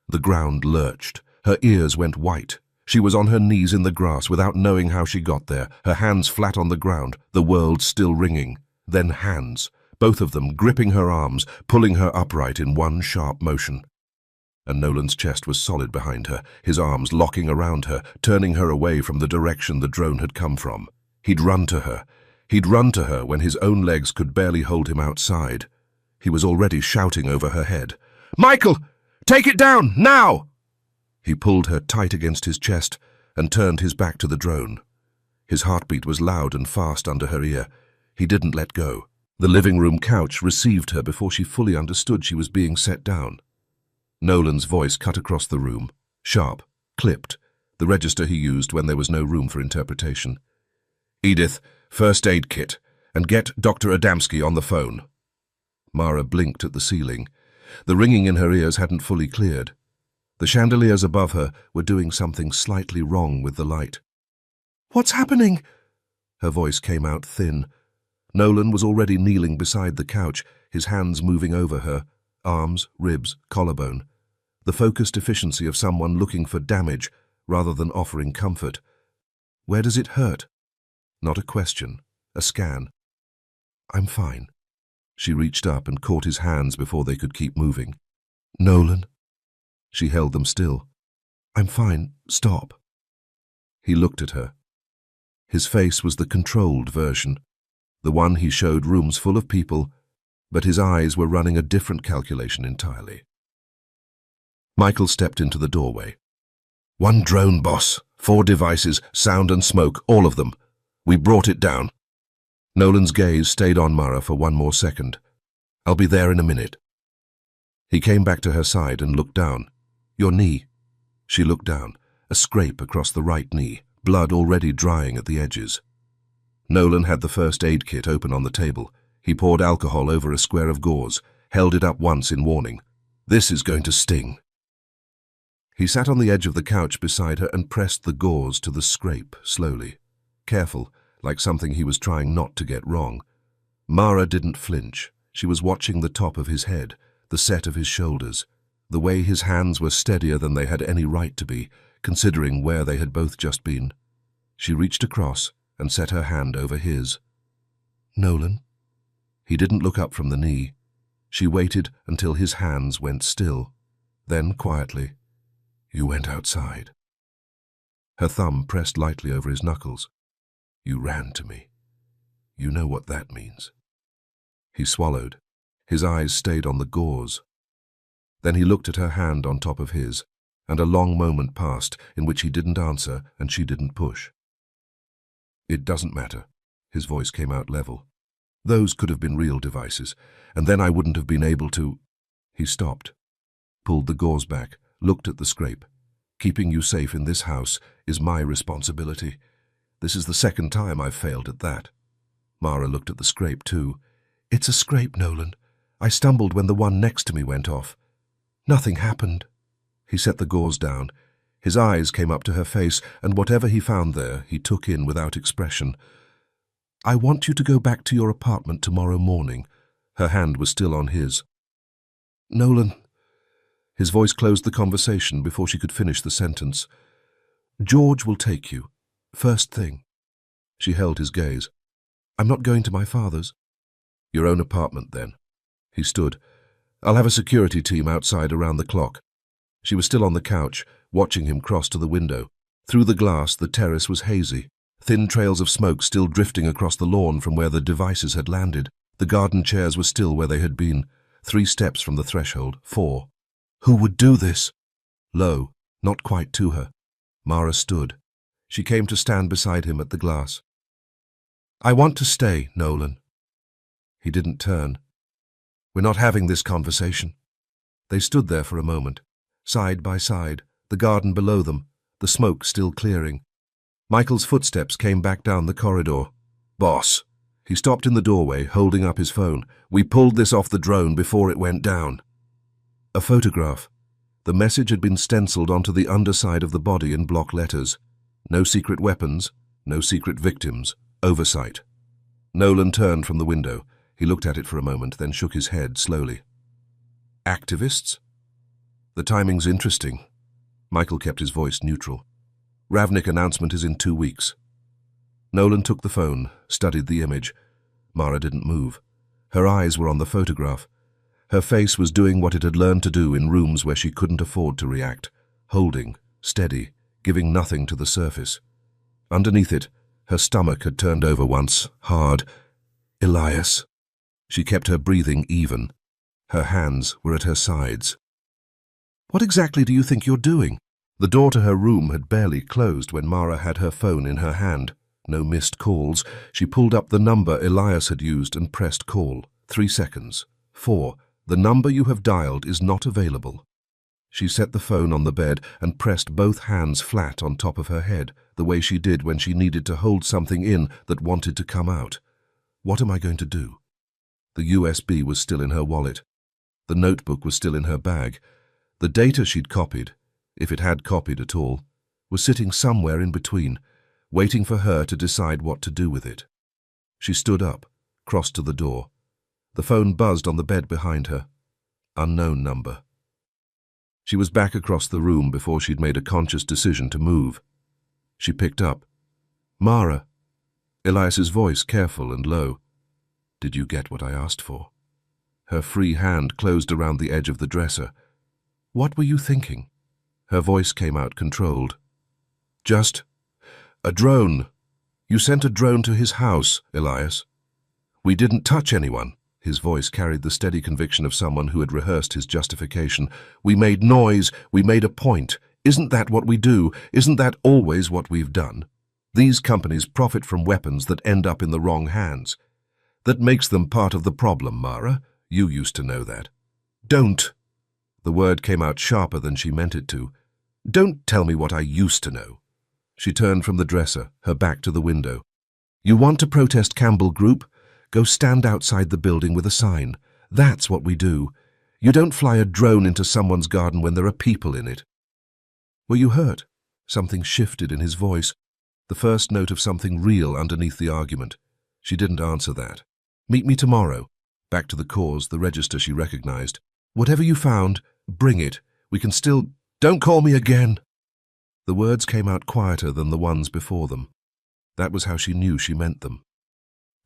S2: The ground lurched. Her ears went white. She was on her knees in the grass without knowing how she got there, her hands flat on the ground, the world still ringing. Then hands, both of them gripping her arms, pulling her upright in one sharp motion. And Nolan's chest was solid behind her, his arms locking around her, turning her away from the direction the drone had come from. He'd run to her. He'd run to her when his own legs could barely hold him outside. He was already shouting over her head. Michael! Take it down, now! He pulled her tight against his chest and turned his back to the drone. His heartbeat was loud and fast under her ear. He didn't let go. The living room couch received her before she fully understood she was being set down. Nolan's voice cut across the room, sharp, clipped, the register he used when there was no room for interpretation. Edith, first aid kit, and get Dr. Adamski on the phone. Mara blinked at the ceiling. The ringing in her ears hadn't fully cleared. The chandeliers above her were doing something slightly wrong with the light. What's happening? Her voice came out thin. Nolan was already kneeling beside the couch, his hands moving over her, arms, ribs, collarbone. The focused efficiency of someone looking for damage rather than offering comfort. Where does it hurt? Not a question, a scan. I'm fine. She reached up and caught his hands before they could keep moving. Nolan? She held them still. I'm fine. Stop. He looked at her. His face was the controlled version, the one he showed rooms full of people, but his eyes were running a different calculation entirely. Michael stepped into the doorway. 1 drone, boss. 4 devices, sound and smoke, all of them. We brought it down. Nolan's gaze stayed on Mara for 1 more second. I'll be there in a minute. He came back to her side and looked down. Your knee. She looked down, a scrape across the right knee, blood already drying at the edges. Nolan had the first aid kit open on the table. He poured alcohol over a square of gauze, held it up once in warning. This is going to sting. He sat on the edge of the couch beside her and pressed the gauze to the scrape slowly, careful, like something he was trying not to get wrong. Mara didn't flinch. She was watching the top of his head, the set of his shoulders, the way his hands were steadier than they had any right to be, considering where they had both just been. She reached across and set her hand over his. Nolan? He didn't look up from the knee. She waited until his hands went still. Then, quietly, you went outside. Her thumb pressed lightly over his knuckles. You ran to me. You know what that means. He swallowed. His eyes stayed on the gauze. Then he looked at her hand on top of his, and a long moment passed in which he didn't answer and she didn't push. "It doesn't matter." His voice came out level. "Those could have been real devices, and then I wouldn't have been able to—" He stopped, pulled the gauze back, looked at the scrape. "Keeping you safe in this house is my responsibility. This is the second time I've failed at that." Mara looked at the scrape too. "It's a scrape, Nolan. I stumbled when the one next to me went off. Nothing happened." He set the gauze down. His eyes came up to her face, and whatever he found there, he took in without expression. "I want you to go back to your apartment tomorrow morning." Her hand was still on his. "Nolan—" His voice closed the conversation before she could finish the sentence. "George will take you. First thing." She held his gaze. "I'm not going to my father's." "Your own apartment, then." He stood. "I'll have a security team outside around the clock." She was still on the couch, watching him cross to the window. Through the glass, the terrace was hazy. Thin trails of smoke still drifting across the lawn from where the devices had landed. The garden chairs were still where they had been. 3 steps from the threshold. 4. Who would do this? Low, not quite to her. Mara stood. She came to stand beside him at the glass. "I want to stay, Nolan." He didn't turn. "We're not having this conversation." They stood there for a moment, side by side, the garden below them, the smoke still clearing. Michael's footsteps came back down the corridor. "Boss." He stopped in the doorway, holding up his phone. "We pulled this off the drone before it went down." A photograph. The message had been stenciled onto the underside of the body in block letters. No secret weapons, no secret victims, oversight. Nolan turned from the window. He looked at it for a moment, then shook his head slowly. "Activists?" "The timing's interesting." Michael kept his voice neutral. "Ravnik announcement is in 2 weeks." Nolan took the phone, studied the image. Mara didn't move. Her eyes were on the photograph. Her face was doing what it had learned to do in rooms where she couldn't afford to react, holding, steady, giving nothing to the surface. Underneath it, her stomach had turned over once, hard. Elias. She kept her breathing even. Her hands were at her sides. "What exactly do you think you're doing?" The door to her room had barely closed when Mara had her phone in her hand. No missed calls. She pulled up the number Elias had used and pressed call. 3 seconds. 4. The number you have dialed is not available. She set the phone on the bed and pressed both hands flat on top of her head, the way she did when she needed to hold something in that wanted to come out. What am I going to do? The USB was still in her wallet. The notebook was still in her bag. The data she'd copied, if it had copied at all, was sitting somewhere in between, waiting for her to decide what to do with it. She stood up, crossed to the door. The phone buzzed on the bed behind her. Unknown number. She was back across the room before she'd made a conscious decision to move. She picked up. "Mara." Elias's voice careful and low. "Did you get what I asked for?" Her free hand closed around the edge of the dresser. "What were you thinking?" Her voice came out controlled. "Just a drone. You sent a drone to his house, Elias." "We didn't touch anyone." His voice carried the steady conviction of someone who had rehearsed his justification. "We made noise. We made a point. Isn't that what we do? Isn't that always what we've done? These companies profit from weapons that end up in the wrong hands. That makes them part of the problem, Mara. You used to know that." "Don't." The word came out sharper than she meant it to. "Don't tell me what I used to know." She turned from the dresser, her back to the window. "You want to protest Campbell Group? Go stand outside the building with a sign. That's what we do. You don't fly a drone into someone's garden when there are people in it." "Were you hurt?" Something shifted in his voice, the first note of something real underneath the argument. She didn't answer that. "Meet me tomorrow." Back to the cause, the register she recognized. "Whatever you found, bring it. We can still—" "Don't call me again." The words came out quieter than the ones before them. That was how she knew she meant them.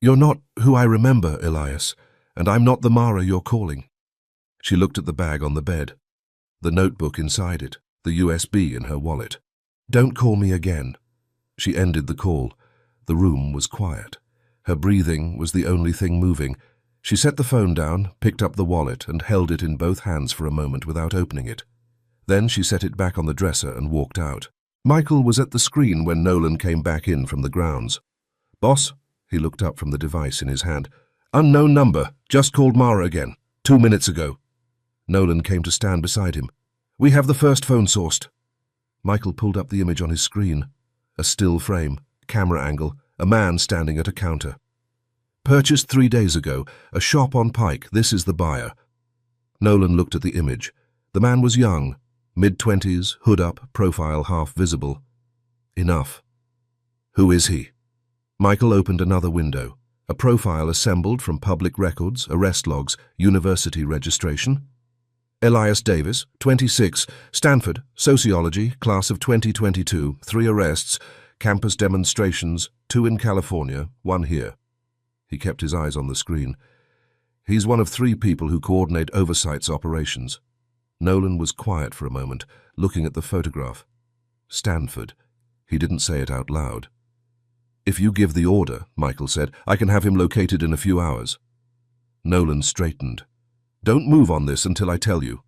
S2: "You're not who I remember, Elias, and I'm not the Mara you're calling." She looked at the bag on the bed, the notebook inside it, the USB in her wallet. "Don't call me again." She ended the call. The room was quiet. Her breathing was the only thing moving. She set the phone down, picked up the wallet, and held it in both hands for a moment without opening it. Then she set it back on the dresser and walked out. Michael was at the screen when Nolan came back in from the grounds. "Boss?" He looked up from the device in his hand. "Unknown number. Just called Mara again. 2 minutes ago." Nolan came to stand beside him. "We have the first phone sourced." Michael pulled up the image on his screen. A still frame, camera angle, a man standing at a counter. "Purchased 3 days ago. A shop on Pike. This is the buyer." Nolan looked at the image. The man was young, mid-20s, hood up, profile half visible. Enough. "Who is he?" Michael opened another window. A profile assembled from public records, arrest logs, university registration. Elias Davis, 26, Stanford, sociology, class of 2022, 3 arrests, campus demonstrations, 2 in California, 1 here. He kept his eyes on the screen. He's one of 3 people who coordinate Oversight's operations. Nolan was quiet for a moment, looking at the photograph. Stanford. He didn't say it out loud. "If you give the order," Michael said, "I can have him located in a few hours." Nolan straightened. "Don't move on this until I tell you."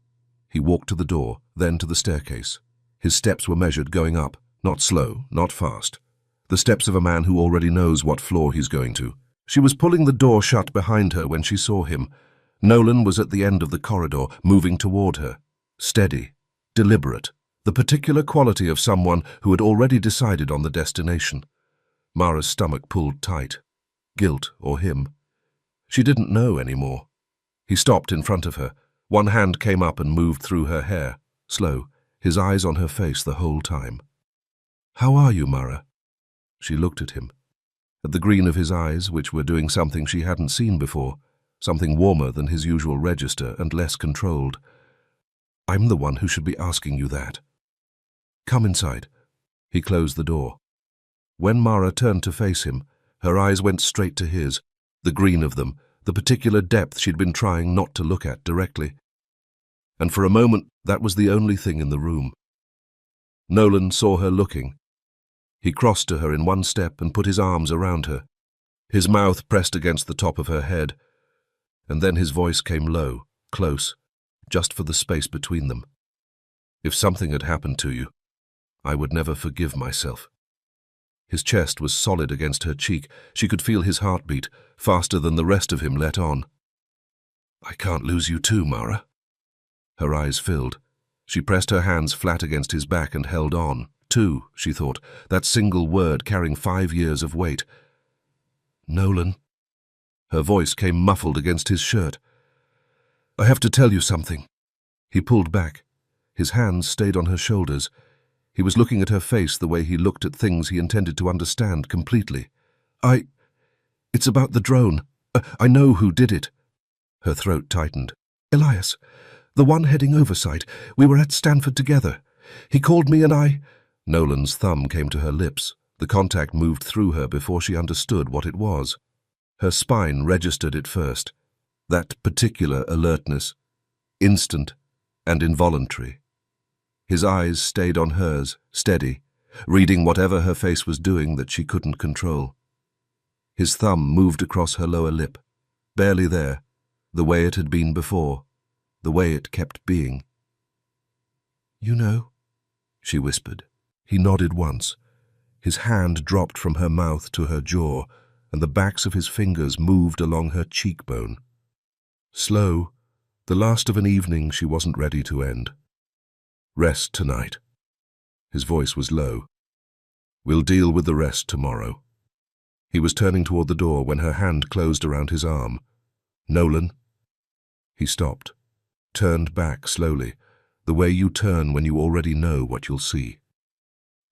S2: He walked to the door, then to the staircase. His steps were measured going up, not slow, not fast. The steps of a man who already knows what floor he's going to. She was pulling the door shut behind her when she saw him. Nolan was at the end of the corridor, moving toward her. Steady, deliberate, the particular quality of someone who had already decided on the destination. Mara's stomach pulled tight. Guilt or him? She didn't know anymore. He stopped in front of her. One hand came up and moved through her hair, slow, his eyes on her face the whole time. "How are you, Mara?" She looked at him. At the green of his eyes, which were doing something she hadn't seen before, something warmer than his usual register and less controlled. "I'm the one who should be asking you that." "Come inside." He closed the door. When Mara turned to face him, her eyes went straight to his, the green of them, the particular depth she'd been trying not to look at directly. And for a moment, that was the only thing in the room. Nolan saw her looking. He crossed to her in one step and put his arms around her. His mouth pressed against the top of her head. And then his voice came low, close, just for the space between them. "If something had happened to you, I would never forgive myself." His chest was solid against her cheek. She could feel his heartbeat, faster than the rest of him let on. "I can't lose you too, Mara." Her eyes filled. She pressed her hands flat against his back and held on. "Two," she thought, that single word carrying 5 years of weight. "Nolan." Her voice came muffled against his shirt. "I have to tell you something." He pulled back. His hands stayed on her shoulders. He was looking at her face the way he looked at things he intended to understand completely. It's about the drone. I know who did it." Her throat tightened. "Elias, the one heading Oversight. We were at Stanford together. He called me and I—" Nolan's thumb came to her lips. The contact moved through her before she understood what it was. Her spine registered it first. That particular alertness. Instant and involuntary. His eyes stayed on hers, steady, reading whatever her face was doing that she couldn't control. His thumb moved across her lower lip, barely there, the way it had been before, the way it kept being. "You know," she whispered. He nodded once. His hand dropped from her mouth to her jaw, and the backs of his fingers moved along her cheekbone. Slow, the last of an evening she wasn't ready to end. "Rest tonight." His voice was low. "We'll deal with the rest tomorrow." He was turning toward the door when her hand closed around his arm. "Nolan." He stopped, turned back slowly, the way you turn when you already know what you'll see.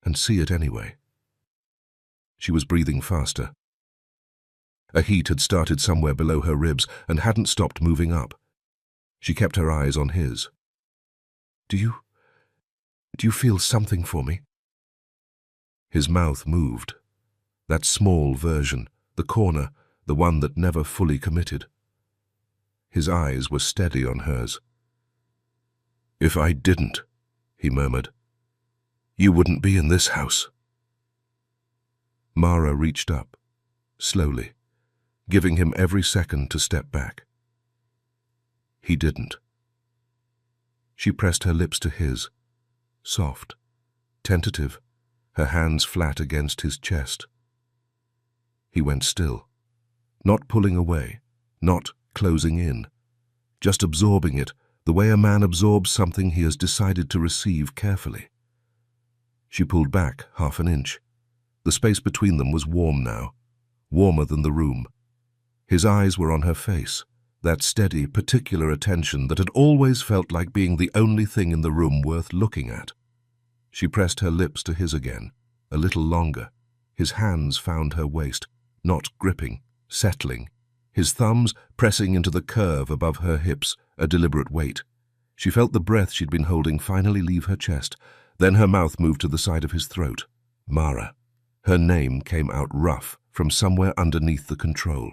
S2: And see it anyway. She was breathing faster. A heat had started somewhere below her ribs and hadn't stopped moving up. She kept her eyes on his. Do you feel something for me?" His mouth moved. That small version, the corner, the one that never fully committed. His eyes were steady on hers. "If I didn't," he murmured, "you wouldn't be in this house." Mara reached up, slowly, giving him every second to step back. He didn't. She pressed her lips to his, soft, tentative, her hands flat against his chest. He went still, not pulling away, not closing in, just absorbing it the way a man absorbs something he has decided to receive carefully. She pulled back half an inch. The space between them was warm now, warmer than the room. His eyes were on her face, that steady, particular attention that had always felt like being the only thing in the room worth looking at. She pressed her lips to his again, a little longer. His hands found her waist, not gripping, settling. His thumbs pressing into the curve above her hips, a deliberate weight. She felt the breath she'd been holding finally leave her chest. Then her mouth moved to the side of his throat. Mara. Her name came out rough from somewhere underneath the control.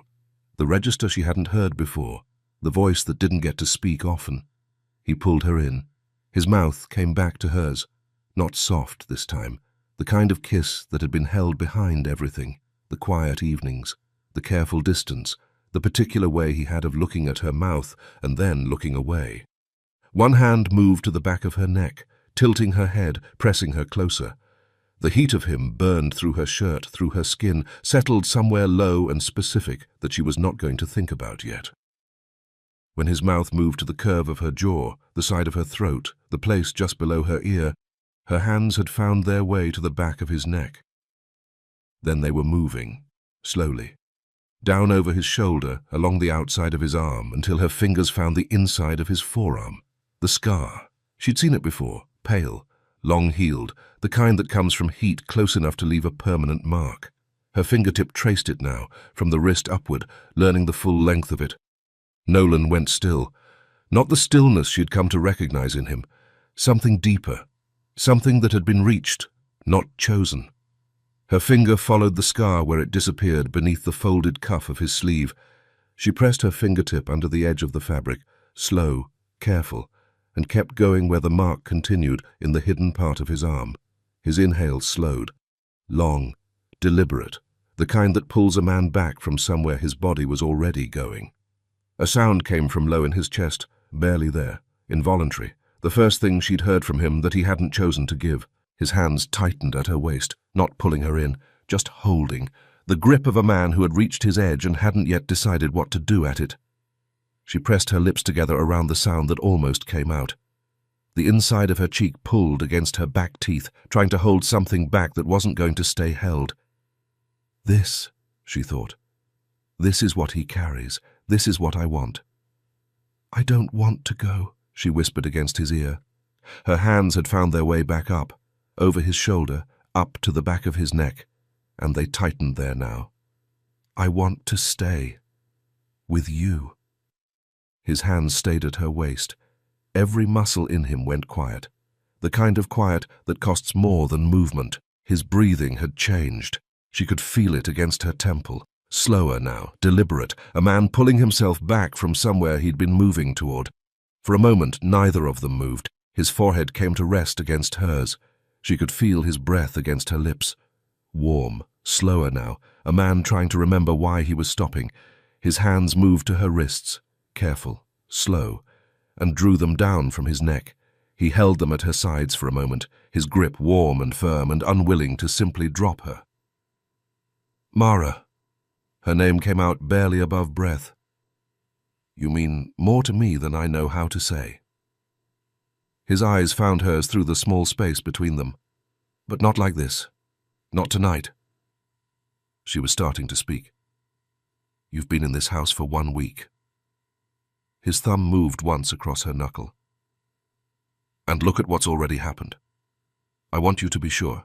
S2: The register she hadn't heard before, the voice that didn't get to speak often. He pulled her in. His mouth came back to hers, not soft this time, the kind of kiss that had been held behind everything, the quiet evenings, the careful distance, the particular way he had of looking at her mouth and then looking away. One hand moved to the back of her neck, tilting her head, pressing her closer. The heat of him burned through her shirt, through her skin, settled somewhere low and specific that she was not going to think about yet. When his mouth moved to the curve of her jaw, the side of her throat, the place just below her ear, her hands had found their way to the back of his neck. Then they were moving, slowly, down over his shoulder, along the outside of his arm, until her fingers found the inside of his forearm. The scar. She'd seen it before, pale, long-healed, the kind that comes from heat close enough to leave a permanent mark. Her fingertip traced it now, from the wrist upward, learning the full length of it. Nolan went still. Not the stillness she'd come to recognize in him. Something deeper. Something that had been reached, not chosen. Her finger followed the scar where it disappeared beneath the folded cuff of his sleeve. She pressed her fingertip under the edge of the fabric, slow, careful, and kept going where the mark continued in the hidden part of his arm. His inhale slowed, long, deliberate, the kind that pulls a man back from somewhere his body was already going. A sound came from low in his chest, barely there, involuntary, the first thing she'd heard from him that he hadn't chosen to give. His hands tightened at her waist, not pulling her in, just holding, the grip of a man who had reached his edge and hadn't yet decided what to do at it. She pressed her lips together around the sound that almost came out. The inside of her cheek pulled against her back teeth, trying to hold something back that wasn't going to stay held. This, she thought. This is what he carries. This is what I want. I don't want to go, she whispered against his ear. Her hands had found their way back up, over his shoulder, up to the back of his neck, and they tightened there now. I want to stay. With you. His hands stayed at her waist. Every muscle in him went quiet, the kind of quiet that costs more than movement. His breathing had changed. She could feel it against her temple, slower now, deliberate, a man pulling himself back from somewhere he'd been moving toward. For a moment, neither of them moved. His forehead came to rest against hers. She could feel his breath against her lips. Warm, slower now, a man trying to remember why he was stopping. His hands moved to her wrists, careful, slow, and drew them down from his neck. He held them at her sides for a moment, his grip warm and firm and unwilling to simply drop her. Mara. Her name came out barely above breath. You mean more to me than I know how to say. His eyes found hers through the small space between them. But not like this. Not tonight. She was starting to speak. You've been in this house for 1 week. His thumb moved once across her knuckle. And look at what's already happened. I want you to be sure.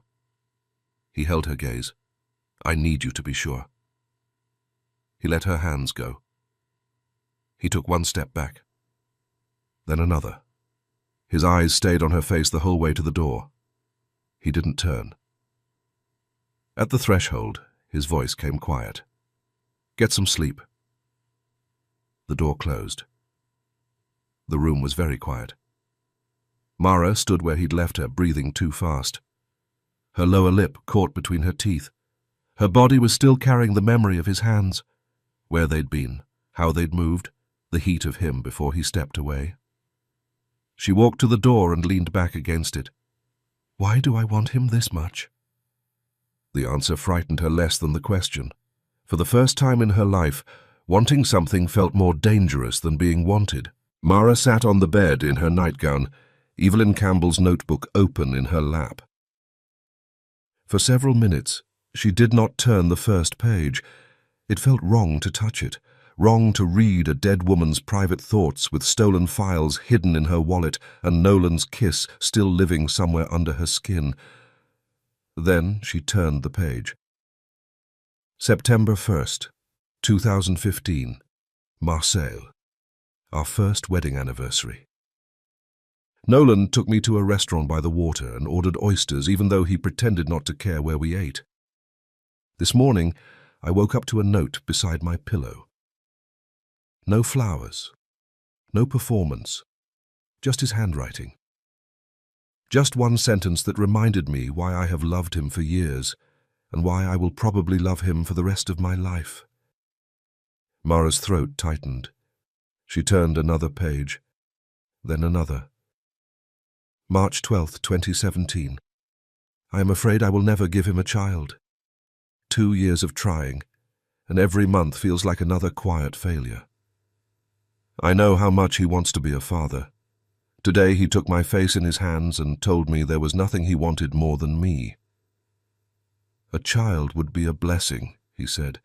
S2: He held her gaze. I need you to be sure. He let her hands go. He took one step back. Then another. His eyes stayed on her face the whole way to the door. He didn't turn. At the threshold, his voice came quiet. Get some sleep. The door closed. The room was very quiet. Mara stood where he'd left her, breathing too fast. Her lower lip caught between her teeth. Her body was still carrying the memory of his hands. Where they'd been, how they'd moved, the heat of him before he stepped away. She walked to the door and leaned back against it. Why do I want him this much? The answer frightened her less than the question. For the first time in her life, wanting something felt more dangerous than being wanted. Mara sat on the bed in her nightgown, Evelyn Campbell's notebook open in her lap. For several minutes, she did not turn the first page. It felt wrong to touch it, wrong to read a dead woman's private thoughts with stolen files hidden in her wallet and Nolan's kiss still living somewhere under her skin. Then she turned the page. September 1st, 2015, Marseille. Our first wedding anniversary. Nolan took me to a restaurant by the water and ordered oysters even though he pretended not to care where we ate. This morning, I woke up to a note beside my pillow. No flowers, no performance, just his handwriting. Just one sentence that reminded me why I have loved him for years and why I will probably love him for the rest of my life. Mara's throat tightened. She turned another page, then another. March 12th, 2017. I am afraid I will never give him a child. 2 years of trying, and every month feels like another quiet failure. I know how much he wants to be a father. Today he took my face in his hands and told me there was nothing he wanted more than me. A child would be a blessing, he said,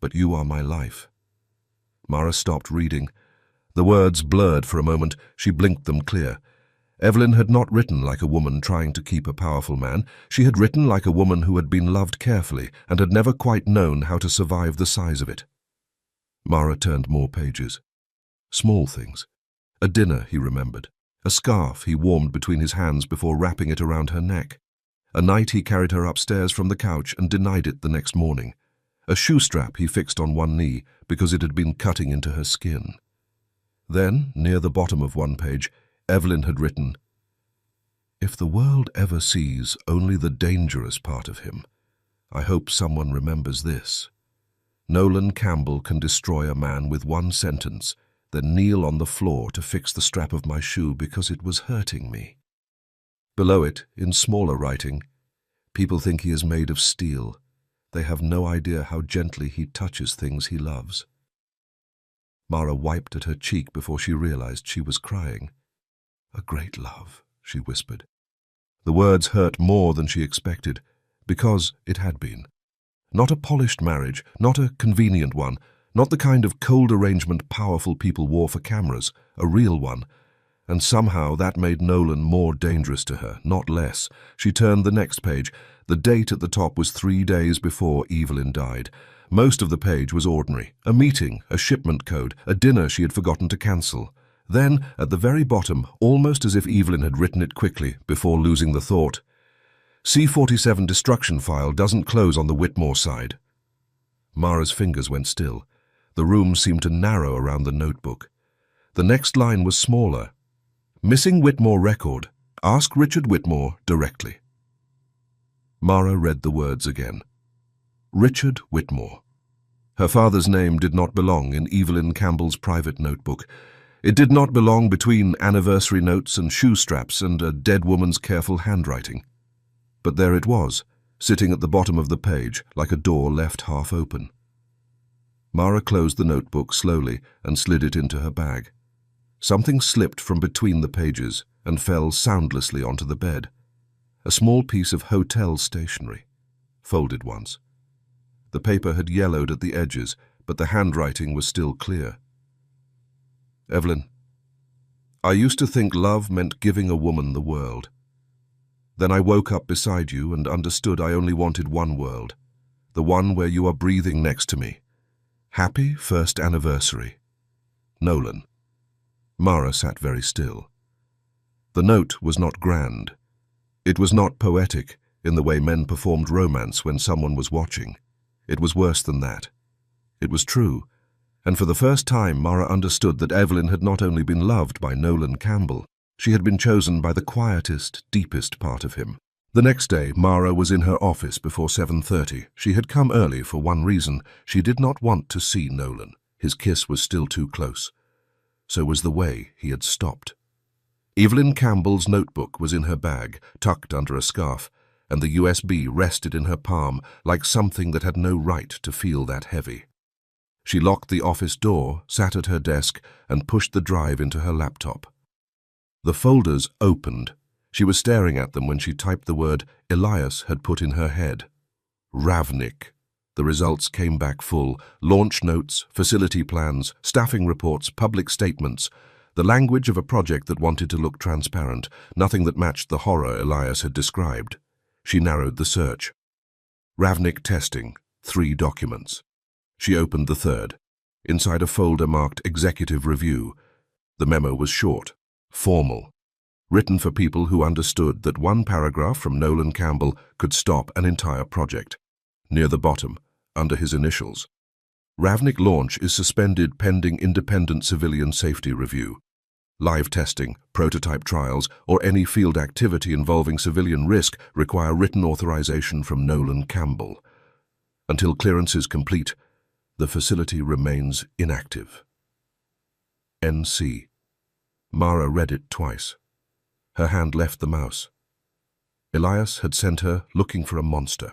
S2: but you are my life. Mara stopped reading. The words blurred for a moment. She blinked them clear. Evelyn had not written like a woman trying to keep a powerful man. She had written like a woman who had been loved carefully and had never quite known how to survive the size of it. Mara turned more pages. Small things. A dinner, he remembered. A scarf he warmed between his hands before wrapping it around her neck. A night he carried her upstairs from the couch and denied it the next morning. A shoe strap he fixed on one knee because it had been cutting into her skin. Then, near the bottom of one page, Evelyn had written, "If the world ever sees only the dangerous part of him, I hope someone remembers this. Nolan Campbell can destroy a man with one sentence, then kneel on the floor to fix the strap of my shoe because it was hurting me." Below it, in smaller writing, "People think he is made of steel. They have no idea how gently he touches things he loves." Mara wiped at her cheek before she realized she was crying. "A great love," she whispered. The words hurt more than she expected, because it had been. Not a polished marriage, not a convenient one, not the kind of cold arrangement powerful people wore for cameras, a real one. And somehow that made Nolan more dangerous to her, not less. She turned the next page. The date at the top was 3 days before Evelyn died. Most of the page was ordinary. A meeting, a shipment code, a dinner she had forgotten to cancel. Then, at the very bottom, almost as if Evelyn had written it quickly before losing the thought, "C-47 destruction file doesn't close on the Whitmore side." Mara's fingers went still. The room seemed to narrow around the notebook. The next line was smaller. "Missing Whitmore record. Ask Richard Whitmore directly." Mara read the words again. Richard Whitmore. Her father's name did not belong in Evelyn Campbell's private notebook. It did not belong between anniversary notes and shoe straps and a dead woman's careful handwriting. But there it was, sitting at the bottom of the page, like a door left half open. Mara closed the notebook slowly and slid it into her bag. Something slipped from between the pages and fell soundlessly onto the bed. A small piece of hotel stationery, folded once. The paper had yellowed at the edges, but the handwriting was still clear. "Evelyn, I used to think love meant giving a woman the world. Then I woke up beside you and understood I only wanted one world, the one where you are breathing next to me. Happy first anniversary. Nolan." Mara sat very still. The note was not grand. It was not poetic in the way men performed romance when someone was watching. It was worse than that. It was true. And for the first time, Mara understood that Evelyn had not only been loved by Nolan Campbell, she had been chosen by the quietest, deepest part of him, The next day, Mara was in her office before 7:30. She had come early for one reason. She did not want to see Nolan. His kiss was still too close. So was the way he had stopped. Evelyn Campbell's notebook was in her bag, tucked under a scarf, and the USB rested in her palm like something that had no right to feel that heavy. She locked the office door, sat at her desk, and pushed the drive into her laptop. The folders opened. She was staring at them when she typed the word Elias had put in her head. Ravnik. The results came back full. Launch notes, facility plans, staffing reports, public statements. The language of a project that wanted to look transparent, nothing that matched the horror Elias had described. She narrowed the search. Ravnik testing, 3 documents. She opened the third. Inside a folder marked Executive Review. The memo was short, formal, written for people who understood that one paragraph from Nolan Campbell could stop an entire project. Near the bottom, under his initials, Ravnik launch is suspended pending independent civilian safety review. Live testing, prototype trials, or any field activity involving civilian risk require written authorization from Nolan Campbell. Until clearance is complete, the facility remains inactive. NC. Mara read it twice. Her hand left the mouse. Elias had sent her looking for a monster.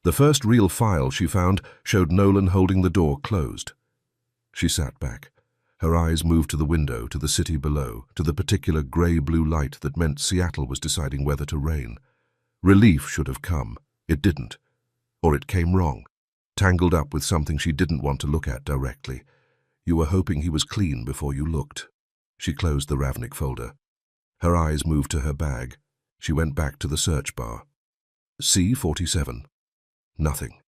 S2: The first real file she found showed Nolan holding the door closed. She sat back. Her eyes moved to the window, to the city below, to the particular grey-blue light that meant Seattle was deciding whether to rain. Relief should have come. It didn't. Or it came wrong, tangled up with something she didn't want to look at directly. You were hoping he was clean before you looked. She closed the Ravnik folder. Her eyes moved to her bag. She went back to the search bar. C-47. Nothing.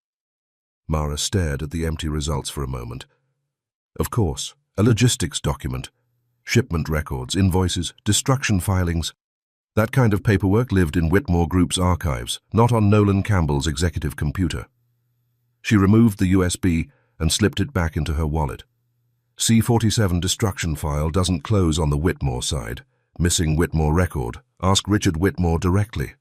S2: Mara stared at the empty results for a moment. Of course, a logistics document. Shipment records, invoices, destruction filings. That kind of paperwork lived in Whitmore Group's archives, not on Nolan Campbell's executive computer. She removed the USB and slipped it back into her wallet. C-47 destruction file doesn't close on the Whitmore side. Missing Whitmore record. Ask Richard Whitmore directly.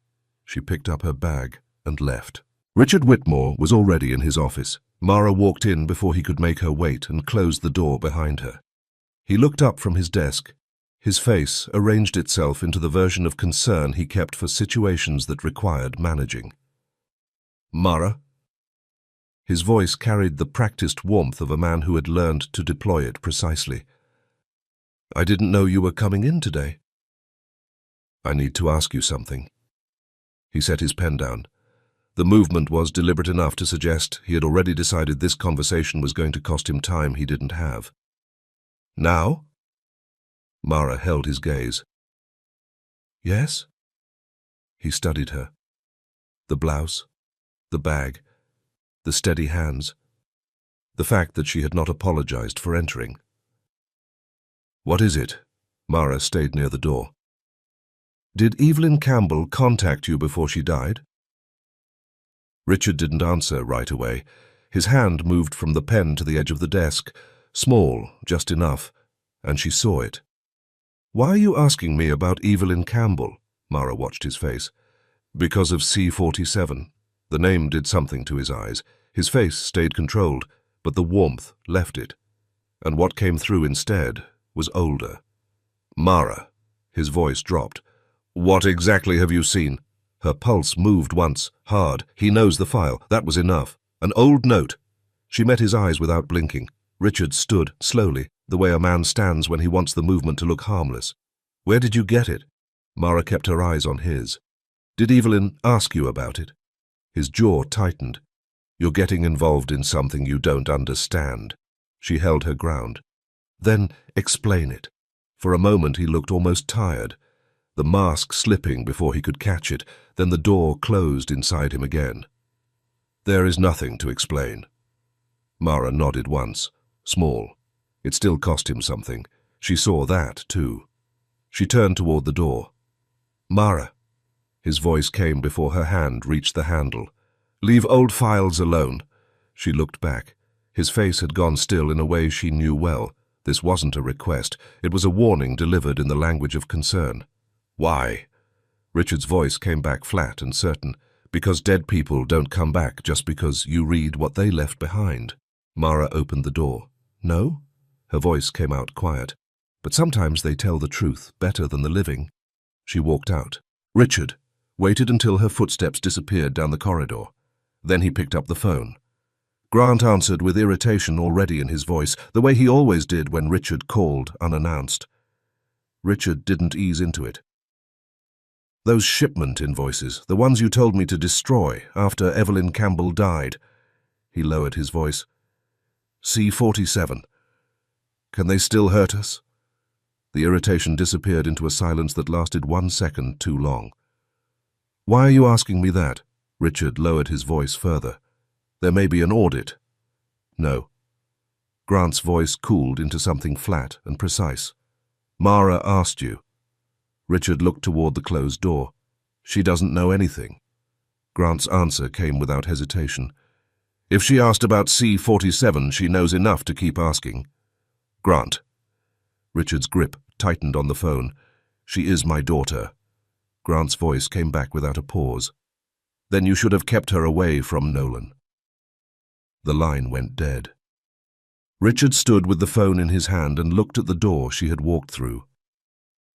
S2: She picked up her bag and left. Richard Whitmore was already in his office. Mara walked in before he could make her wait and closed the door behind her. He looked up from his desk. His face arranged itself into the version of concern he kept for situations that required managing. Mara? His voice carried the practiced warmth of a man who had learned to deploy it precisely. I didn't know you were coming in today. I need to ask you something. He set his pen down. The movement was deliberate enough to suggest he had already decided this conversation was going to cost him time he didn't have. Now? Mara held his gaze. Yes? He studied her. The blouse, the bag, the steady hands, the fact that she had not apologized for entering. What is it? Mara stayed near the door. Did Evelyn Campbell contact you before she died? Richard didn't answer right away. His hand moved from the pen to the edge of the desk, small, just enough, and she saw it. Why are you asking me about Evelyn Campbell? Mara watched his face. Because of C-47. The name did something to his eyes. His face stayed controlled, but the warmth left it. And what came through instead was older. Mara. His voice dropped. What exactly have you seen? Her pulse moved once, hard. He knows the file. That was enough. An old note. She met his eyes without blinking. Richard stood, slowly, the way a man stands when he wants the movement to look harmless. Where did you get it? Mara kept her eyes on his. Did Evelyn ask you about it? His jaw tightened. You're getting involved in something you don't understand. She held her ground. Then explain it. For a moment he looked almost tired. The mask slipping before he could catch it, then the door closed inside him again. There is nothing to explain. Mara nodded once. Small. It still cost him something. She saw that, too. She turned toward the door. Mara. His voice came before her hand reached the handle. Leave old files alone. She looked back. His face had gone still in a way she knew well. This wasn't a request. It was a warning delivered in the language of concern. Why? Richard's voice came back flat and certain. Because dead people don't come back just because you read what they left behind. Mara opened the door. No? Her voice came out quiet. But sometimes they tell the truth better than the living. She walked out. Richard waited until her footsteps disappeared down the corridor. Then he picked up the phone. Grant answered with irritation already in his voice, the way he always did when Richard called unannounced. Richard didn't ease into it. Those shipment invoices, the ones you told me to destroy after Evelyn Campbell died. He lowered his voice. C-47. Can they still hurt us? The irritation disappeared into a silence that lasted 1 second too long. Why are you asking me that? Richard lowered his voice further. There may be an audit. No. Grant's voice cooled into something flat and precise. Mara asked you. Richard looked toward the closed door. She doesn't know anything. Grant's answer came without hesitation. If she asked about C-47, she knows enough to keep asking. Grant. Richard's grip tightened on the phone. She is my daughter. Grant's voice came back without a pause. Then you should have kept her away from Nolan. The line went dead. Richard stood with the phone in his hand and looked at the door she had walked through.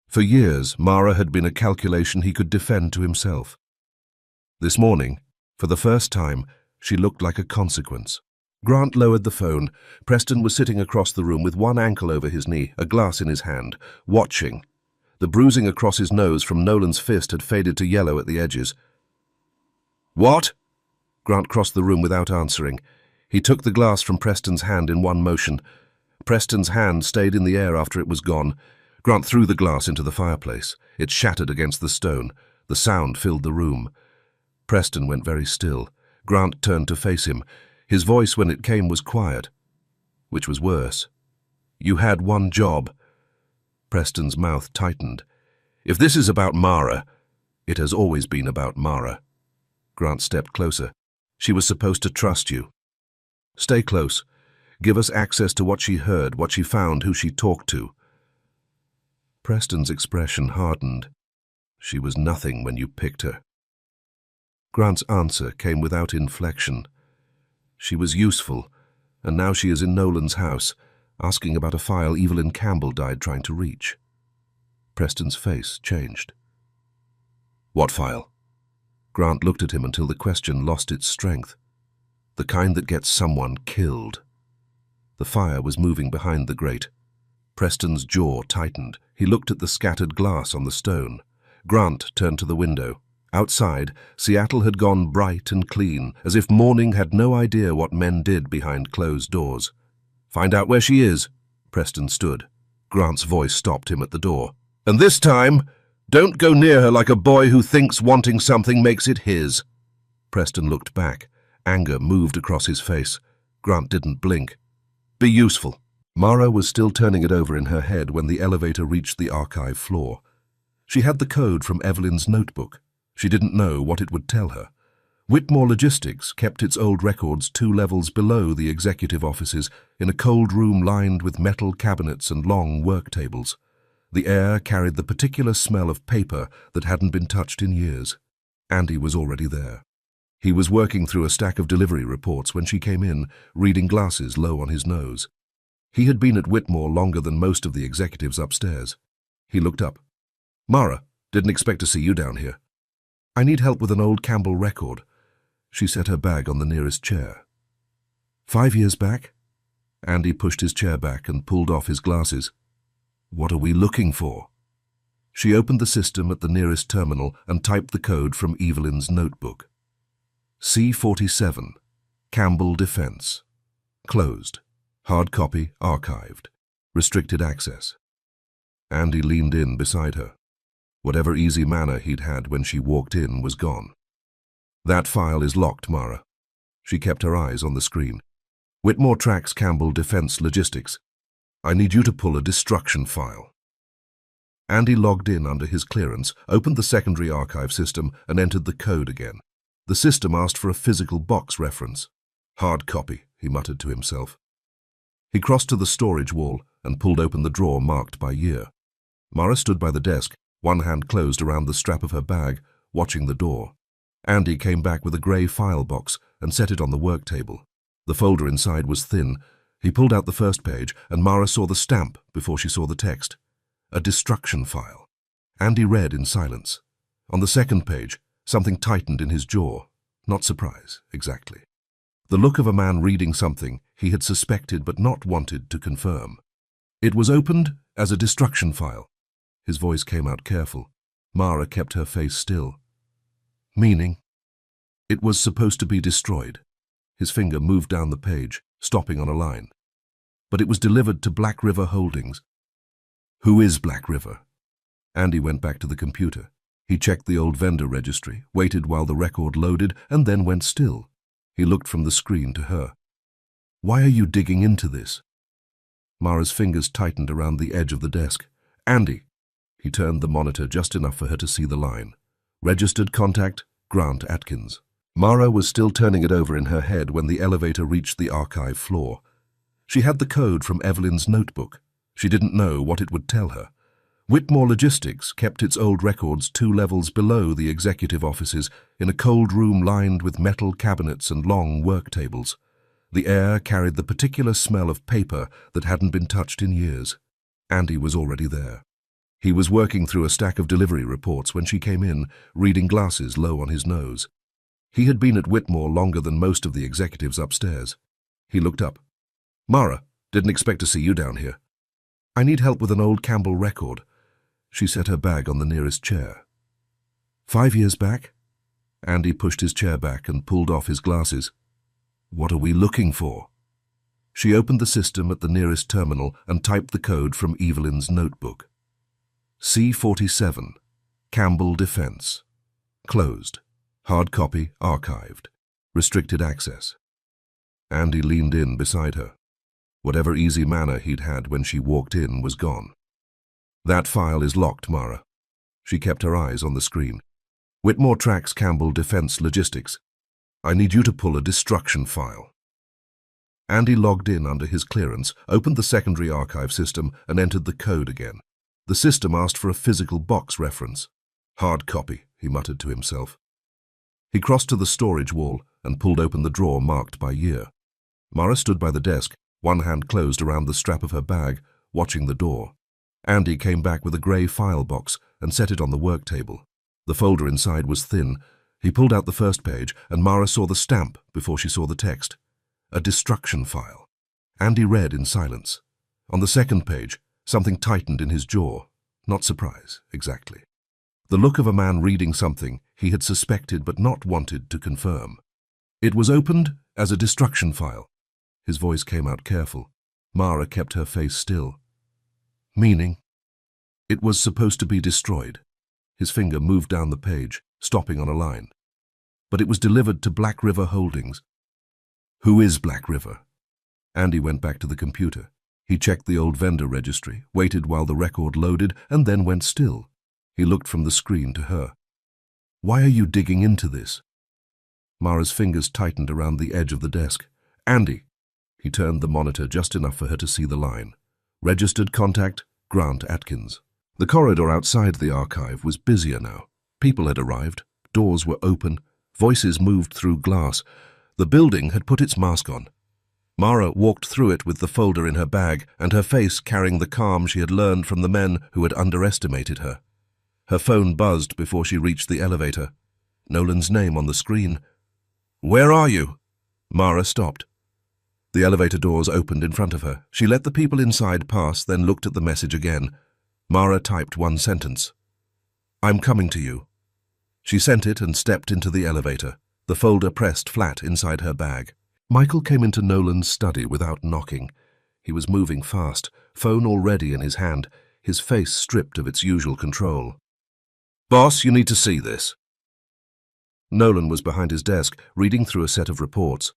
S2: For years, Mara had been a calculation he could defend to himself. This morning, for the first time, she looked like a consequence. Grant lowered the phone. Preston was sitting across the room with one ankle over his knee, a glass in his hand, watching. The bruising across his nose from Nolan's fist had faded to yellow at the edges. What? Grant crossed the room without answering. He took the glass from Preston's hand in one motion. Preston's hand stayed in the air after it was gone. Grant threw the glass into the fireplace. It shattered against the stone. The sound filled the room. Preston went very still. Grant turned to face him. His voice, when it came, was quiet, which was worse. You had one job. Preston's mouth tightened. If this is about Mara, it has always been about Mara. Grant stepped closer. She was supposed to trust you. Stay close. Give us access to what she heard, what she found, who she talked to. Preston's expression hardened. She was nothing when you picked her. Grant's answer came without inflection. She was useful, and now she is in Nolan's house, asking about a file Evelyn Campbell died trying to reach. Preston's face changed. What file? Grant looked at him until the question lost its strength. The kind that gets someone killed. The fire was moving behind the grate. Preston's jaw tightened. He looked at the scattered glass on the stone. Grant turned to the window. Outside, Seattle had gone bright and clean, as if morning had no idea what men did behind closed doors. Find out where she is. Preston stood. Grant's voice stopped him at the door. And this time, don't go near her like a boy who thinks wanting something makes it his. Preston looked back. Anger moved across his face. Grant didn't blink. Be useful. Mara was still turning it over in her head when the elevator reached the archive floor. She had the code from Evelyn's notebook. She didn't know what it would tell her. Whitmore Logistics kept its old records 2 levels below the executive offices in a cold room lined with metal cabinets and long work tables. The air carried the particular smell of paper that hadn't been touched in years. Andy was already there. He was working through a stack of delivery reports when she came in, reading glasses low on his nose. He had been at Whitmore longer than most of the executives upstairs. He looked up. Mara, didn't expect to see you down here. I need help with an old Campbell record. She set her bag on the nearest chair. 5 years back? Andy pushed his chair back and pulled off his glasses. What are we looking for? She opened the system at the nearest terminal and typed the code from Evelyn's notebook. C-47, Campbell Defense. Closed. Hard copy archived. Restricted access. Andy leaned in beside her. Whatever easy manner he'd had when she walked in was gone. That file is locked, Mara. She kept her eyes on the screen. Whitmore tracks Campbell Defense Logistics. I need you to pull a destruction file. Andy logged in under his clearance, opened the secondary archive system, and entered the code again. The system asked for a physical box reference. Hard copy, he muttered to himself. He crossed to the storage wall and pulled open the drawer marked by year. Mara stood by the desk, one hand closed around the strap of her bag, watching the door. Andy came back with a grey file box and set it on the work table. The folder inside was thin. He pulled out the first page, and Mara saw the stamp before she saw the text. A destruction file. Andy read in silence. On the second page, something tightened in his jaw. Not surprise, exactly. The look of a man reading something he had suspected but not wanted to confirm. It was opened as a destruction file. His voice came out careful. Mara kept her face still. Meaning? It was supposed to be destroyed. His finger moved down the page, stopping on a line. But it was delivered to Black River Holdings. Who is Black River? Andy went back to the computer. He checked the old vendor registry, waited while the record loaded, and then went still. He looked from the screen to her. Why are you digging into this? Mara's fingers tightened around the edge of the desk. Andy! He turned the monitor just enough for her to see the line. Registered contact, Grant Atkins. Mara was still turning it over in her head when the elevator reached the archive floor. She had the code from Evelyn's notebook. She didn't know what it would tell her. Whitmore Logistics kept its old records 2 levels below the executive offices in a cold room lined with metal cabinets and long work tables. The air carried the particular smell of paper that hadn't been touched in years. Andy was already there. He was working through a stack of delivery reports when she came in, reading glasses low on his nose. He had been at Whitmore longer than most of the executives upstairs. He looked up. Mara, didn't expect to see you down here. I need help with an old Campbell record. She set her bag on the nearest chair. 5 years back? Andy pushed his chair back and pulled off his glasses. What are we looking for? She opened the system at the nearest terminal and typed the code from Evelyn's notebook. C47, Campbell Defense. Closed. Hard copy archived. Restricted access. Andy leaned in beside her. Whatever easy manner he'd had when she walked in was gone. That file is locked, Mara. She kept her eyes on the screen. Whitmore tracks Campbell Defense Logistics. I need you to pull a destruction file. Andy logged in under his clearance, opened the secondary archive system, and entered the code again. The system asked for a physical box reference. Hard copy, he muttered to himself. He crossed to the storage wall and pulled open the drawer marked by year. Mara stood by the desk, one hand closed around the strap of her bag, watching the door. Andy came back with a grey file box and set it on the work table. The folder inside was thin. He pulled out the first page, and Mara saw the stamp before she saw the text. A destruction file. Andy read in silence. On the second page, something tightened in his jaw. Not surprise, exactly. The look of a man reading something he had suspected but not wanted to confirm. It was opened as a destruction file. His voice came out careful. Mara kept her face still. Meaning? It was supposed to be destroyed. His finger moved down the page, stopping on a line. But it was delivered to Black River Holdings. Who is Black River? Andy went back to the computer. He checked the old vendor registry, waited while the record loaded, and then went still. He looked from the screen to her. Why are you digging into this? Mara's fingers tightened around the edge of the desk. Andy! He turned the monitor just enough for her to see the line. Registered contact, Grant Atkins. The corridor outside the archive was busier now. People had arrived. Doors were open. Voices moved through glass. The building had put its mask on. Mara walked through it with the folder in her bag and her face carrying the calm she had learned from the men who had underestimated her. Her phone buzzed before she reached the elevator. Nolan's name on the screen. Where are you? Mara stopped. The elevator doors opened in front of her. She let the people inside pass, then looked at the message again. Mara typed one sentence. I'm coming to you. She sent it and stepped into the elevator, the folder pressed flat inside her bag. Michael came into Nolan's study without knocking. He was moving fast, phone already in his hand, his face stripped of its usual control. Boss, you need to see this. Nolan was behind his desk, reading through a set of reports.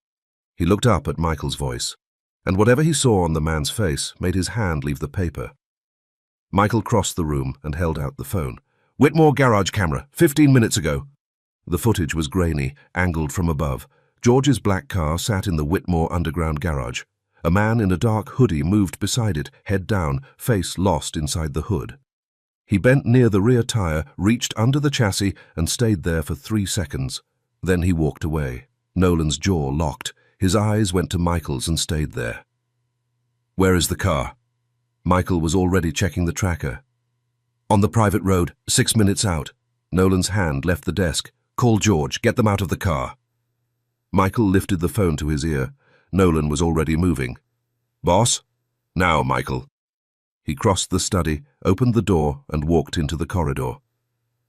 S2: He looked up at Michael's voice, and whatever he saw on the man's face made his hand leave the paper. Michael crossed the room and held out the phone. Whitmore garage camera, 15 minutes ago. The footage was grainy, angled from above. George's black car sat in the Whitmore underground garage. A man in a dark hoodie moved beside it, head down, face lost inside the hood. He bent near the rear tire, reached under the chassis, and stayed there for 3 seconds. Then he walked away. Nolan's jaw locked. His eyes went to Michael's and stayed there. "Where is the car?" Michael was already checking the tracker. "On the private road, 6 minutes out." Nolan's hand left the desk. "Call George, get them out of the car." Michael lifted the phone to his ear. Nolan was already moving. "Boss?" "Now, Michael." He crossed the study, opened the door, and walked into the corridor.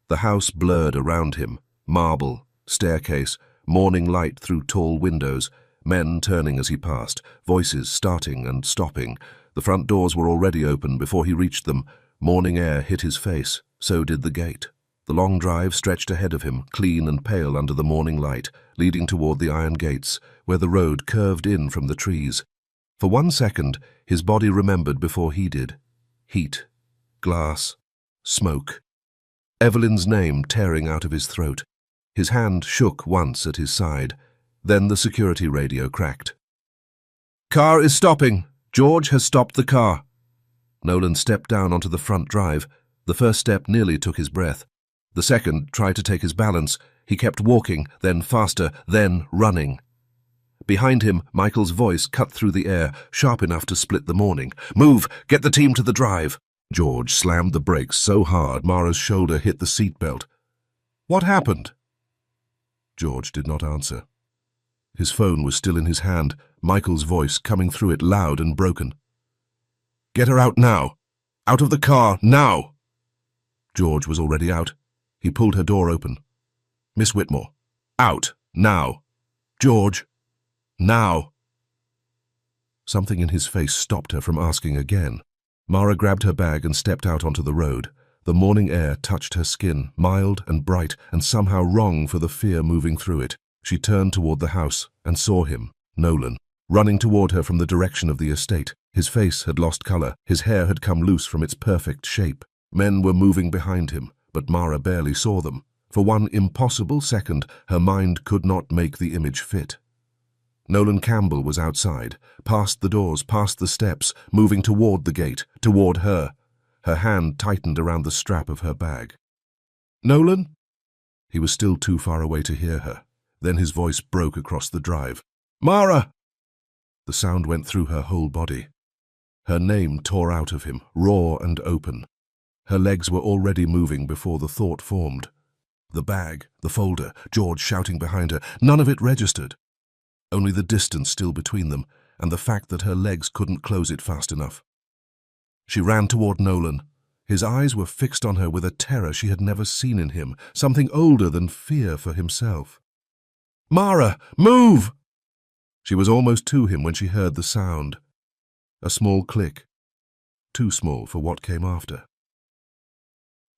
S2: The house blurred around him. Marble, staircase, morning light through tall windows, men turning as he passed, voices starting and stopping. The front doors were already open before he reached them. Morning air hit his face, so did the gate. The long drive stretched ahead of him, clean and pale under the morning light, leading toward the iron gates, where the road curved in from the trees. For 1 second, his body remembered before he did. Heat, glass, smoke. Evelyn's name tearing out of his throat. His hand shook once at his side. Then the security radio cracked. "Car is stopping. George has stopped the car." Nolan stepped down onto the front drive. The first step nearly took his breath. The second tried to take his balance. He kept walking, then faster, then running. Behind him, Michael's voice cut through the air, sharp enough to split the morning. "Move! Get the team to the drive!" George slammed the brakes so hard Mara's shoulder hit the seatbelt. "What happened?" George did not answer. His phone was still in his hand, Michael's voice coming through it loud and broken. "Get her out now! Out of the car, now!" George was already out. He pulled her door open. "Miss Whitmore, out, now! George, now!" Something in his face stopped her from asking again. Mara grabbed her bag and stepped out onto the road. The morning air touched her skin, mild and bright, and somehow wrong for the fear moving through it. She turned toward the house and saw him, Nolan, running toward her from the direction of the estate. His face had lost color. His hair had come loose from its perfect shape. Men were moving behind him, but Mara barely saw them. For 1 impossible second, her mind could not make the image fit. Nolan Campbell was outside, past the doors, past the steps, moving toward the gate, toward her. Her hand tightened around the strap of her bag. "Nolan?" He was still too far away to hear her. Then his voice broke across the drive. "Mara!" The sound went through her whole body. Her name tore out of him, raw and open. Her legs were already moving before the thought formed. The bag, the folder, George shouting behind her, none of it registered. Only the distance still between them, and the fact that her legs couldn't close it fast enough. She ran toward Nolan. His eyes were fixed on her with a terror she had never seen in him, something older than fear for himself. "Mara, move!" She was almost to him when she heard the sound. A small click. Too small for what came after.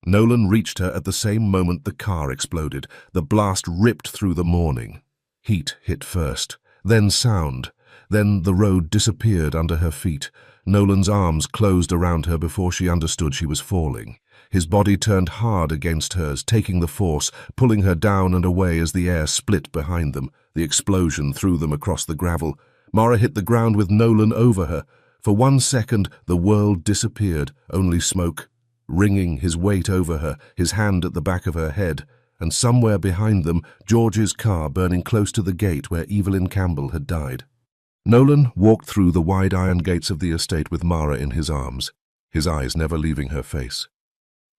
S2: Nolan reached her at the same moment the car exploded. The blast ripped through the morning. Heat hit first, then sound. Then the road disappeared under her feet. Nolan's arms closed around her before she understood she was falling. His body turned hard against hers, taking the force, pulling her down and away as the air split behind them. The explosion threw them across the gravel. Mara hit the ground with Nolan over her. For 1 second, the world disappeared, only smoke. Ringing his weight over her, his hand at the back of her head, and somewhere behind them, George's car burning close to the gate where Evelyn Campbell had died. Nolan walked through the wide iron gates of the estate with Mara in his arms, his eyes never leaving her face.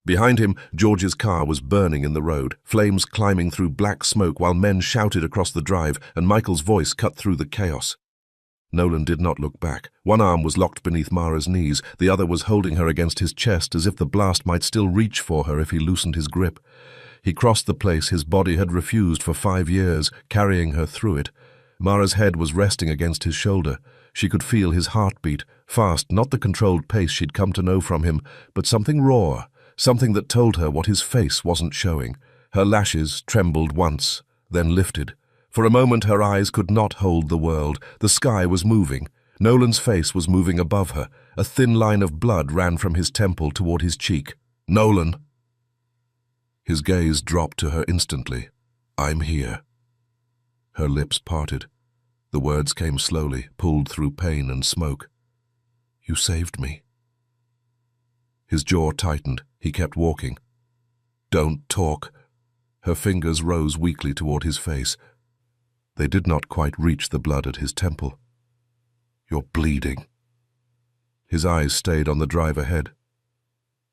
S2: Behind him, George's car was burning in the road, flames climbing through black smoke while men shouted across the drive, and Michael's voice cut through the chaos. Nolan did not look back. One arm was locked beneath Mara's knees, the other was holding her against his chest as if the blast might still reach for her if he loosened his grip. He crossed the place his body had refused for 5 years, carrying her through it. Mara's head was resting against his shoulder. She could feel his heartbeat, fast, not the controlled pace she'd come to know from him, but something raw, something that told her what his face wasn't showing. Her lashes trembled once, then lifted. For a moment her eyes could not hold the world. The sky was moving. Nolan's face was moving above her. A thin line of blood ran from his temple toward his cheek. "Nolan!" His gaze dropped to her instantly. "I'm here." Her lips parted. The words came slowly, pulled through pain and smoke. "You saved me." His jaw tightened. He kept walking. "Don't talk." Her fingers rose weakly toward his face. They did not quite reach the blood at his temple. "You're bleeding." His eyes stayed on the drive ahead.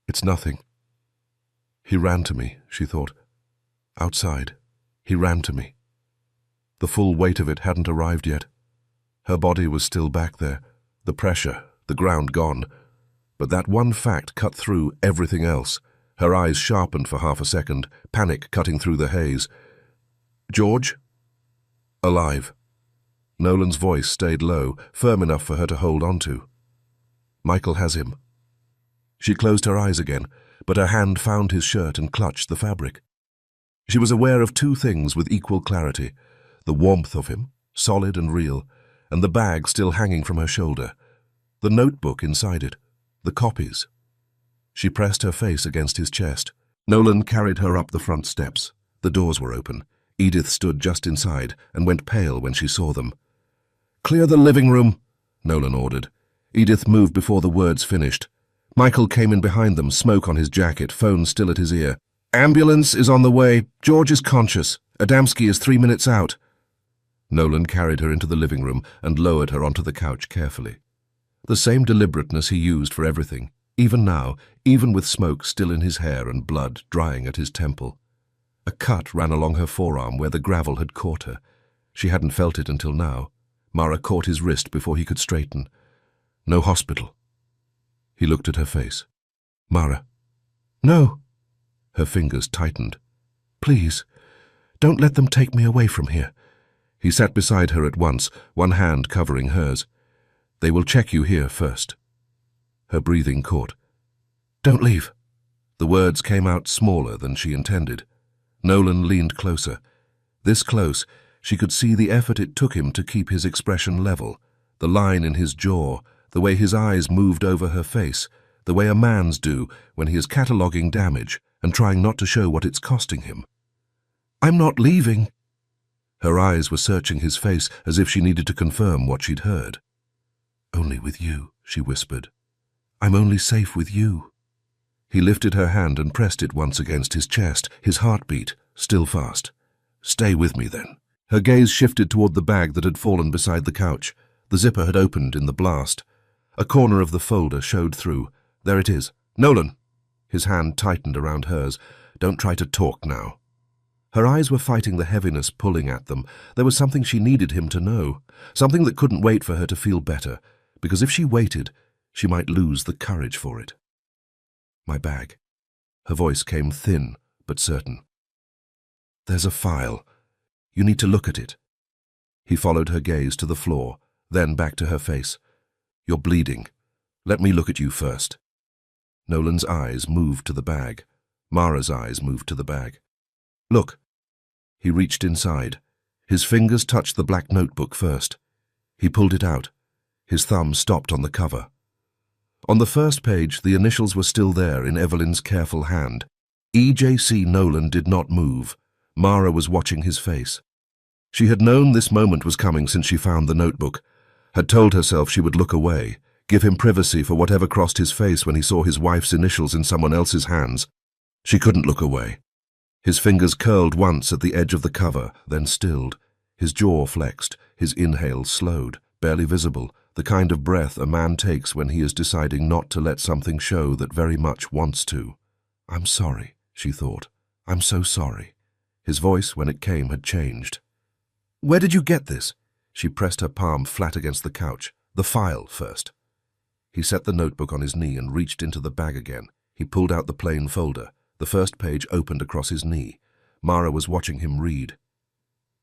S2: "It's nothing." He ran to me, she thought. Outside. He ran to me. The full weight of it hadn't arrived yet. Her body was still back there, the pressure, the ground gone. But that one fact cut through everything else. Her eyes sharpened for half a second, panic cutting through the haze. "George?" "Alive." Nolan's voice stayed low, firm enough for her to hold on to. "Michael has him." She closed her eyes again, but her hand found his shirt and clutched the fabric. She was aware of two things with equal clarity: the warmth of him, solid and real, and the bag still hanging from her shoulder, the notebook inside it, the copies. She pressed her face against his chest. Nolan carried her up the front steps. The doors were open. Edith stood just inside and went pale when she saw them. "Clear the living room," Nolan ordered. Edith moved before the words finished. Michael came in behind them, smoke on his jacket, phone still at his ear. "Ambulance is on the way. George is conscious. Adamski is 3 minutes out." Nolan carried her into the living room and lowered her onto the couch carefully. The same deliberateness he used for everything, even now, even with smoke still in his hair and blood drying at his temple. A cut ran along her forearm where the gravel had caught her. She hadn't felt it until now. Mara caught his wrist before he could straighten. "No hospital." He looked at her face. "Mara." "No." Her fingers tightened. "Please, don't let them take me away from here." He sat beside her at once, one hand covering hers. "They will check you here first." Her breathing caught. "Don't leave." The words came out smaller than she intended. Nolan leaned closer. This close, she could see the effort it took him to keep his expression level, the line in his jaw, the way his eyes moved over her face, the way a man's do when he is cataloguing damage and trying not to show what it's costing him. "I'm not leaving." Her eyes were searching his face as if she needed to confirm what she'd heard. "Only with you," she whispered. "I'm only safe with you." He lifted her hand and pressed it once against his chest, his heartbeat still fast. "Stay with me, then." Her gaze shifted toward the bag that had fallen beside the couch. The zipper had opened in the blast. A corner of the folder showed through. "There it is. Nolan!" His hand tightened around hers. "Don't try to talk now." Her eyes were fighting the heaviness pulling at them. There was something she needed him to know, something that couldn't wait for her to feel better, because if she waited, she might lose the courage for it. "My bag." Her voice came thin but certain. "There's a file. You need to look at it." He followed her gaze to the floor, then back to her face. "You're bleeding. Let me look at you first." Nolan's eyes moved to the bag. Mara's eyes moved to the bag. "Look." He reached inside. His fingers touched the black notebook first. He pulled it out. His thumb stopped on the cover. On the first page, the initials were still there in Evelyn's careful hand. E.J.C. Nolan did not move. Mara was watching his face. She had known this moment was coming since she found the notebook, had told herself she would look away, give him privacy for whatever crossed his face when he saw his wife's initials in someone else's hands. She couldn't look away. His fingers curled once at the edge of the cover, then stilled. His jaw flexed, his inhale slowed, barely visible, the kind of breath a man takes when he is deciding not to let something show that very much wants to. "I'm sorry," she thought. "I'm so sorry." His voice, when it came, had changed. "Where did you get this?" She pressed her palm flat against the couch. "The file first." He set the notebook on his knee and reached into the bag again. He pulled out the plain folder. The first page opened across his knee. Mara was watching him read.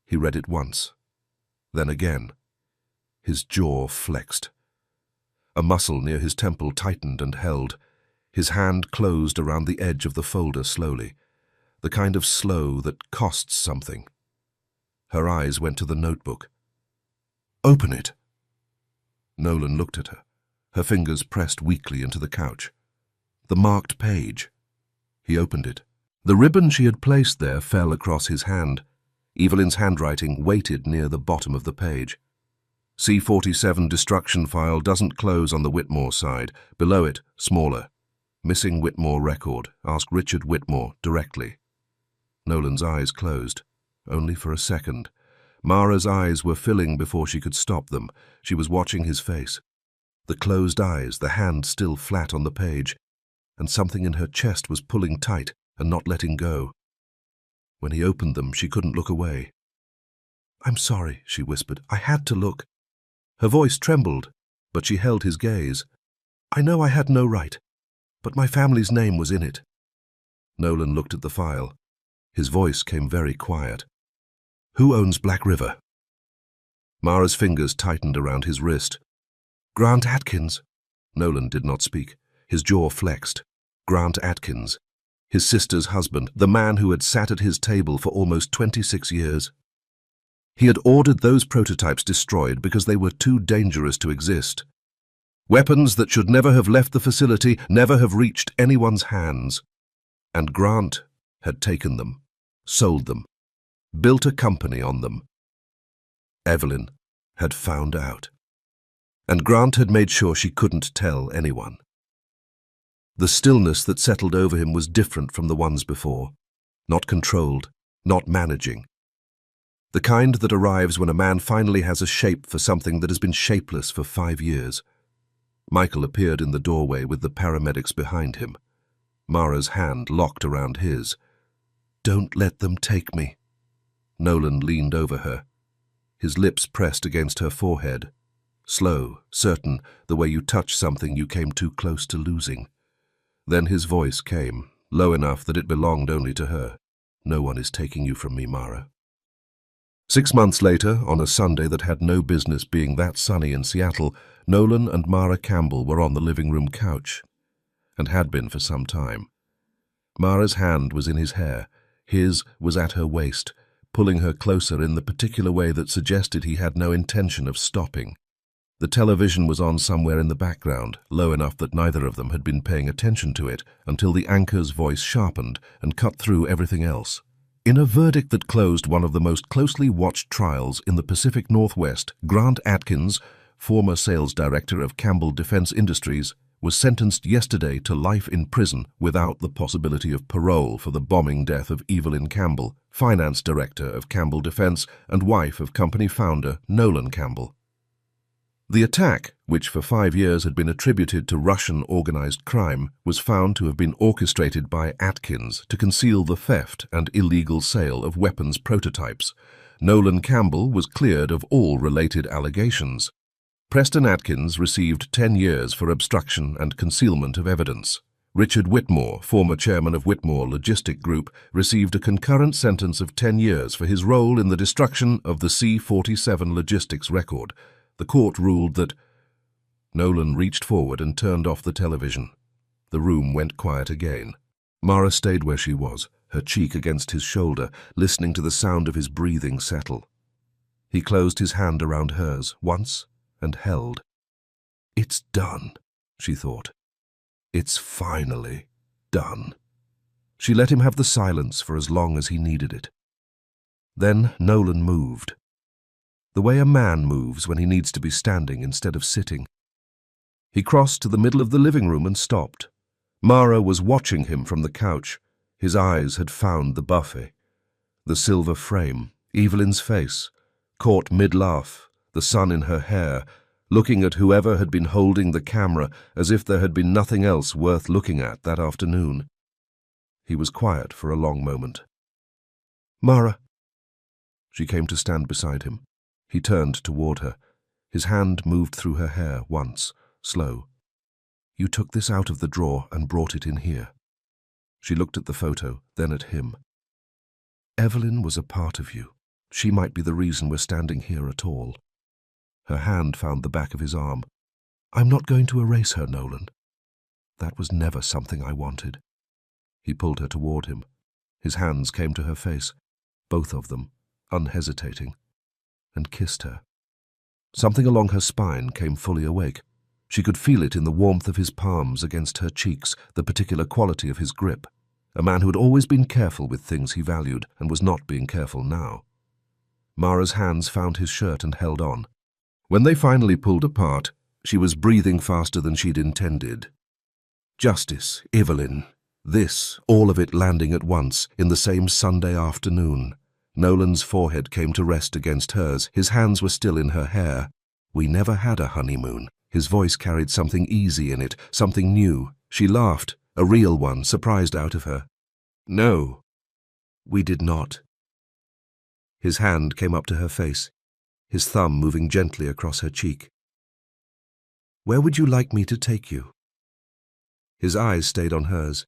S2: He read it once. Then again. His jaw flexed. A muscle near his temple tightened and held. His hand closed around the edge of the folder slowly, the kind of slow that costs something. Her eyes went to the notebook. "Open it." Nolan looked at her. Her fingers pressed weakly into the couch. The marked page. He opened it. The ribbon she had placed there fell across his hand. Evelyn's handwriting waited near the bottom of the page. C-47 destruction file doesn't close on the Whitmore side. Below it, smaller. Missing Whitmore record. Ask Richard Whitmore directly. Nolan's eyes closed, only for a second. Mara's eyes were filling before she could stop them. She was watching his face. The closed eyes, the hand still flat on the page, and something in her chest was pulling tight and not letting go. When he opened them, she couldn't look away. "I'm sorry," she whispered. "I had to look." Her voice trembled, but she held his gaze. "I know I had no right, but my family's name was in it." Nolan looked at the file. His voice came very quiet. "Who owns Black River?" Mara's fingers tightened around his wrist. "Grant Atkins." Nolan did not speak. His jaw flexed. Grant Atkins. His sister's husband, the man who had sat at his table for almost 26 years. He had ordered those prototypes destroyed because they were too dangerous to exist. Weapons that should never have left the facility, never have reached anyone's hands. And Grant had taken them, sold them, built a company on them. Evelyn had found out. And Grant had made sure she couldn't tell anyone. The stillness that settled over him was different from the ones before. Not controlled, not managing. The kind that arrives when a man finally has a shape for something that has been shapeless for 5 years. Michael appeared in the doorway with the paramedics behind him. Mara's hand locked around his. "Don't let them take me." Nolan leaned over her. His lips pressed against her forehead. Slow, certain, the way you touch something you came too close to losing. Then his voice came, low enough that it belonged only to her. "No one is taking you from me, Mara." 6 months later, on a Sunday that had no business being that sunny in Seattle, Nolan and Mara Campbell were on the living room couch, and had been for some time. Mara's hand was in his hair. His was at her waist, pulling her closer in the particular way that suggested he had no intention of stopping. The television was on somewhere in the background, low enough that neither of them had been paying attention to it until the anchor's voice sharpened and cut through everything else. In a verdict that closed one of the most closely watched trials in the Pacific Northwest, Grant Atkins, former sales director of Campbell Defense Industries, was sentenced yesterday to life in prison without the possibility of parole for the bombing death of Evelyn Campbell, finance director of Campbell Defense and wife of company founder Nolan Campbell. The attack, which for 5 years had been attributed to Russian organized crime, was found to have been orchestrated by Atkins to conceal the theft and illegal sale of weapons prototypes. Nolan Campbell was cleared of all related allegations. Preston Atkins received 10 years for obstruction and concealment of evidence. Richard Whitmore, former chairman of Whitmore Logistic Group, received a concurrent sentence of 10 years for his role in the destruction of the C-47 logistics record. The court ruled that... Nolan reached forward and turned off the television. The room went quiet again. Mara stayed where she was, her cheek against his shoulder, listening to the sound of his breathing settle. He closed his hand around hers once and held. "It's done," she thought. "It's finally done." She let him have the silence for as long as he needed it. Then Nolan moved. The way a man moves when he needs to be standing instead of sitting. He crossed to the middle of the living room and stopped. Mara was watching him from the couch. His eyes had found the buffet. The silver frame, Evelyn's face, caught mid-laugh, the sun in her hair, looking at whoever had been holding the camera as if there had been nothing else worth looking at that afternoon. He was quiet for a long moment. "Mara." She came to stand beside him. He turned toward her. His hand moved through her hair once, slow. "You took this out of the drawer and brought it in here." She looked at the photo, then at him. "Evelyn was a part of you. She might be the reason we're standing here at all." Her hand found the back of his arm. "I'm not going to erase her, Nolan. That was never something I wanted." He pulled her toward him. His hands came to her face, both of them, unhesitating, and kissed her. Something along her spine came fully awake. She could feel it in the warmth of his palms against her cheeks, the particular quality of his grip. A man who had always been careful with things he valued and was not being careful now. Mara's hands found his shirt and held on. When they finally pulled apart, she was breathing faster than she'd intended. Justice, Evelyn. This, all of it landing at once, in the same Sunday afternoon. Nolan's forehead came to rest against hers. His hands were still in her hair. We never had a honeymoon. His voice carried something easy in it, something new. She laughed, a real one, surprised out of her. No, we did not. His hand came up to her face, his thumb moving gently across her cheek. Where would you like me to take you? His eyes stayed on hers.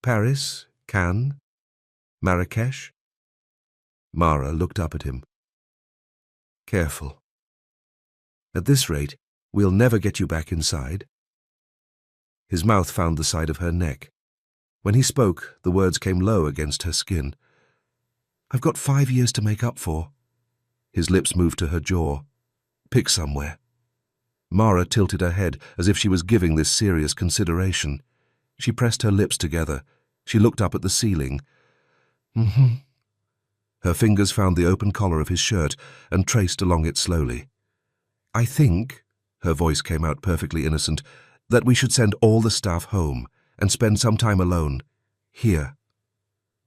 S2: Paris, Cannes, Marrakesh? Mara looked up at him. Careful. At this rate, we'll never get you back inside. His mouth found the side of her neck. When he spoke, the words came low against her skin. I've got 5 years to make up for. His lips moved to her jaw. Pick somewhere. Mara tilted her head as if she was giving this serious consideration. She pressed her lips together. She looked up at the ceiling. Her fingers found the open collar of his shirt and traced along it slowly. I think, her voice came out perfectly innocent, that we should send all the staff home and spend some time alone, here.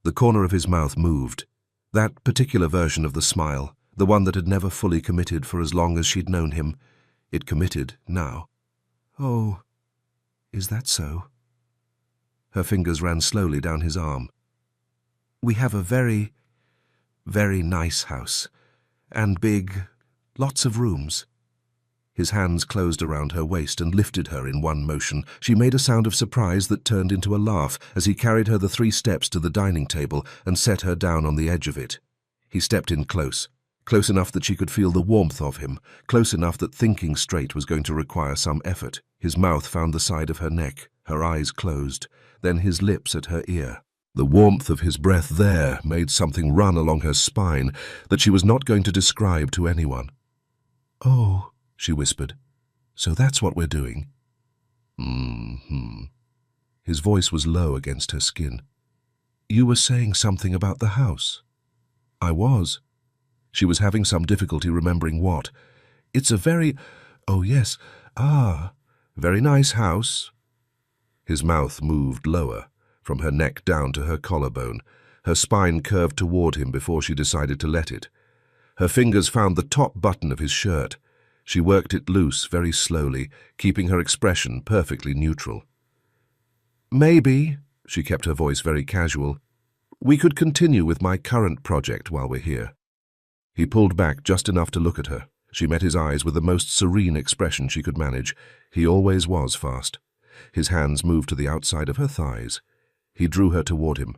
S2: The corner of his mouth moved. That particular version of the smile, the one that had never fully committed for as long as she'd known him, it committed now. Oh, is that so? Her fingers ran slowly down his arm. We have a very, very nice house, and big, lots of rooms. His hands closed around her waist and lifted her in one motion. She made a sound of surprise that turned into a laugh as he carried her the 3 steps to the dining table and set her down on the edge of it. He stepped in close enough that she could feel the warmth of him, close enough that thinking straight was going to require some effort. His mouth found the side of her neck, her eyes closed, then his lips at her ear. The warmth of his breath there made something run along her spine that she was not going to describe to anyone. Oh, she whispered. So that's what we're doing. His voice was low against her skin. You were saying something about the house. I was. She was having some difficulty remembering what. It's a very... Oh, yes. Very nice house. His mouth moved lower, from her neck down to her collarbone. Her spine curved toward him before she decided to let it. Her fingers found the top button of his shirt. She worked it loose very slowly, keeping her expression perfectly neutral. Maybe, she kept her voice very casual, we could continue with my current project while we're here. He pulled back just enough to look at her. She met his eyes with the most serene expression she could manage. He always was fast. His hands moved to the outside of her thighs. He drew her toward him,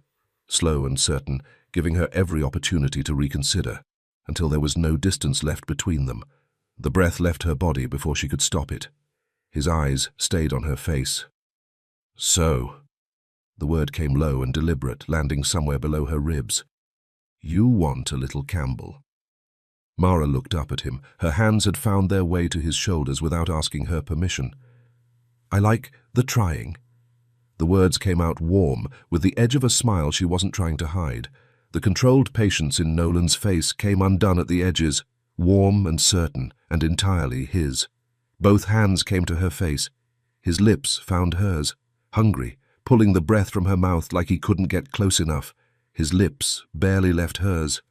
S2: slow and certain, giving her every opportunity to reconsider, until there was no distance left between them. The breath left her body before she could stop it. His eyes stayed on her face. So, the word came low and deliberate, landing somewhere below her ribs. You want a little Campbell. Mara looked up at him. Her hands had found their way to his shoulders without asking her permission. I like the trying. The words came out warm, with the edge of a smile she wasn't trying to hide. The controlled patience in Nolan's face came undone at the edges, warm and certain, and entirely his. Both hands came to her face. His lips found hers, hungry, pulling the breath from her mouth like he couldn't get close enough. His lips barely left hers.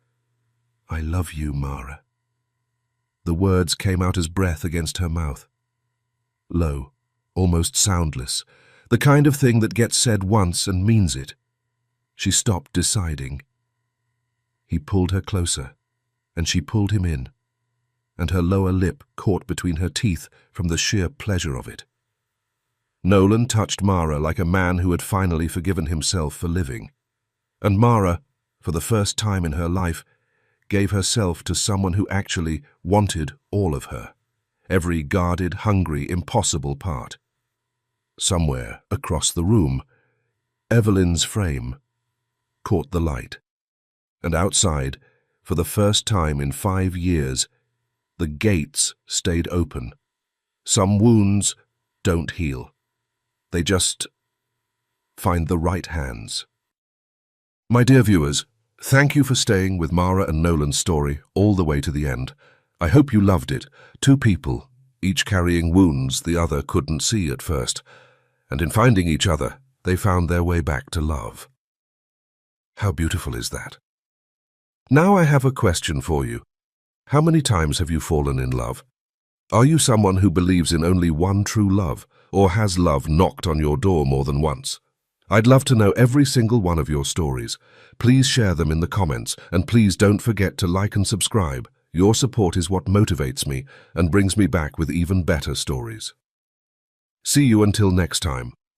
S2: I love you, Mara. The words came out as breath against her mouth. Low, almost soundless, the kind of thing that gets said once and means it. She stopped deciding. He pulled her closer, and she pulled him in, and her lower lip caught between her teeth from the sheer pleasure of it. Nolan touched Mara like a man who had finally forgiven himself for living. And Mara, for the first time in her life, gave herself to someone who actually wanted all of her, every guarded, hungry, impossible part. Somewhere across the room, Evelyn's frame caught the light, and outside, for the first time in 5 years, the gates stayed open. Some wounds don't heal. They just find the right hands. My dear viewers, thank you for staying with Mara and Nolan's story all the way to the end. I hope you loved it. 2 people, each carrying wounds the other couldn't see at first. And in finding each other, they found their way back to love. How beautiful is that? Now I have a question for you. How many times have you fallen in love? Are you someone who believes in only one true love, or has love knocked on your door more than once? I'd love to know every single one of your stories. Please share them in the comments, and please don't forget to like and subscribe. Your support is what motivates me and brings me back with even better stories. See you until next time.